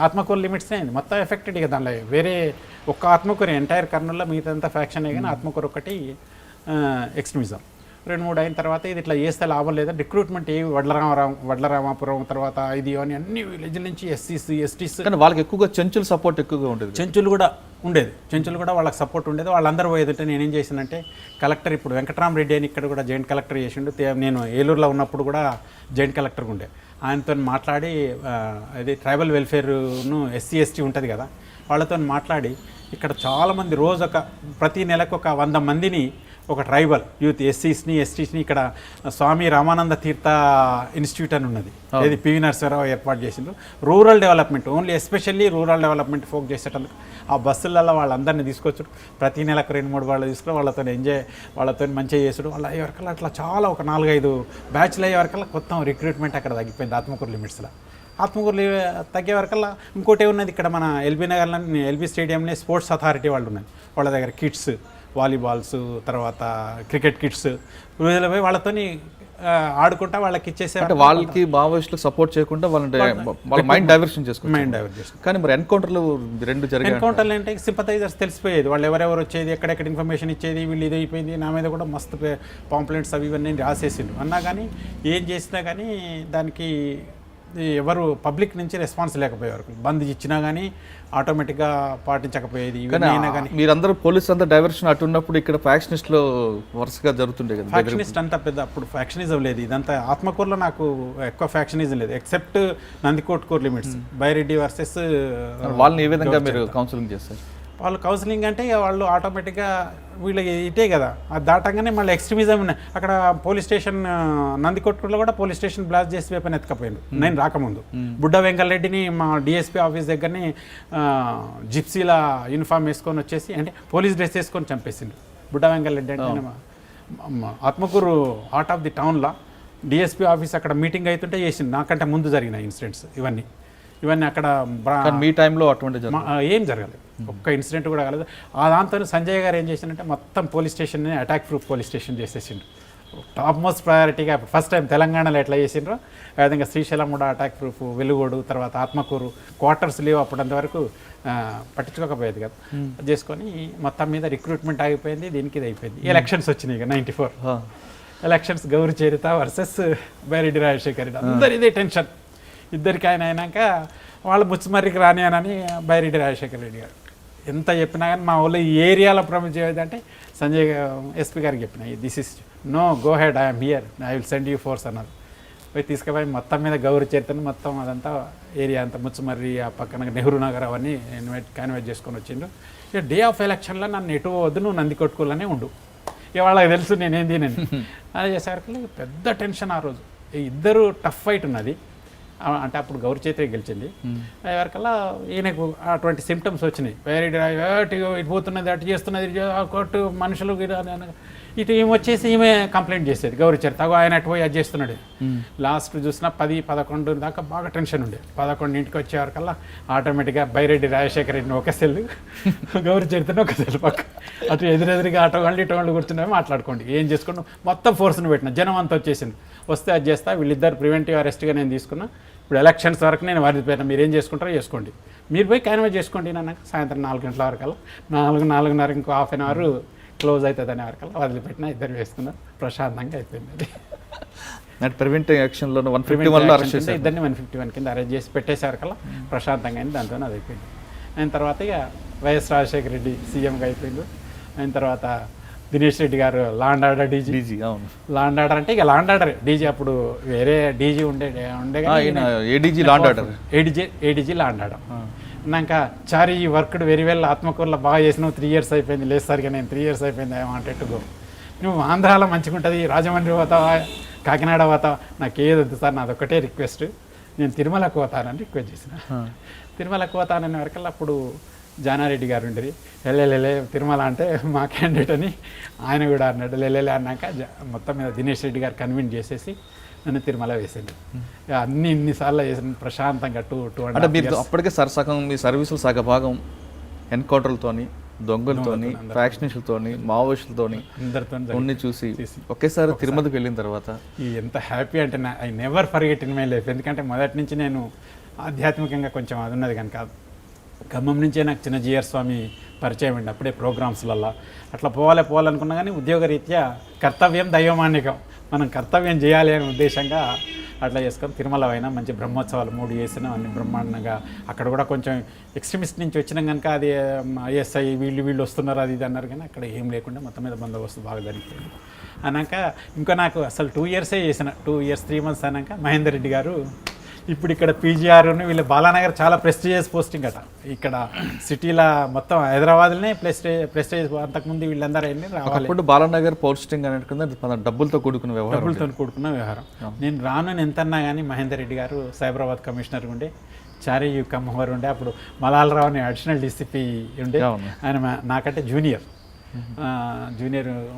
ఆత్మకూరు లిమిట్స్నే అయింది మొత్తం ఎఫెక్టెడ్. ఇక దానిలో వేరే ఒక్క ఆత్మకూరు ఎంటైర్ కర్నూలులో మిగతా ఫ్యాక్షన్ కానీ ఆత్మకూరు ఒకటి ఎక్స్ట్రీమిజం. 2-3 అయిన తర్వాత ఇది ఇట్లా చేస్తే లాభం లేదా, రిక్రూట్మెంట్ ఏవి వడ్లరామాపురం తర్వాత ఇది అని అన్ని విలేజ్ నుంచి ఎస్టీస్. కానీ వాళ్ళకి ఎక్కువగా చెంచుల సపోర్ట్ ఎక్కువగా ఉండేది. చెంచులు కూడా వాళ్ళకి సపోర్ట్ ఉండేది. వాళ్ళందరూ పోయేదంటే నేనేం చేశానంటే కలెక్టర్, ఇప్పుడు వెంకటరామరెడ్డి అని ఇక్కడ కూడా జాయింట్ కలెక్టర్ చేసిండు. నేను ఏలూరులో ఉన్నప్పుడు కూడా జాయింట్ కలెక్టర్గా ఉండే. ఆయనతో మాట్లాడి అది ట్రైబల్ వెల్ఫేర్ను SC/ST ఉంటుంది కదా, వాళ్ళతో మాట్లాడి ఇక్కడ చాలామంది ప్రతి నెలకు ఒక 100 మందిని ఒక ట్రైబల్ యూత్ ఎస్సీస్ని ఎస్టీస్ని ఇక్కడ స్వామి రామానంద తీర్థ ఇన్స్టిట్యూట్ అని ఉన్నది, ఇది పివి నరసింహారావు ఏర్పాటు చేసిండ్రు. Rural development, only especially rural development ఫోక్ చేసేటందుకు ఆ బస్సులలో వాళ్ళందరినీ తీసుకొచ్చారు. ప్రతి నెలకు 2-3 వాళ్ళు తీసుకుని వాళ్ళతో మంచిగా చేసుడు. వాళ్ళ అయ్యే వరకల్లా అట్లా చాలా ఒక 4-5 బ్యాచ్లు అయ్యే వరకల్లా కొత్త రిక్రూట్మెంట్ అక్కడ తగ్గిపోయింది ఆత్మకూరు లిమిట్స్లో. ఆత్మకూరు తగ్గే వరకల్లా ఇంకోటి ఉన్నది ఇక్కడ మన ఎల్బీ నగర్లో ఎల్బీ స్టేడియంలో స్పోర్ట్స్ అథారిటీ వాళ్ళు ఉన్నారు. వాళ్ళ దగ్గర కిట్స్, వాలీబాల్స్ తర్వాత క్రికెట్ కిట్స్ పోయి వాళ్ళతో ఆడుకుంటా వాళ్ళకి ఇచ్చేసే. అంటే వాళ్ళకి మావోయిస్టులకు సపోర్ట్ చేయకుండా వాళ్ళ మైండ్ డైవర్షన్ చేసుకుంటారు. కానీ మరి ఎన్కౌంటర్లు 2 జరిగాయి. ఎన్కౌంటర్లు అంటే సింపథైజర్స్ తెలిసిపోయేది, వాళ్ళు ఎవరెవరు వచ్చేది, ఎక్కడెక్కడ ఇన్ఫర్మేషన్ ఇచ్చేది, వీళ్ళు ఇది అయిపోయింది. నా మీద కూడా మస్తు పాంప్లెంట్స్ అవి ఇవన్నీ రాసేసిండు. అన్నా కానీ ఏం చేసినా కానీ దానికి ఎవరు పబ్లిక్ నుంచి రెస్పాన్స్ లేకపోయేవారు. బంద్ ఇచ్చినా కానీ ఆటోమేటిక్గా పాటించకపోయేది. మీరందరూ పోలీసు అంతా డైవర్షన్ అటు ఉన్నప్పుడు ఇక్కడ ఫ్యాక్షనిస్ట్లో వరుసగా జరుగుతుండే కదా. ఫ్యాక్షనిస్ట్ అంతా పెద్ద అప్పుడు ఫ్యాక్షనిజం లేదు. ఇదంతా ఆత్మకూరులో నాకు ఎక్కువ ఫ్యాక్షనిజం లేదు, except Nandikotkur limits, Byreddy versus. వాళ్ళని ఏ విధంగా మీరు కౌన్సిలింగ్ చేస్తారు? వాళ్ళు కౌన్సిలింగ్ అంటే వాళ్ళు ఆటోమేటిక్గా వీళ్ళకి ఇటే కదా, అది దాటంగానే మళ్ళీ ఎక్స్ట్రీమిజం ఉన్నాయి. అక్కడ పోలీస్ స్టేషన్ నందికొట్కూరులో కూడా పోలీస్ స్టేషన్ బ్లాస్ట్ చేసి వేపని ఎత్తుకపోయింది నేను రాకముందు. బుడ్డ వెంకటరెడ్డిని మా డిఎస్పీ ఆఫీస్ దగ్గరని జిప్సీల యూనిఫామ్ వేసుకొని వచ్చేసి, అంటే పోలీస్ డ్రెస్ వేసుకొని చంపేసిండు బుడ్డ వెంకటరెడ్డి. అంటే ఆత్మకూరు హార్ట్ ఆఫ్ ది టౌన్లో డిఎస్పీ ఆఫీస్ అక్కడ మీటింగ్ అవుతుంటే చేసింది. నాకంటే ముందు జరిగిన ఇన్సిడెంట్స్ ఇవన్నీ ఇవన్నీ అక్కడ కానీ మీ టైంలో అటువంటి ఏం జరగలేదు, ఒక్క ఇన్సిడెంట్ కూడా కలదు. ఆ దాంతో సంజయ్ గారు ఏం చేసిందంటే మొత్తం పోలీస్ స్టేషన్ని అటాక్ ప్రూఫ్ పోలీస్ స్టేషన్ చేసేసిండు. టాప్ మోస్ట్ ప్రయారిటీగా ఫస్ట్ టైం తెలంగాణలో ఎట్లా చేసిండ్రో ఆ విధంగా శ్రీశైలం కూడా అటాక్ ప్రూఫ్, వెలుగోడు, తర్వాత ఆత్మకూరు క్వార్టర్స్ లేవు అప్పుడంతవరకు పట్టించుకోకపోయేది కదా. చేసుకొని మొత్తం మీద రిక్రూట్మెంట్ ఆగిపోయింది, దీనికి ఇది అయిపోయింది. ఎలక్షన్స్ వచ్చినాయి ఇక 94 ఎలక్షన్స్, గౌరీ చరిత వర్సెస్ బైరెడ్డి రాజశేఖర్ రెడ్డి. అందరు ఇదే టెన్షన్, ఇద్దరికి ఆయన అయినాక వాళ్ళు ముచ్చుమర్రికి రాని అని బైరెడ్డి రాజశేఖర్ రెడ్డి గారు ఎంత చెప్పినా కానీ మా ఊళ్ళో ఈ ఏరియాలో ప్రమోట్ చేయదంటే సంజయ్ ఎస్పీ గారికి చెప్పిన, this is no go ahead, I'm here, I will send you force అన్నారు. పోయి తీసుకుపోయి మొత్తం మీద గౌరీ చరిత్రను మొత్తం అదంతా ఏరియా అంతా ముచ్చుమర్రి ఆ పక్కన నెహ్రూ నగర్ అవన్నీ కాన్వైట్ చేసుకొని వచ్చిండు. ఇక డే ఆఫ్ ఎలక్షన్లో నన్ను ఎటు వద్దు, నువ్వు నంది కొట్టుకోవాలనే ఉండు, ఇక వాళ్ళకి తెలుసు నేనేంది నేను అది చేసేసరికి పెద్ద టెన్షన్. ఆ రోజు ఇద్దరు టఫ్ ఫైట్ ఉన్నది, అంటే అప్పుడు గౌరీ చైత్ర గెలిచింది. ఎవరికల్లా ఈయనకు అటువంటి సిమ్టమ్స్ వచ్చినాయి, వేరే ఇటు పోతున్నది, అటు చేస్తున్నది, కోర్టు మనుషులు ఇటు ఈమె వచ్చేసి ఈమె కంప్లైంట్ చేసేది గౌరీ చరిత్ర, ఆయన అటు పోయి అది చేస్తున్నాడు. లాస్ట్ చూసినా 10-11 దాకా బాగా టెన్షన్ ఉండే. 11 వచ్చేవరకల్లా ఆటోమేటిక్గా బైరెడ్డి రాజశేఖర రెడ్డిని ఒక సెల్, గౌరీ చరిత్రని ఒక సెల్ పక్క, అటు ఎదురెదురుగా అటు వాళ్ళు కూర్చున్నాయి, మాట్లాడుకోండి ఏం చేసుకోండి, మొత్తం ఫోర్స్ని పెట్టిన. జనం అంతా వచ్చేసింది, వస్తే అది చేస్తా, వీళ్ళిద్దరు ప్రివెంటివ్ అరెస్ట్గా నేను తీసుకున్నా, ఇప్పుడు ఎలక్షన్స్ వరకు నేను వారిపోయినా, మీరు ఏం చేసుకుంటారో చేసుకోండి, మీరు పోయి కాన్వే చేసుకోండి అన్నాక సాయంత్రం 4 గంటల వరకల్లా 4-4:30 ఇంకో హాఫ్ అన్ అవర్ క్లోజ్ అవుతుంది అనే వరకల్లా వదిలిపెట్టినా, ఇద్దరు వేసుకున్నారు, ప్రశాంతంగా అయిపోయింది. అది ప్రివెంటివ్ యాక్షన్లో 151 అరెస్ట్ చేసి ఇద్దరిని 151 కింద అరెస్ట్ చేసి పెట్టేసేవరకల్లా ప్రశాంతంగా అయింది. దాంతో అది అయిపోయింది. అయిన తర్వాత ఇక వైఎస్ రాజశేఖర రెడ్డి సీఎంగా అయిపోయింది. అయిన తర్వాత దినేష్ రెడ్డి గారు లాండ్ ఆర్డర్ డీజీ. అవును, లాండ్ ఆర్డర్ అంటే ఇక లాండ్ ఆర్డర్ డీజీ, అప్పుడు వేరే డీజీ ఉండే ADG law and order, ADG law and order. ఇంకా చారీ వర్క్డ్ వెరీ వెల్, ఆత్మకూరులో బాగా చేసినావు, 3 years అయిపోయింది, లేదు సరిగా నేను 3 years అయిపోయింది, ఐ వాంటెడ్ టు గో. నువ్వు ఆంధ్రాలో మంచిగా ఉంటుంది, రాజమండ్రి పోతావా, కాకినాడ పోతావా, నాకు ఏది వద్దు సార్, నాదొక్కటే రిక్వెస్ట్, నేను తిరుమలకు పోతానని రిక్వెస్ట్ చేసిన. తిరుమలకు పోతాననే వరకల్లా అప్పుడు జానారెడ్డి గారు ఉండేది, లెల్లెలే తిరుమల అంటే మా క్యాండిడేట్ అని ఆయన కూడా అన్నాడు. లెల్లెలే అన్నాక మొత్తం మీద దినేష్ రెడ్డి గారు కన్విన్స్ చేసేసి నన్ను తిరుమల వేసింది. ఇన్నిసార్లు వేసిన ప్రశాంతంగా 2 అంటే మీరు అప్పటికే సగం మీ సర్వీసులు సగభాగం ఎన్కౌంటర్లతోని, దొంగలతోని, ఫ్యాక్షనిస్టులతోని, మావోయిస్టులతోని అందరితో చూసి ఒకేసారి తిరుమలకి వెళ్ళిన తర్వాత ఎంత హ్యాపీ అంటే I never forget in my life. ఎందుకంటే మొదటి నుంచి నేను ఆధ్యాత్మికంగా కొంచెం అది ఉన్నది కనుక, ఖమ్మం నుంచే నాకు చిన్న జిఆర్ స్వామి పరిచయం అండి. అప్పుడే ప్రోగ్రామ్స్లలో అట్లా పోవాలనుకున్నా కానీ ఉద్యోగరీత్యా కర్తవ్యం దైవమాన్యకం, మనం కర్తవ్యం చేయాలి అనే ఉద్దేశంగా అట్లా చేసుకొని తిరుమల అయినా మంచి బ్రహ్మోత్సవాలు 3 చేసినాం, అన్ని బ్రహ్మాండంగా. అక్కడ కూడా కొంచెం ఎక్స్ట్రీమిస్ట్ నుంచి వచ్చినాం కనుక అది ఐఎస్ఐ వీళ్ళు వస్తున్నారు అది ఇది అన్నారు, కానీ అక్కడ ఏం లేకుండా మొత్తం మీద బందోబస్తు బాగా జరిగిపోయింది. అన్నాక ఇంకా నాకు అసలు 2 years చేసిన, 2 years 3 months అన్నాక మహేందర్ రెడ్డి గారు ఇప్పుడు ఇక్కడ పీజీఆర్ వీళ్ళ బాలానగర్ చాలా ప్రెస్టీజియస్ పోస్టింగ్ అట, ఇక్కడ సిటీలో మొత్తం హైదరాబాద్లోనే ప్రెస్టీజియస్. అంతకుముందు వీళ్ళందరూ రావాలి. బాలానగర్ పోస్టింగ్ అనేది డబ్బులతో కూడుకున్న వ్యవహారం. నేను రాను ఎంతన్నా కానీ మహేందర్ రెడ్డి గారు సైబరాబాద్ కమిషనర్ ఉండే, చారీ కమ్మవారు ఉండే, అప్పుడు మలాలరావుని అడిషనల్ డీసీపీ ఉండే, ఆయన నాకంటే జూనియర్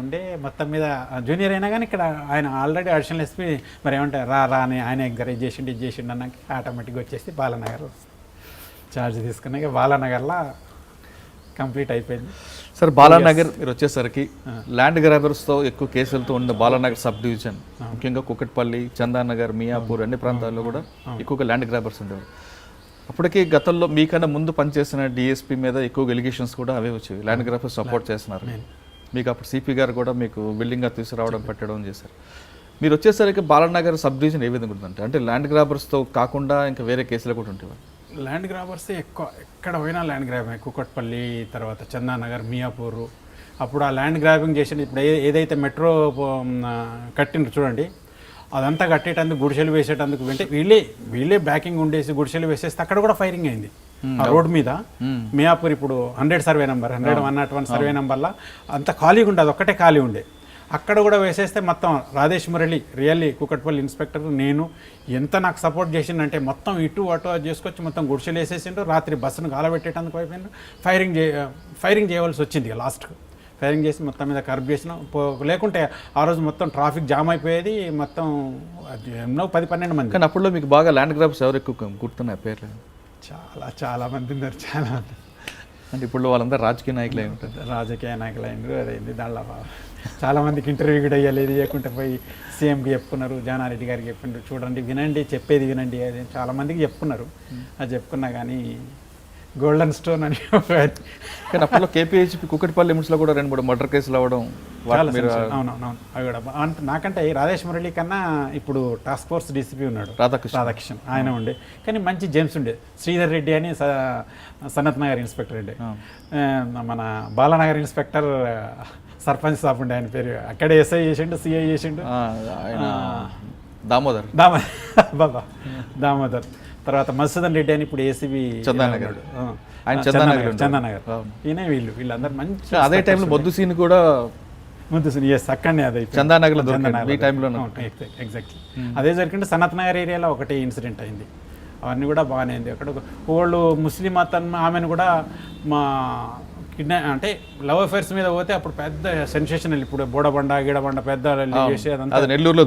ఉండే. మొత్తం మీద జూనియర్ అయినా కానీ ఇక్కడ ఆయన ఆల్రెడీ అడిషనల్ ఎస్పీ, మరి ఏమంటారు రా అని ఆయన ఎంకరేజ్ చేసిండు, ఇది చేసిండు అన్నాక ఆటోమేటిక్గా వచ్చేసి బాలానగర్ ఛార్జ్ తీసుకున్నాక బాలానగర్లో కంప్లీట్ అయిపోయింది. సార్ బాలానగర్ మీరు వచ్చేసరికి ల్యాండ్ గ్రాబర్స్తో ఎక్కువ కేసులతో ఉన్న బాలానగర్ సబ్ డివిజన్, ముఖ్యంగా కుకట్పల్లి, చందానగర్, మియాపూర్ అన్ని ప్రాంతాల్లో కూడా ఎక్కువగా ల్యాండ్ గ్రాబర్స్ ఉండేవారు. అప్పటికి గతంలో మీకన్నా ముందు పనిచేసిన డిఎస్పీ మీద ఎక్కువ ఎలిగేషన్స్ కూడా అవే వచ్చేవి, ల్యాండ్ గ్రాబర్స్ సపోర్ట్ చేస్తున్నారు. మీకు అప్పుడు సిపి గారు కూడా మీకు బిల్డింగ్గా తీసుకురావడం పెట్టడం చేశారు. మీరు వచ్చేసరికి బాలానగర్ సబ్ డివిజన్ ఏ విధంగా ఉంటుందంటే, అంటే ల్యాండ్ గ్రాబర్స్తో కాకుండా ఇంకా వేరే కేసులు కూడా ఉంటాయి? ల్యాండ్ గ్రాబర్స్ ఎక్కువ, ఎక్కడ పోయినా ల్యాండ్ గ్రాబింగ్, కుకట్పల్లి, తర్వాత చందానగర్, మియాపూర్. అప్పుడు ఆ ల్యాండ్ గ్రాబింగ్ చేసిన, ఇప్పుడు ఏదైతే మెట్రో కట్టిండ్రు చూడండి, అదంతా కట్టేటందుకు, గుడిసెలు వేసేటందుకు వీళ్ళే బ్యాకింగ్ ఉండేసి గుడిసెలు వేసేస్తే అక్కడ కూడా ఫైరింగ్ అయింది ఆ రోడ్ మీద. మియాపూర్ ఇప్పుడు 100 సర్వే నెంబర్, 101 సర్వే నెంబర్లో అంత ఖాళీగా ఉండే, అదొక్కటే ఖాళీ ఉండే, అక్కడ కూడా వేసేస్తే మొత్తం రాధేష్ మురళి రియల్లీ కుకట్పల్లి ఇన్స్పెక్టర్ నేను ఎంత నాకు సపోర్ట్ చేసిండంటే మొత్తం ఇటు అటు అది చేసుకొచ్చి మొత్తం గుడిసెలు వేసేసిండు. రాత్రి బస్సును గాలబెట్టేటందుకు అయిపోయిండు, ఫైరింగ్ చేయవలసి వచ్చింది లాస్ట్కు. ఫైరింగ్ చేసి మొత్తం మీద కర్బ్ చేసినాం. లేకుంటే ఆ రోజు మొత్తం ట్రాఫిక్ జామ్ అయిపోయేది, మొత్తం ఎన్నో 10-12 మంది. కానీ అప్పుడు మీకు బాగా ల్యాండ్ గ్రాబ్స్ ఎవరు ఎక్కువ గుర్తున్నాయి పేర్లు? చాలా మంది ఉన్నారు, చాలా మంది. అంటే ఇప్పుడు వాళ్ళందరూ రాజకీయ నాయకులు అయి ఉంటారు. రాజకీయ నాయకులు అయినారు, అదైంది. దాంట్లో చాలామందికి ఇంటర్వ్యూ కూడా అయ్యలేదు, ఇవ్వకుంటే పోయి సీఎంకి చెప్పుకున్నారు, జానారెడ్డి గారికి చెప్పిండ్రు, చూడండి వినండి, చెప్పేది వినండి, అది చాలామందికి చెప్పుకున్నారు. అది చెప్పుకున్నా కానీ గోల్డెన్ స్టోన్ అని. కానీ అప్పట్లో కేపీహెచ్పి కుకట్పల్లి లిమిట్స్లో కూడా 2-3 మర్డర్ కేసులు అవ్వడం. అవునవును, అవి కూడా నాకంటే రాజేష్ మురళి కన్నా ఇప్పుడు టాస్క్ ఫోర్స్ డీసీపీ ఉన్నాడు రాధాకృష్ణ, ఆయన ఉండే. కానీ మంచి జేమ్స్ ఉండే. శ్రీధర్ రెడ్డి అని సనత్ నగర్ ఇన్స్పెక్టర్ ఉండే. మన బాలానగర్ ఇన్స్పెక్టర్ సర్పంచ్ సాబ్ ఉండే, ఆయన పేరు. అక్కడే ఎస్ఐ చేసిండు, సిఐ చేసిండు, దామోదర్. దామోదర్. తర్వాత మధుసూదన్ రెడ్డి అని ఇప్పుడు ఏసీబీ చందానగర్. ఈయన వీళ్ళందరూ మంచి. అదే టైంలో మొద్దు సీన్ కూడా అక్కడనే అదే చందానగర్ ఎగ్జాక్ట్లీ అదే జరిగింది. సనత్ నగర్ ఏరియాలో ఒకటి ఇన్సిడెంట్ అయింది, అవన్నీ కూడా బాగానే అయింది. అక్కడ వాళ్ళు ముస్లిం ఆమెను కూడా మా అంటే లవ్ అఫేర్స్ మీద పోతే అప్పుడు పెద్ద సెన్సేషనల్. ఇప్పుడు బోడబండ గిడబండ పెద్ద నెల్లూరులో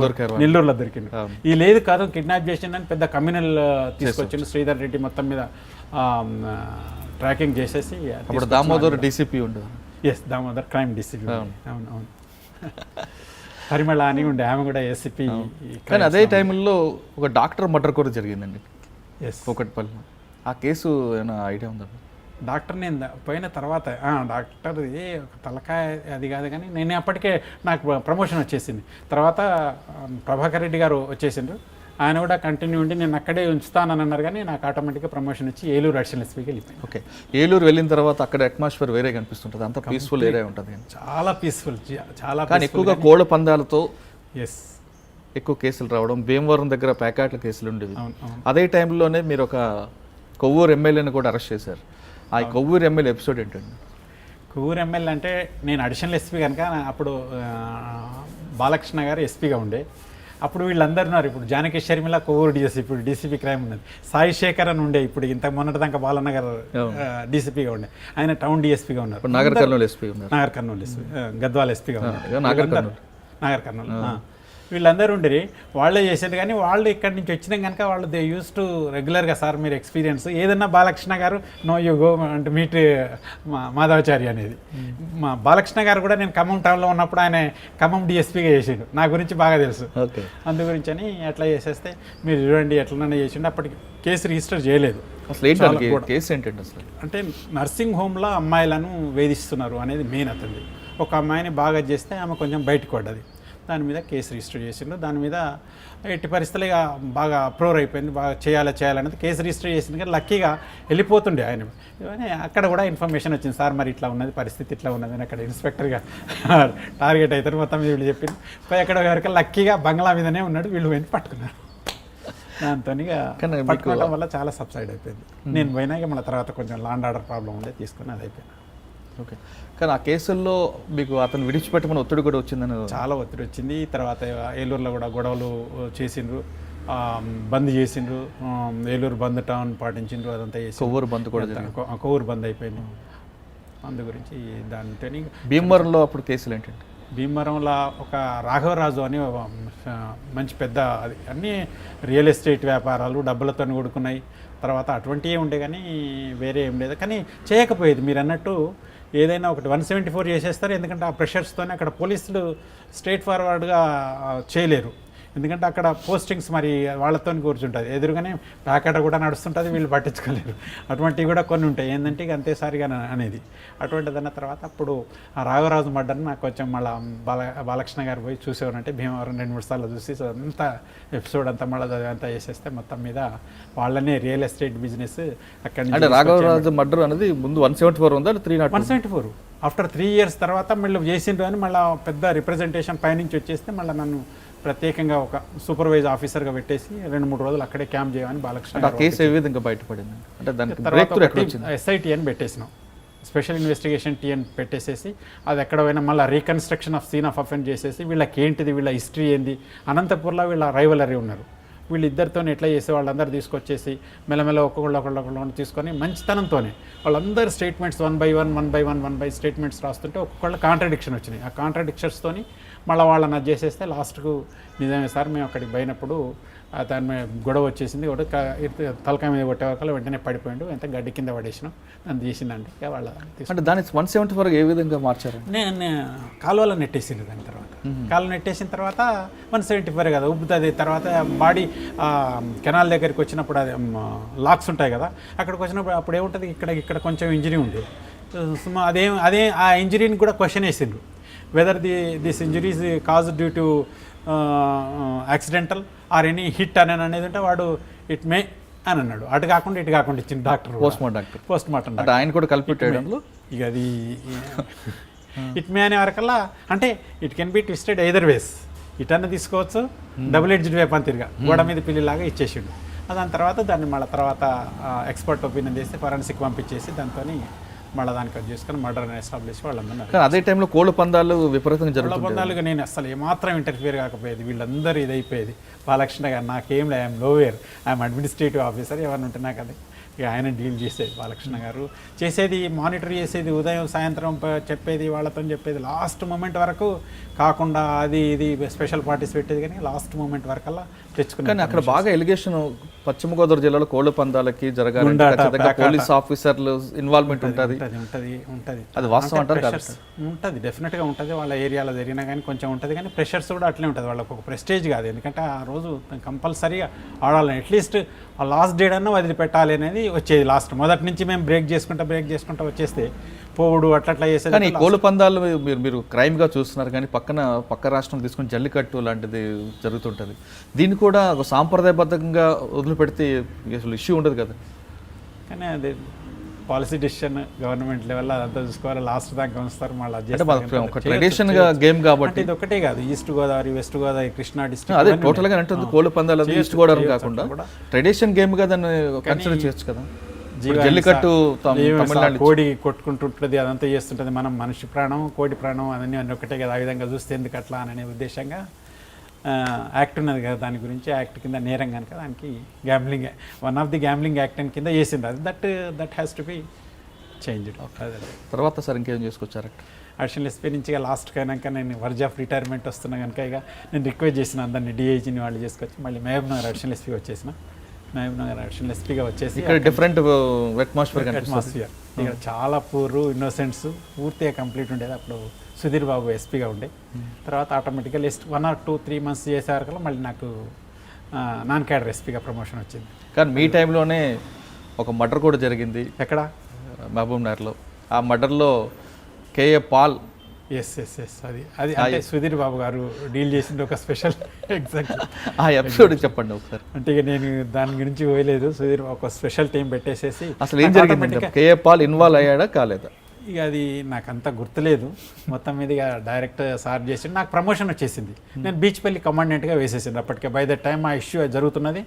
దొరికింది. ఈ లేదు కాదు కిడ్నాప్ చేసిందని పెద్ద కమ్యూనల్ తీసుకొచ్చింది శ్రీధర్ రెడ్డి. మొత్తం మీద ట్రాకింగ్ చేసేసి దామోదర్ డీసీపీ ఉండదు. Yes, Damodar crime DCP. అవును. పరిమళ అని ఉండే, ఆమె కూడా ఏసీపీ. కానీ అదే టైంలో ఒక డాక్టర్ మర్డర్ కూడా జరిగిందండి కూకట్పల్లిలో. ఆ కేసు ఏమైనా ఐడియా ఉందా? డాక్టర్ నేను పోయిన తర్వాత డాక్టర్ తలకాయ అది కాదు, కానీ నేను అప్పటికే నాకు ప్రమోషన్ వచ్చేసింది. తర్వాత ప్రభాకర్ రెడ్డి గారు వచ్చేసిండ్రు, ఆయన కూడా కంటిన్యూ ఉండి నేను అక్కడే ఉంచుతానని అన్నారు. కానీ నాకు ఆటోమేటిక్గా ప్రమోషన్ వచ్చి ఏలూరు అడిషనల్ ఎస్పీకి వెళ్ళిపోయింది. ఓకే, ఏలూరు వెళ్ళిన తర్వాత అక్కడ అట్మాస్ఫియర్ వేరే కనిపిస్తుంటుంది, అంత పీస్ఫుల్ ఏరియా ఉంటుంది. చాలా పీస్ఫుల్, చాలా. కానీ ఎక్కువగా కోళ్ళ పందాలతో ఎస్ ఎక్కువ కేసులు రావడం, భీమవరం దగ్గర ప్యాకెట్ల కేసులు ఉండేవి. అదే టైంలోనే మీరు ఒక కొవ్వూరు ఎమ్మెల్యేని కూడా అరెస్ట్ చేశారు. ఆ కొవ్వూరు ఎమ్మెల్యే ఎపిసోడ్ ఏంటండి? కొవ్వూరు ఎమ్మెల్యే అంటే నేను అడిషనల్ ఎస్పీ కనుక అప్పుడు బాలకృష్ణ గారు ఎస్పీగా ఉండే. అప్పుడు వీళ్ళందరూ ఉన్నారు. ఇప్పుడు జానకి షర్మిల కొవ్వూరు డిఎస్పీ, ఇప్పుడు డీసీపీ క్రైమ్ ఉన్నది. సాయి శేఖర్ అని ఉండే, ఇప్పుడు ఇంత మొన్నటిదాకా బాలనగర్ డీసీపీగా ఉండే, ఆయన టౌన్ డిఎస్పీగా ఉన్నారు. నాగర్ కర్నూలు ఎస్పీ, గద్వాల ఎస్పీగా ఉన్నారు. నాగర్ కర్నూలు వీళ్ళందరూ ఉండేది. వాళ్ళే చేసేది. కానీ వాళ్ళు ఇక్కడి నుంచి వచ్చినాం కనుక వాళ్ళు దే యూస్ టు రెగ్యులర్గా, సార్ మీరు ఎక్స్పీరియన్స్ ఏదన్నా బాలకృష్ణ గారు నో యూ గో అంటే మీట్ మాధవచారి అనేది. మా బాలకృష్ణ గారు కూడా నేను ఖమ్మం టౌన్లో ఉన్నప్పుడు ఆయన ఖమ్మం డిఎస్పీగా చేసిండు, నా గురించి బాగా తెలుసు. అందు గురించి అని అట్లా చేసేస్తే మీరు చూడండి ఎట్లనైనా చేసిండు. అప్పటికి కేసు రిజిస్టర్ చేయలేదు. కేసు ఏంటంటే అసలు అంటే నర్సింగ్ హోమ్లో అమ్మాయిలను వేధిస్తున్నారు అనేది మెయిన్ అతనిది. ఒక అమ్మాయిని బాగా చేస్తే ఆమె కొంచెం బయటకు పడ్డది, దాని మీద కేసు రిజిస్టర్ చేసిండు. దాని మీద ఎట్టి పరిస్థితులు ఇక బాగా అప్రూవర్ అయిపోయింది, బాగా చేయాలనేది కేసు రిజిస్టర్ చేసింది. కానీ లక్కీగా వెళ్ళిపోతుండే ఆయన. అక్కడ కూడా ఇన్ఫర్మేషన్ వచ్చింది, సార్ మరి ఇట్లా ఉన్నది పరిస్థితి, ఇట్లా ఉన్నది అని. అక్కడ ఇన్స్పెక్టర్గా టార్గెట్ అవుతారు మొత్తం మీద వీళ్ళు చెప్పింది. పోయి అక్కడ వరకు లక్కీగా బంగ్లా మీదనే ఉన్నాడు, వీళ్ళు వెళ్ళి పట్టుకున్నారు. దాంతో పట్టుకోవడం వల్ల చాలా సబ్సైడ్ అయిపోయింది. నేను పోయినాక మన తర్వాత కొంచెం లాండ్ ఆర్డర్ ప్రాబ్లం ఉండే, తీసుకుని అది అయిపోయింది. ఓకే, కానీ ఆ కేసుల్లో మీకు అతను విడిచిపెట్టమని ఒత్తిడి కూడా వచ్చిందని? చాలా ఒత్తిడి వచ్చింది. తర్వాత ఏలూరులో కూడా గొడవలు చేసిండ్రు, బంద్ చేసిండ్రు. ఏలూరు బంద్ టౌన్ పాటించిండ్రు, అదంతా చేసి కొవ్వూరు బంద్ కూడా కొవ్వూరు బంద్ అయిపోయింది. అందు గురించి దాంతో భీమవరంలో అప్పుడు కేసులు ఏంటంటే, భీమవరంలో ఒక రాఘవరాజు అని మంచి పెద్ద, అది అన్నీ రియల్ ఎస్టేట్ వ్యాపారాలు డబ్బులతో కూడుకున్నాయి. తర్వాత అటువంటివే ఉండే, కానీ వేరే ఏం లేదు. కానీ చేయకపోయేది మీరు అన్నట్టు ఏదైనా ఒకటి 174 చేసేస్తారు. ఎందుకంటే ఆ ప్రెషర్స్తోనే అక్కడ పోలీసులు స్ట్రైట్ ఫార్వర్డ్గా చేయలేరు. ఎందుకంటే అక్కడ పోస్టింగ్స్ మరి వాళ్ళతో కూర్చుంటుంది, ఎదురుగానే ప్యాకెట్ కూడా నడుస్తుంటుంది, వీళ్ళు పట్టించుకోలేరు. అటువంటివి కూడా కొన్ని ఉంటాయి. ఏంటంటే ఇక అంతేసారిగా అనేది అటువంటిదన్న తర్వాత అప్పుడు ఆ రాఘవరాజు మర్డర్ని నాకు కొంచెం మళ్ళీ బాలకృష్ణ గారు పోయి చూసేవారంటే భీమవరం 2-3 సార్లు చూసి అంతా ఎపిసోడ్ అంతా మళ్ళీ అంతా చేసేస్తే మొత్తం మీద వాళ్ళనే రియల్ ఎస్టేట్ బిజినెస్ అక్కడ నుంచి. రాఘవరాజు మర్డర్ అనేది ముందు 174 ఉందా? 174 ఆఫ్టర్ 3 years తర్వాత మళ్ళీ చేసిండ్రు అని మళ్ళీ పెద్ద రిప్రజెంటేషన్ పైనుంచి వచ్చేస్తే మళ్ళీ నన్ను ప్రత్యేకంగా ఒక సూపర్వైజ్ ఆఫీసర్గా పెట్టేసి 2-3 రోజులు అక్కడే క్యాంప్ చేయమని బాలకృష్ణ. కేసు ఏ విధంగా బయటపడింది అంటే ఎస్ఐటీ అని పెట్టేసినాం, స్పెషల్ ఇన్వెస్టిగేషన్ టీ అని పెట్టేసేసి అది ఎక్కడ పోయినా మళ్ళీ reconstruction of scene of offence చేసేసి వీళ్ళకి ఏంటిది, వీళ్ళ హిస్టరీ ఏంది. అనంతపూర్లో వీళ్ళ రైవలరీ ఉన్నారు, వీళ్ళిద్దరితో ఎట్లా చేసి వాళ్ళందరూ తీసుకొచ్చేసి మెల్లమెల్ల ఒక్కొక్కళ్ళు తీసుకొని మంచితనంతోనే వాళ్ళందరూ స్టేట్మెంట్స్ వన్ బై స్టేట్మెంట్స్ రాస్తుంటే ఒక్కొక్కళ్ళు కాంట్రడిక్షన్ వచ్చినాయి. ఆ కాంట్రడిక్షన్స్తోని మళ్ళీ వాళ్ళని అది చేసేస్తే లాస్ట్కు నిజమే సార్ మేము అక్కడికి పోయినప్పుడు దాని మీద గొడవ వచ్చేసింది, తలకాయ మీద కొట్టే వరకు వెంటనే పడిపోయిండు, ఎంత గడ్డి కింద పడేసినాం నన్ను తీసిందంటే వాళ్ళ అంటే దాన్ని 174 ఏ విధంగా మార్చారు? నేను కాలువలో నెట్టేసింది. దాని తర్వాత కాలువ నెట్టేసిన తర్వాత 174 కదా ఉబ్బుతుంది. తర్వాత బాడీ కెనాల్ దగ్గరికి వచ్చినప్పుడు అది లాక్స్ ఉంటాయి కదా, అక్కడికి వచ్చినప్పుడు అప్పుడు ఏముంటుంది, ఇక్కడ కొంచెం ఇంజరీ ఉంది. అదే ఆ ఇంజరీని కూడా క్వశ్చన్ వేసిండ్రు, whether this injuries cause due to accidental or any hit అని అనేది ఉంటే వాడు ఇట్ మే అని అన్నాడు. అటు కాకుండా ఇటు కాకుండా ఇచ్చింది డాక్టర్, పోస్ట్ మార్టం డాక్టర్. ఆయన కూడా కలిపిట్టేయడంలో ఇక అది ఇట్ మే అనే వరకల్లా అంటే it can be twisted either ways, ఇటన్నా తీసుకోవచ్చు, డబుల్ ఎడ్జ్డ్ వేపని తిరిగా గోడ మీద పిల్లిలాగా ఇచ్చేసిండు. దాని తర్వాత దాన్ని మళ్ళీ తర్వాత ఎక్స్పర్ట్ ఒపీనియన్ చేసి ఫారెన్సిక్ పంపించేసి దాంతో మళ్ళీ దానికి అది చేసుకొని మర్డర్ ఎస్టాబ్లిష్ వాళ్ళందరూ. కానీ అదే టైంలో కోళ్ళ పందాలు విపరీతంగా జరుగుతాయి. కోళ్ళ పందాలుగా నేను అసలు ఏమాత్రం ఇంటర్ఫియర్ కాకపోయేది, వీళ్ళందరూ ఇది అయిపోయేది. బాలకృష్ణ గారు నాకేం లేదు, ఐఎమ్ లోవేర్, ఐఎమ్ అడ్మినిస్ట్రేటివ్ ఆఫీసర్, ఎవరిని ఉంటే నాకు అది ఇక ఆయన డీల్ చేసేది. బాలకృష్ణ గారు చేసేది, మానిటర్ చేసేది, ఉదయం సాయంత్రం చెప్పేది, వాళ్ళతో చెప్పేది, లాస్ట్ మూమెంట్ వరకు కాకుండా అది ఇది స్పెషల్ పార్టీస్ పెట్టేది, కానీ లాస్ట్ మూమెంట్ వరకల్లా తెచ్చుకుని. కానీ అక్కడ బాగా ఎలిగేషన్ పశ్చిమ గోదావరి జిల్లాలో కోళ్ళ పందాలకి జరగాలి, పోలీస్ ఆఫీసర్లు ఇన్వాల్వ్మెంట్ ఉంటుంది, అది వాస్తవం అంటారు? ఉంటుంది, డెఫినెట్గా ఉంటుంది. వాళ్ళ ఏరియాలో జరిగినా కానీ కొంచెం ఉంటుంది, కానీ ప్రెషర్స్ కూడా అట్లే ఉంటుంది. వాళ్ళకు ఒక ప్రెస్టేజ్ కాదు, ఎందుకంటే ఆ రోజు కంపల్సరీగా ఆడాలని, అట్లీస్ట్ ఆ లాస్ట్ డేట్ అన్నా వదిలిపెట్టాలి అనేది వచ్చేది. లాస్ట్ మొదటి నుంచి మేము బ్రేక్ చేసుకుంటా వచ్చేస్తే పోవుడు అట్లా చేసేది. కానీ కోళ్ళ పందాలు మీరు క్రైమ్గా చూస్తున్నారు, కానీ పక్క రాష్ట్రం తీసుకుని జల్లికట్టు లాంటిది జరుగుతుంటుంది. దీన్ని కూడా ఒక సాంప్రదాయబద్ధంగా వదిలిపెడితే అసలు ఇష్యూ ఉండదు కదా. కానీ అది పాలసీ డెసిషన్ గవర్నమెంట్ లెవెల్లో అదంతా చూసుకోవాలి, లాస్ట్ దాకా ఉంచుతారు. మళ్ళీ ఒక ట్రెడిషన్గా గేమ్ కాబట్టి ఇది ఒకటే కాదు, east Godavari, west Godavari, Krishna district, అదే టోటల్గా అంటుంది. కోళ్ళ పందాలు ఈస్ట్ గోదావరి కాకుండా ట్రెడిషన్ గేమ్గా దాన్ని కన్సిడర్ చేయొచ్చు కదా. జల్లికట్టు కోడి కొట్టుకుంటుంటుంది, అదంతా చేస్తుంటుంది. మనం మనిషి ప్రాణం, కోడి ప్రాణం అన్నీ ఒకటే కదా, ఆ విధంగా చూస్తే ఎందుకు అట్లా అనే ఉద్దేశంగా యాక్ట్ ఉన్నది కదా, దాని గురించి యాక్ట్ కింద నేరం కనుక దానికి gambling, one of the gambling act అని కింద చేసింది. అది that has to be changed. తర్వాత సార్ ఇంకేం చేసుకొచ్చారు? అడిషనల్ ఎస్పీ నుంచి లాస్ట్కి అయినాక నేను వర్జ్ ఆఫ్ రిటైర్మెంట్ వస్తున్నా కనుక ఇక నేను రిక్వెస్ట్ చేసిన అందరినీ డిఐజీని వాళ్ళు చేసుకొచ్చి మళ్ళీ మహబూబ్ నగర్ అడిషనల్ ఎస్పీ వచ్చేసిన. మహబూబ్ నగర్ అడిషనల్ ఎస్పీగా వచ్చేసి ఇక్కడ డిఫరెంట్ అట్మాస్ఫియర్, ఇక్కడ చాలా పూరు ఇన్నోసెంట్స్ పూర్తిగా కంప్లీట్ ఉండేది. అప్పుడు సుధీర్ బాబు ఎస్పీగా ఉండే, తర్వాత ఆటోమేటిక్గా లిస్ట్ 1 or 2-3 months చేసే వరకు మళ్ళీ నాకు నాన్ క్యాడర్ ఎస్పీగా ప్రమోషన్ వచ్చింది. కానీ మీ టైంలోనే ఒక మర్డర్ కూడా జరిగింది. ఎక్కడ? మహబూబ్ నగర్లో. ఆ మర్డర్లో కేఏ పాల్. ఎస్ అది అంటే సుధీర్ బాబు గారు డీల్ చేసింది ఒక స్పెషల్ ఎగ్జాక్ట్ ఆ ఎపిసోడ్ చెప్పండి ఒకసారి. అంటే ఇక నేను దాని గురించి పోయలేదు. సుధీర్ ఒక స్పెషల్ టీం పెట్టేసేసి అసలు ఏం జరిగింది, కేఏ పాల్ ఇన్వాల్వ్ అయ్యాడా కాలేదా? ఇక అది నాకు అంత గుర్తులేదు. మొత్తం మీద ఇక డైరెక్ట్ సార్ చేసి నాకు ప్రమోషన్ వచ్చేసింది. నేను బీచ్పల్లి కమాండెంట్గా వేసేసింది అప్పటికే. బై ద టైం ఆ ఇష్యూ జరుగుతున్నది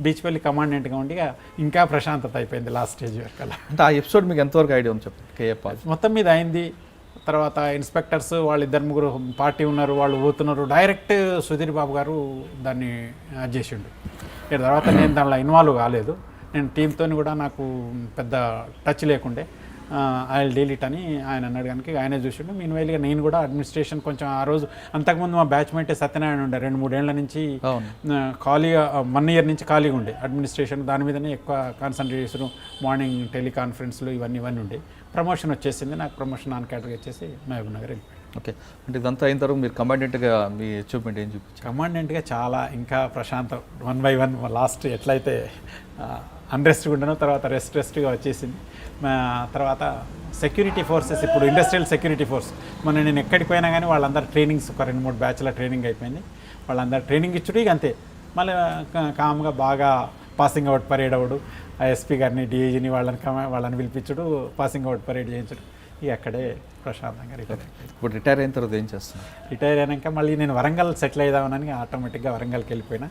బీచ్పల్లి కమాండెంట్గా ఉండి ఇంకా ప్రశాంతత అయిపోయింది లాస్ట్ స్టేజ్ వరకు. అలా అంటే ఆ ఎపిసోడ్ మీకు ఎంతవరకు ఐడియా ఉంది చెప్పండి? కేఏ పాల్ మొత్తం మీద అయింది. తర్వాత ఇన్స్పెక్టర్స్ వాళ్ళు 2-3 పార్టీ ఉన్నారు, వాళ్ళు పోతున్నారు. డైరెక్ట్ సుధీర్ బాబు గారు దాన్ని చేసిండు. ఇక తర్వాత నేను దానిలో ఇన్వాల్వ్ కాలేదు. నేను టీంతో కూడా నాకు పెద్ద టచ్ లేకుండే. ఐ విల్ డీల్ ఇట్ అని ఆయన అన్నాడు కనుక ఆయనే చూసిండు. మీన్వైల్గా నేను కూడా అడ్మినిస్ట్రేషన్ కొంచెం ఆ రోజు అంతకుముందు మా బ్యాచ్మేట్ సత్యనారాయణ ఉండే 2-3 ఏళ్ల నుంచి ఖాళీగా 1 year నుంచి ఖాళీగా ఉండే అడ్మినిస్ట్రేషన్. దాని మీదనే ఎక్కువ కాన్సన్ట్రేట్ చేసారు. మార్నింగ్ టెలికాన్ఫరెన్స్లు ఇవన్నీ ఉండే. ప్రమోషన్ వచ్చేసింది నాకు. ప్రమోషన్ నాన్ క్యాటర్గా వచ్చేసి మహబూబ్ నగర్ వెళ్ళిపోయాను. ఓకే, అంటే ఇదంతా అయిన తర్వాత మీరు కమాండెంట్గా మీ అచీవ్మెంట్ ఏం చూపించారు? కమాండెంట్గా చాలా ఇంకా ప్రశాంతం 1 by 1 లాస్ట్ ఎట్లయితే అన్రెస్ట్గా ఉండనో తర్వాత రెస్ట్గా వచ్చేసింది. తర్వాత సెక్యూరిటీ ఫోర్సెస్, ఇప్పుడు ఇండస్ట్రియల్ సెక్యూరిటీ ఫోర్స్, మొన్న నేను ఎక్కడికి పోయినా కానీ వాళ్ళందరూ ట్రైనింగ్స్ ఒక 2-3 బ్యాచ్ల ట్రైనింగ్ అయిపోయింది. వాళ్ళందరూ ట్రైనింగ్ ఇచ్చుడు ఇక అంతే. మళ్ళీ కామ్గా బాగా పాసింగ్ అవుట్ పరేడ్ అవ్వడు. ఆ ఎస్పీ గారిని డిఐజీని వాళ్ళని పిలిపించుడు, పాసింగ్ అవుట్ పరేడ్ చేయించడు. ఇక అక్కడే ప్రశాంతంగా రిటైర్. ఇప్పుడు రిటైర్ అయిన తర్వాత ఏం చేస్తాను? రిటైర్ అయినాక మళ్ళీ నేను వరంగల్ సెటిల్ అవుదామని ఆటోమేటిక్గా వరంగల్కి వెళ్ళిపోయినా.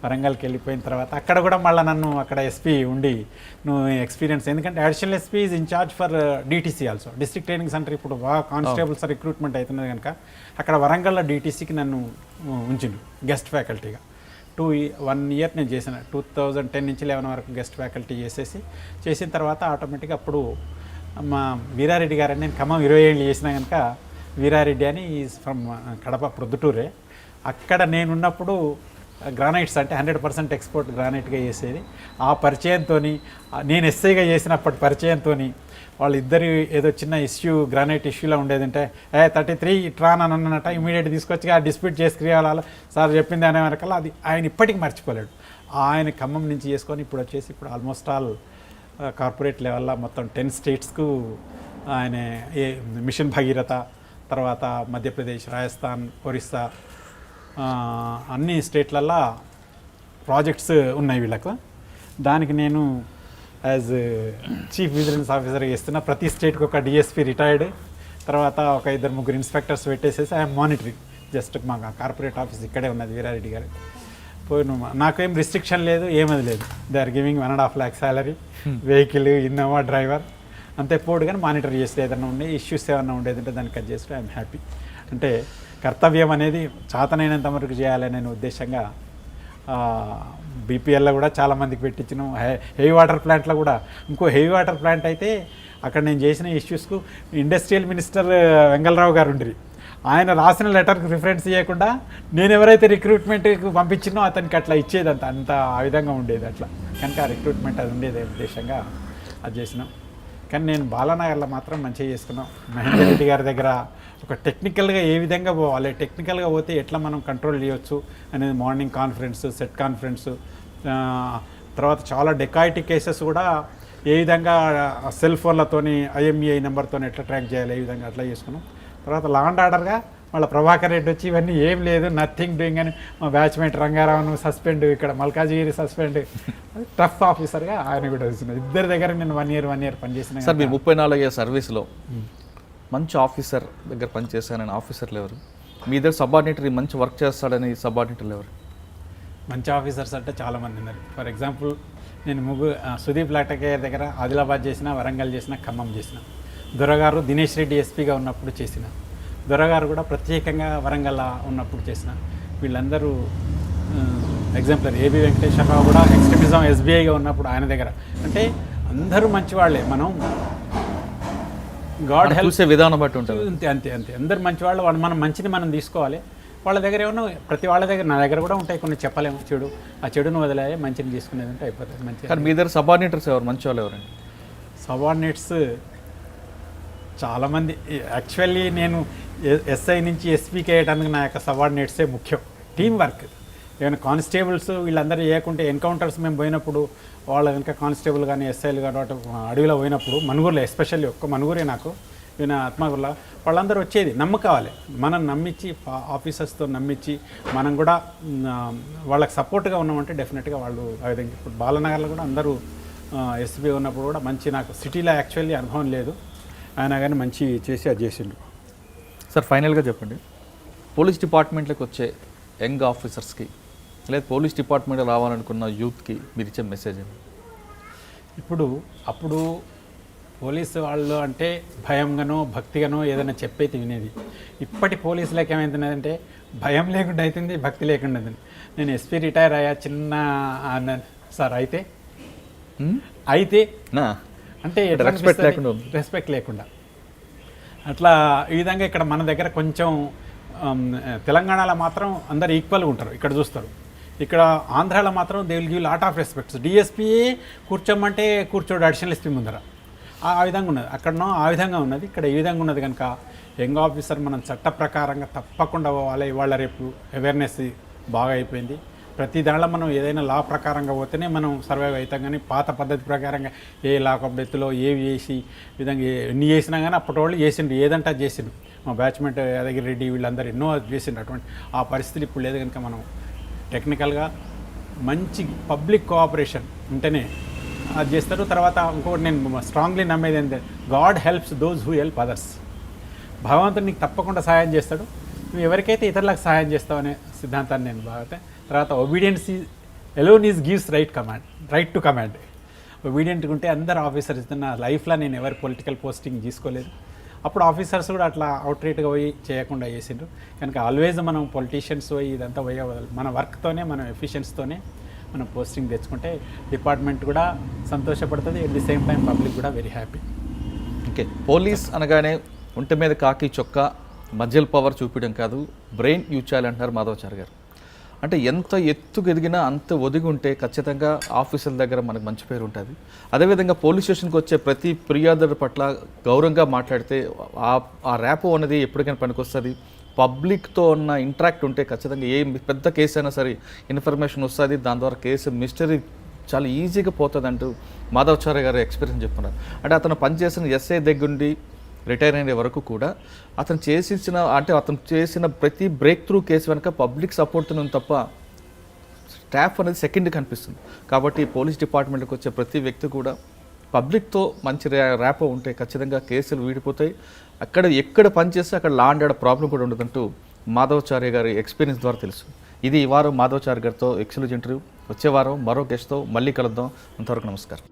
వరంగల్కి వెళ్ళిపోయిన తర్వాత అక్కడ కూడా మళ్ళీ నన్ను అక్కడ ఎస్పీ ఉండి నువ్వు ఎక్స్పీరియన్స్, ఎందుకంటే additional SP is incharge for DTC also, district training centre. ఇప్పుడు బాగా కానిస్టేబుల్స్ రిక్రూట్మెంట్ అవుతున్నది కనుక అక్కడ వరంగల్లో డిటీసీకి నన్ను ఉంచిండు గెస్ట్ ఫ్యాకల్టీగా. 1 ఇయర్ నేను చేసిన 2010 నుంచి 11 వరకు గెస్ట్ ఫ్యాకల్టీ చేసిన తర్వాత ఆటోమేటిక్గా అప్పుడు మా వీరారెడ్డి గారు నేను ఖమ్మం 20 ఏళ్ళు చేసినా కనుక వీరారెడ్డి అని ఈజ్ ఫ్రమ్ కడప ప్రొద్దుటూరే. అక్కడ నేనున్నప్పుడు గ్రానైట్స్ అంటే 100% ఎక్స్పోర్ట్ గ్రానైట్గా చేసేది. ఆ పరిచయంతో నేను ఎస్ఐగా చేసినప్పటి పరిచయంతో వాళ్ళిద్దరు ఏదో చిన్న గ్రానైట్ ఇష్యూలో ఉండేదంటే 33 ఇట్రాన్ అని అన్నట ఇమీడియట్ తీసుకొచ్చి ఆ డిస్ప్యూట్ చేసుకురావాలి సార్ చెప్పింది అనే వరకల్లా అది ఆయన ఇప్పటికి మర్చిపోలేడు. ఆయన ఖమ్మం నుంచి చేసుకొని ఇప్పుడు ఆల్మోస్ట్ ఆల్ కార్పొరేట్ లెవెల్లో మొత్తం 10 స్టేట్స్కు ఆయన మిషన్ భగీరథ, తర్వాత మధ్యప్రదేశ్, రాజస్థాన్, ఒరిస్సా అన్ని స్టేట్లల్లో ప్రాజెక్ట్స్ ఉన్నాయి వీళ్ళకు. దానికి నేను యాజ్ చీఫ్ విజిలెన్స్ ఆఫీసర్గా చేస్తున్నా. ప్రతి స్టేట్కి ఒక డిఎస్పీ రిటైర్డ్, తర్వాత ఒక 2-3 ఇన్స్పెక్టర్స్ పెట్టేసేసి ఐఎమ్ మానిటరింగ్. జస్ట్ మా కార్పొరేట్ ఆఫీస్ ఇక్కడే ఉన్నది వీరారెడ్డి గారు. నాకేం రిస్ట్రిక్షన్ లేదు, ఏమది లేదు. They are giving 1.5 lakh salary, vehicle, Innova, driver అంతే పోడు. కానీ మానిటర్ చేస్తే ఏదైనా ఉండే ఇష్యూస్ ఏమన్నా ఉండేది అంటే దాన్ని కట్ చేస్తే ఐఎమ్ హ్యాపీ. అంటే కర్తవ్యం అనేది చాతనైనంత వరకు చేయాలనే ఉద్దేశంగా బీపీఎల్లో కూడా చాలామందికి పెట్టించినాం. హెవీ వాటర్ ప్లాంట్లో కూడా ఇంకో హెవీ వాటర్ ప్లాంట్ అయితే అక్కడ నేను చేసిన ఇష్యూస్కు ఇండస్ట్రియల్ మినిస్టర్ వెంగళరావు గారు ఉండ్రి. ఆయన రాసిన లెటర్కి రిఫరెన్స్ చేయకుండా నేను ఎవరైతే రిక్రూట్మెంట్కి పంపించినో అతనికి అట్లా ఇచ్చేది అంత ఆ విధంగా ఉండేది. అట్లా కనుక రిక్రూట్మెంట్ అది ఉండేది ఉద్దేశంగా అది చేసినాం. కానీ నేను బాలానగర్లో మాత్రం మంచిగా చేసుకున్నాం. మహేందర్ రెడ్డి గారి దగ్గర ఒక టెక్నికల్గా ఏ విధంగా పోవాలి, టెక్నికల్గా పోతే ఎట్లా మనం కంట్రోల్ చేయొచ్చు అనేది మార్నింగ్ కాన్ఫరెన్స్, సెట్ కాన్ఫరెన్స్, తర్వాత చాలా డెకాయిటీ కేసెస్ కూడా ఏ విధంగా సెల్ ఫోన్లతోని IMEI నెంబర్తో ఎట్లా ట్రాక్ చేయాలి, ఏ విధంగా అట్లా చేసుకున్నాం. తర్వాత లా అండ్ ఆర్డర్గా మళ్ళీ ప్రభాకర్ రెడ్డి వచ్చి ఇవన్నీ ఏం లేదు, నథింగ్ డూయింగ్ అని మా బ్యాచ్మేట్ రంగారావును సస్పెండ్, ఇక్కడ మల్కాజిగిరి సస్పెండ్, టఫ్ ఆఫీసర్గా ఆయన కూడా వస్తున్నారు. ఇద్దరి దగ్గర నేను 1 year పనిచేసిన. సార్ మీరు 34 years సర్వీస్లో మంచి ఆఫీసర్ దగ్గర పనిచేశానని ఆఫీసర్లు ఎవరు? మీ దగ్గర సబార్డినేటర్ మంచి వర్క్ చేస్తాడని సబార్డినేటర్లు ఎవరు? మంచి ఆఫీసర్స్ అంటే చాలామంది ఉన్నారు. ఫర్ ఎగ్జాంపుల్ నేను సుదీప్ లాటకేర్ దగ్గర ఆదిలాబాద్ చేసిన, వరంగల్ చేసిన, ఖమ్మం చేసిన. దొరగారు దినేష్ రెడ్డి ఎస్పీగా ఉన్నప్పుడు చేసిన. దొరగారు కూడా ప్రత్యేకంగా వరంగల్ ఉన్నప్పుడు చేసిన. వీళ్ళందరూ ఎగ్జాంపుల్ ఏబి వెంకటేశ్వరరావు కూడా ఎక్స్ట్రీమిజం SBIగా ఉన్నప్పుడు ఆయన దగ్గర. అంటే అందరూ మంచివాళ్లే. మనం గాడ్ హెల్ప్ చూసే విధానం బట్టి ఉంటుంది. అంతే అంతే అంతే అందరు మంచివాళ్ళు. మనం మంచిని మనం తీసుకోవాలి. వాళ్ళ దగ్గర ఏమన్నా ప్రతి వాళ్ళ దగ్గర, నా దగ్గర కూడా ఉంటాయి కొన్ని, చెప్పలేము. చెడు ఆ చెడును వదిలేయాలి, మంచిని తీసుకునేది ఉంటే అయిపోతుంది. మంచి. కానీ మీ దగ్గర సబార్డినేటర్స్ ఎవరు మంచి వాళ్ళు ఎవరండి? సబార్డినేట్స్ చాలామంది. యాక్చువల్లీ నేను SI నుంచి SPకి వేయడానికి నా యొక్క సబార్డినేట్సే ముఖ్యం. Team work. ఏమైనా కానిస్టేబుల్స్ వీళ్ళందరూ చేయకుంటే ఎన్కౌంటర్స్ మేము పోయినప్పుడు వాళ్ళ వెనక కానిస్టేబుల్ కానీ SIలు కానీ అడవిలో పోయినప్పుడు మనుగురులో, ఎస్పెషల్లీ ఒక్క మనుగురే నాకు, ఈయన ఆత్మగురులో వాళ్ళందరూ వచ్చేది. నమ్మకావాలి, మనం నమ్మించి ఆఫీసర్స్తో నమ్మించి మనం కూడా వాళ్ళకి సపోర్ట్గా ఉన్నామంటే డెఫినెట్గా వాళ్ళు ఆ విధంగా. ఇప్పుడు బాలనగర్లో కూడా అందరూ SB ఉన్నప్పుడు కూడా మంచి, నాకు సిటీలో యాక్చువల్లీ అనుభవం లేదు, ఆయన కానీ మంచి చేసి అది చేసిండు. సార్ ఫైనల్గా చెప్పండి, పోలీస్ డిపార్ట్మెంట్లోకి వచ్చే యంగ్ ఆఫీసర్స్కి లేదా పోలీస్ డిపార్ట్మెంట్ రావాలనుకున్న యూత్కి మీరు ఇచ్చే మెసేజ్ ఏంటి? అప్పుడు పోలీసు వాళ్ళు అంటే భయంగానో భక్తిగానో ఏదైనా చెప్పేది వినేది. ఇప్పటి పోలీసులకు ఏమవుతున్నదంటే భయం లేకుండా అవుతుంది, భక్తి లేకుండా అవుతుంది. నేను SP రిటైర్ అయ్యా చిన్న సార్ అయితే అంటే రెస్పెక్ట్ లేకుండా అట్లా ఈ విధంగా. ఇక్కడ మన దగ్గర కొంచెం తెలంగాణలో మాత్రం అందరు ఈక్వల్గా ఉంటారు, ఇక్కడ చూస్తారు. ఇక్కడ ఆంధ్రాలో మాత్రం they will give lot of respects. DSP కూర్చోమంటే కూర్చోడు అడిషనల్ SP ముందర, ఆ విధంగా ఉన్నది. అక్కడనో ఆ విధంగా ఉన్నది, ఇక్కడ ఈ విధంగా ఉన్నది. కనుక యంగ్ ఆఫీసర్ మనం చట్ట ప్రకారంగా తప్పకుండా పోవాలి. ఇవాళ రేపు అవేర్నెస్ బాగా అయిపోయింది. ప్రతి దాంట్లో మనం ఏదైనా లా ప్రకారంగా పోతేనే మనం సర్వైవ్ అవుతాం. కానీ పాత పద్ధతి ప్రకారంగా ఏ లాకప్ డెత్లో ఏవి చేసి విధంగా ఎన్ని చేసినా కానీ అప్పటి వాళ్ళు చేసిండు, ఏదంటే అది చేసిండు. మా బ్యాచ్మెంట్ యాదగిరి రెడ్డి వీళ్ళందరూ ఎన్నో చేసిండు. అటువంటి ఆ పరిస్థితులు ఇప్పుడు లేదు. కనుక మనం టెక్నికల్గా మంచి పబ్లిక్ కోఆపరేషన్ ఉంటేనే అది చేస్తారు. తర్వాత ఇంకొకటి నేను స్ట్రాంగ్లీ నమ్మేది ఏంటంటే God helps those who help others. భగవంతుడు నీకు తప్పకుండా సహాయం చేస్తాడు, నువ్వు ఎవరికైతే ఇతరులకు సహాయం చేస్తావనే సిద్ధాంతాన్ని నేను బాగా. తర్వాత obedience alone is gives right to command. ఒబీడియంట్గా ఉంటే అందరు ఆఫీసర్స్. నా లైఫ్లో నేను ఎవరి పొలిటికల్ పోస్టింగ్ తీసుకోలేదు. అప్పుడు ఆఫీసర్స్ కూడా అట్లా అవుట్రేట్గా పోయి చేయకుండా చేసిండ్రు. కనుక ఆల్వేజ్ మనం పొలిటీషియన్స్ పోయి ఇదంతా పోయే బదులు మన వర్క్తోనే మనం ఎఫిషియన్స్తోనే మనం పోస్టింగ్ తెచ్చుకుంటే డిపార్ట్మెంట్ కూడా సంతోషపడుతుంది, at the same time public కూడా వెరీ హ్యాపీ. ఓకే, పోలీస్ అనగానే ఒంటి మీద కాకి చొక్కా మజిల్ పవర్ చూపించడం కాదు, బ్రెయిన్ యూజ్ చేయాలంటున్నారు మాధవచారి గారు. అంటే ఎంత ఎత్తుకు ఎదిగినా అంత ఒదిగి ఉంటే ఖచ్చితంగా ఆఫీసుల దగ్గర మనకు మంచి పేరు ఉంటుంది. అదేవిధంగా పోలీస్ స్టేషన్కి వచ్చే ప్రతి ఫిర్యాదుల పట్ల గౌరవంగా మాట్లాడితే ఆ ర్యాపో అనేది ఎప్పటికైనా పనికొస్తుంది. పబ్లిక్తో ఉన్న ఇంటరాక్ట్ ఉంటే ఖచ్చితంగా ఏ పెద్ద కేసు అయినా సరే ఇన్ఫర్మేషన్ వస్తుంది, దాని ద్వారా కేసు మిస్టరీ చాలా ఈజీగా పోతుంది అంటూ మాధవచారి గారు ఎక్స్పీరియన్స్ చెప్తున్నారు. అంటే అతను పనిచేసిన ఎస్ఐ దగ్గరుండి రిటైర్ అయిన వరకు కూడా అతను చేసిన ప్రతి బ్రేక్ త్రూ కేసు వెనక పబ్లిక్ సపోర్ట్తో ఉంది తప్ప స్టాఫ్ అనేది సెకండ్ కనిపిస్తుంది. కాబట్టి పోలీస్ డిపార్ట్మెంట్కి వచ్చే ప్రతి వ్యక్తి కూడా పబ్లిక్తో మంచి ర్యాపో ఉంటే ఖచ్చితంగా కేసులు వీడిపోతాయి. ఎక్కడ పనిచేస్తే అక్కడ లా అండ్ ఆర్డర్ ప్రాబ్లం కూడా ఉండదంటూ మాధవచారి గారి ఎక్స్పీరియన్స్ ద్వారా తెలుసు. ఇది ఈ వారం మాధవచారి గారితో ఎక్స్క్లూజివ్ ఇంటర్వ్యూ. వచ్చే వారం మరో గెస్ట్తో మళ్ళీ కలుద్దాం. అంతవరకు నమస్కారం.